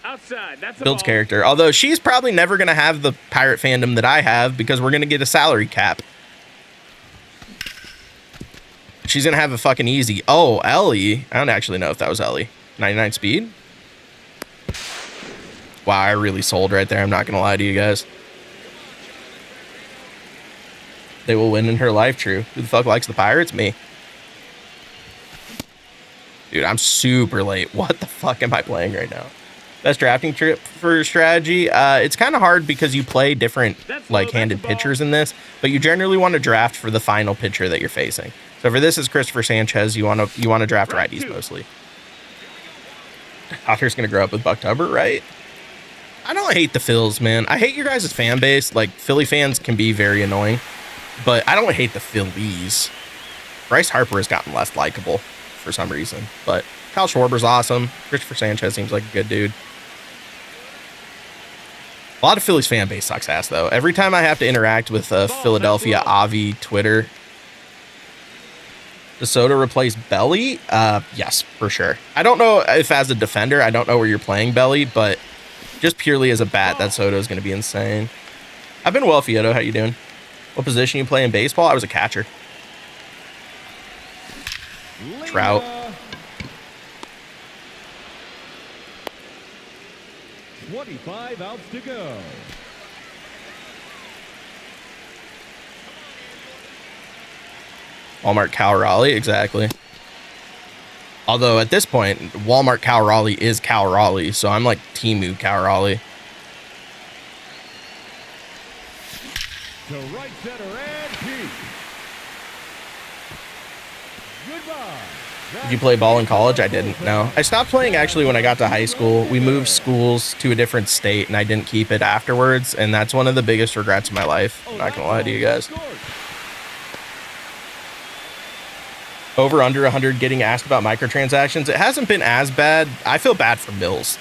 Outside. That's Builds character. Although she's probably never going to have the pirate fandom that I have, because we're going to get a salary cap. She's going to have a fucking easy. Oh, Ellie. I don't actually know if that was Ellie. 99 speed? Wow, I really sold right there. I'm not going to lie to you guys. They will win in her life, true. Who the fuck likes the Pirates? Me. Dude, I'm super late. What the fuck am I playing right now? Best drafting trip for strategy. It's kind of hard because you play different handed pitchers in this, but you generally want to draft for the final pitcher that you're facing. So for this is Christopher Sanchez. You want to draft righties mostly. Otter's gonna grow up with Buck Tuber, right? I don't hate the Phils, man. I hate your guys' fan base. Like, Philly fans can be very annoying, but I don't hate the Phillies. Bryce Harper has gotten less likable for some reason, but Kyle Schwarber's awesome. Christopher Sanchez seems like a good dude. A lot of Phillies fan base sucks ass, though. Every time I have to interact with Philadelphia Avi Twitter, DeSoto replace Belly? Yes, for sure. I don't know if as a defender, I don't know where you're playing Belly, but just purely as a bat, that Soto is going to be insane. I've been well, Fieto. How you doing? What position you play in baseball? I was a catcher. Trout. 25 outs to go. Walmart Cal Raleigh, exactly. Although at this point, Walmart Cal Raleigh is Cal Raleigh, so I'm like Temu Cal Raleigh. To right center and deep. Goodbye. Did you play ball in college? I didn't, no. I stopped playing actually when I got to high school. We moved schools to a different state, and I didn't keep it afterwards, and that's one of the biggest regrets of my life. I'm not gonna lie to you guys. Over under 100 getting asked about microtransactions. It hasn't been as bad. I feel bad for Mills.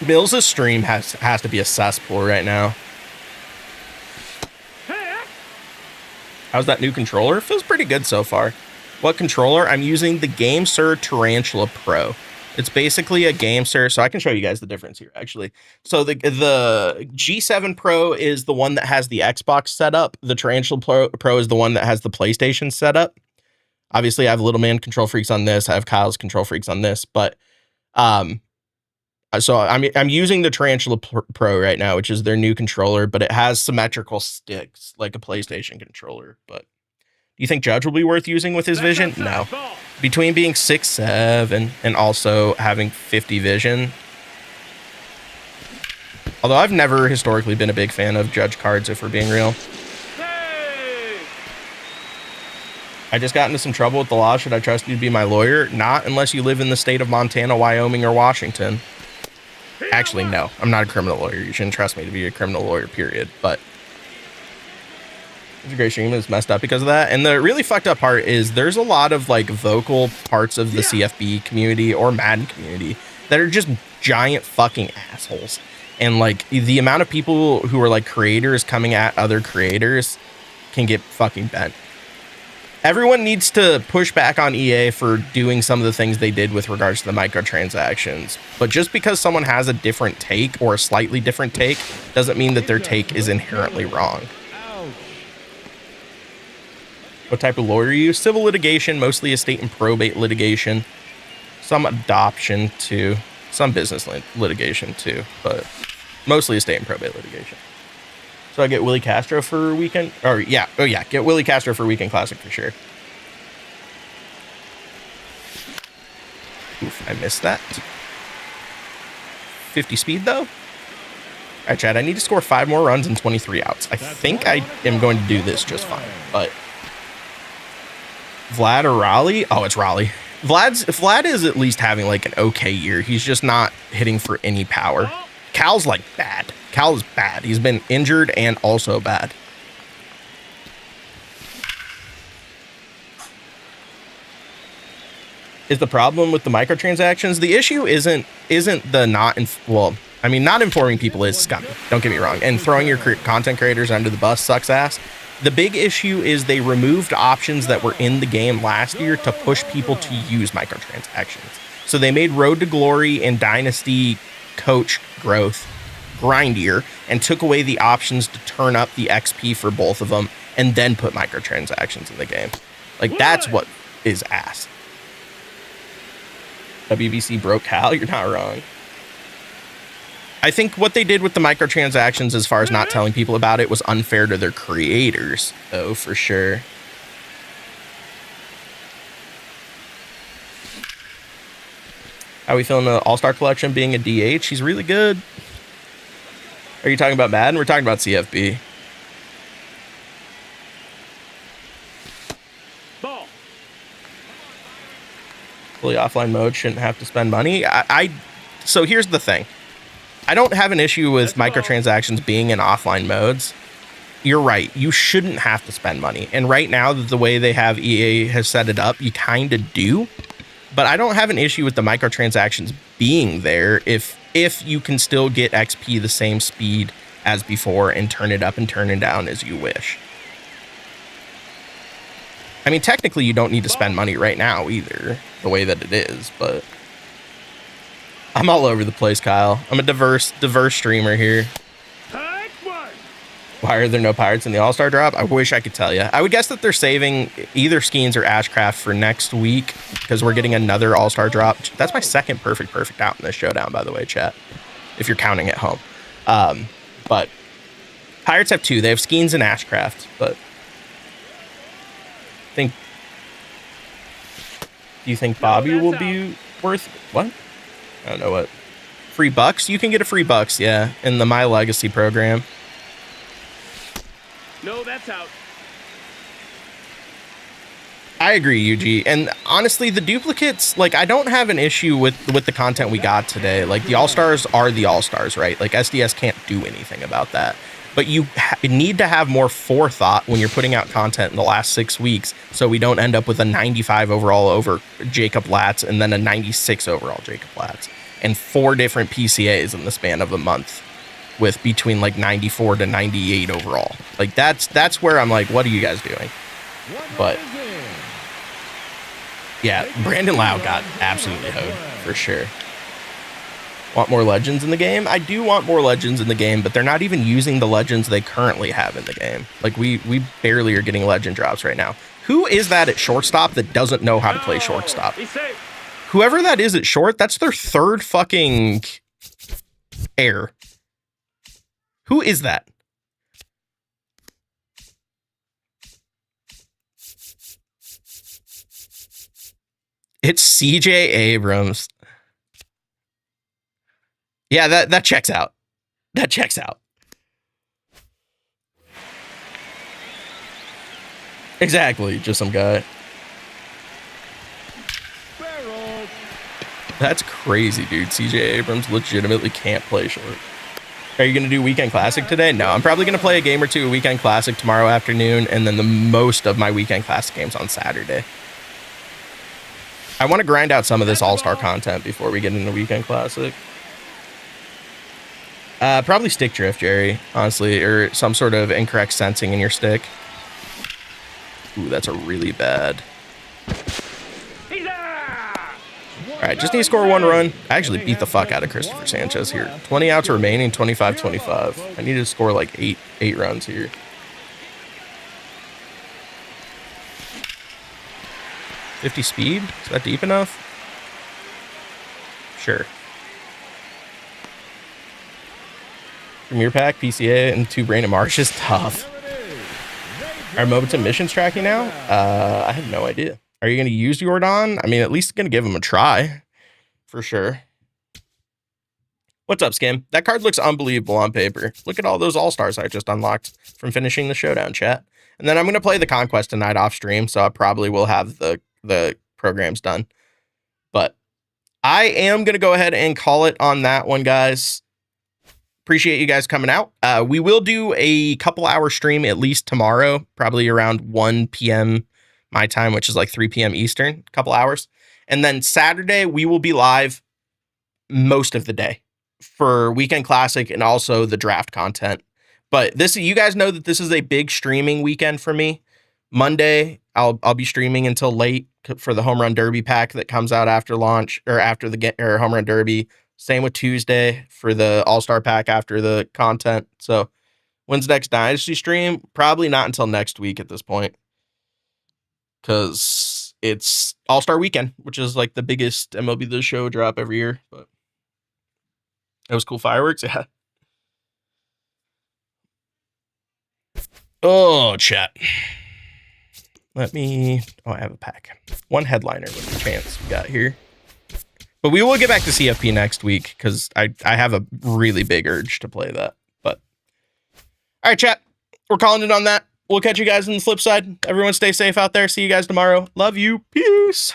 Mills' stream has to be a cesspool right now. How's that new controller? It feels pretty good so far. What controller? I'm using the GameSir Tarantula Pro. It's basically a GameSir, so I can show you guys the difference here, actually. So the G7 Pro is the one that has the Xbox setup. The Tarantula Pro is the one that has the PlayStation setup. Obviously, I have Little Man Control Freaks on this. I have Kyle's Control Freaks on this, but so I'm using the Tarantula Pro right now, which is their new controller, but it has symmetrical sticks like a PlayStation controller. But do you think Judge will be worth using with his vision? No. Between being 6'7" and also having 50 vision. Although I've never historically been a big fan of Judge cards, if we're being real. I just got into some trouble with the law. Should I trust you to be my lawyer? Not unless you live in the state of Montana, Wyoming, or Washington. Actually, no. I'm not a criminal lawyer. You shouldn't trust me to be a criminal lawyer, period. But it's a great stream. It's messed up because of that. And the really fucked up part is there's a lot of like vocal parts of the CFB community or Madden community that are just giant fucking assholes. And like the amount of people who are like creators coming at other creators can get fucking bent. Everyone needs to push back on EA for doing some of the things they did with regards to the microtransactions. But just because someone has a different take or a slightly different take doesn't mean that their take is inherently wrong. What type of lawyer are you? Civil litigation, mostly estate and probate litigation. Some adoption too. Some business litigation too, but mostly estate and probate litigation. So I get Willie Castro for weekend, or yeah, oh yeah, get Willie Castro for weekend classic for sure. Oof, I missed that. 50 speed though. All right, Chad, I need to score 5 more runs and 23 outs. I think I am going to do this just fine, but Vlad or Raleigh? Oh, it's Raleigh. Vlad is at least having like an okay year. He's just not hitting for any power. Cal's like bad. Cal is bad. He's been injured and also bad. Is the problem with the microtransactions? The issue isn't the not informing people is scummy. Don't get me wrong. And throwing your content creators under the bus sucks ass. The big issue is they removed options that were in the game last year to push people to use microtransactions. So they made Road to Glory and Dynasty Coach Growth grindier and took away the options to turn up the XP for both of them and then put microtransactions in the game. Like, that's what is ass. WBC broke Cal? You're not wrong. I think what they did with the microtransactions as far as not telling people about it was unfair to their creators, though, for sure. How are we feeling the All-Star Collection being a DH? He's really good. Are you talking about Madden? We're talking about CFB. Ball. Fully offline mode shouldn't have to spend money. So here's the thing. I don't have an issue with microtransactions being in offline modes. You're right. You shouldn't have to spend money. And right now, the way they have EA has set it up, you kind of do. But I don't have an issue with the microtransactions being there if you can still get XP the same speed as before and turn it up and turn it down as you wish. I mean, technically, you don't need to spend money right now either, the way that it is, but I'm all over the place, Kyle. I'm a diverse streamer here. Why are there no pirates in the All-Star drop? I wish I could tell you. I would guess that they're saving either Skeens or Ashcraft for next week because we're getting another All-Star drop. That's my second perfect out in this showdown, by the way, chat, if you're counting at home. But pirates have two. They have Skeens and Ashcraft, but do you think Bobby will be worth what? I don't know what. Free bucks? You can get a free bucks, yeah, in the My Legacy program. No, that's out. I agree, UG. And honestly, the duplicates, like, I don't have an issue with the content we got today. Like, the All-Stars are the All-Stars, right? Like, SDS can't do anything about that. But you need to have more forethought when you're putting out content in the last 6 weeks so we don't end up with a 95 overall over Jacob Latz and then a 96 overall Jacob Latz and 4 different PCAs in the span of a month with between like 94 to 98 overall. Like that's where I'm like, what are you guys doing? But yeah, Brandon Lau got absolutely hoed for sure. Want more legends in the game? I do want more legends in the game, but they're not even using the legends they currently have in the game. Like we barely are getting legend drops right now. Who is that at shortstop that doesn't know how to play shortstop? Whoever that is at short, that's their third fucking air. Who is that? It's CJ Abrams. Yeah, that checks out. That checks out. Exactly, just some guy. That's crazy, dude. CJ Abrams legitimately can't play short. Are you going to do Weekend Classic today? No, I'm probably going to play a game or two Weekend Classic tomorrow afternoon, and then the most of my Weekend Classic games on Saturday. I want to grind out some of this All-Star content before we get into Weekend Classic. Probably stick drift, Jerry, honestly, or some sort of incorrect sensing in your stick. Ooh, that's a really bad. All right, just need to score 1 run. I actually beat the fuck out of Christopher Sanchez here. 20 outs remaining, 25-25. I need to score like 8 runs here. .50 speed? Is that deep enough? Sure. Premier Pack, PCA, and 2 Brandon Marsh is tough. Are Mobitum missions tracking now? I have no idea. Are you going to use Jordan? I mean, at least going to give him a try. For sure. What's up, Skim? That card looks unbelievable on paper. Look at all those All-Stars I just unlocked from finishing the showdown, chat. And then I'm going to play the Conquest tonight off stream, so I probably will have the programs done. But I am going to go ahead and call it on that one, guys. Appreciate you guys coming out. We will do a couple hour stream at least tomorrow, probably around 1 p.m. my time, which is like 3 p.m. Eastern, couple hours. And then Saturday, we will be live most of the day for Weekend Classic and also the draft content. But this, you guys know that this is a big streaming weekend for me. Monday, I'll be streaming until late for the Home Run Derby pack that comes out after launch or after the Home Run Derby. Same with Tuesday for the All-Star pack after the content. So when's next Dynasty stream? Probably not until next week at this point. Because it's All-Star weekend, which is like the biggest MLB The Show drop every year. But That was cool fireworks. Yeah. Oh, chat. Let me. Oh, I have a pack. One headliner with the chance we got here. But we will get back to CFP next week because I have a really big urge to play that. But all right, chat. We're calling it on that. We'll catch you guys on the flip side. Everyone stay safe out there. See you guys tomorrow. Love you. Peace.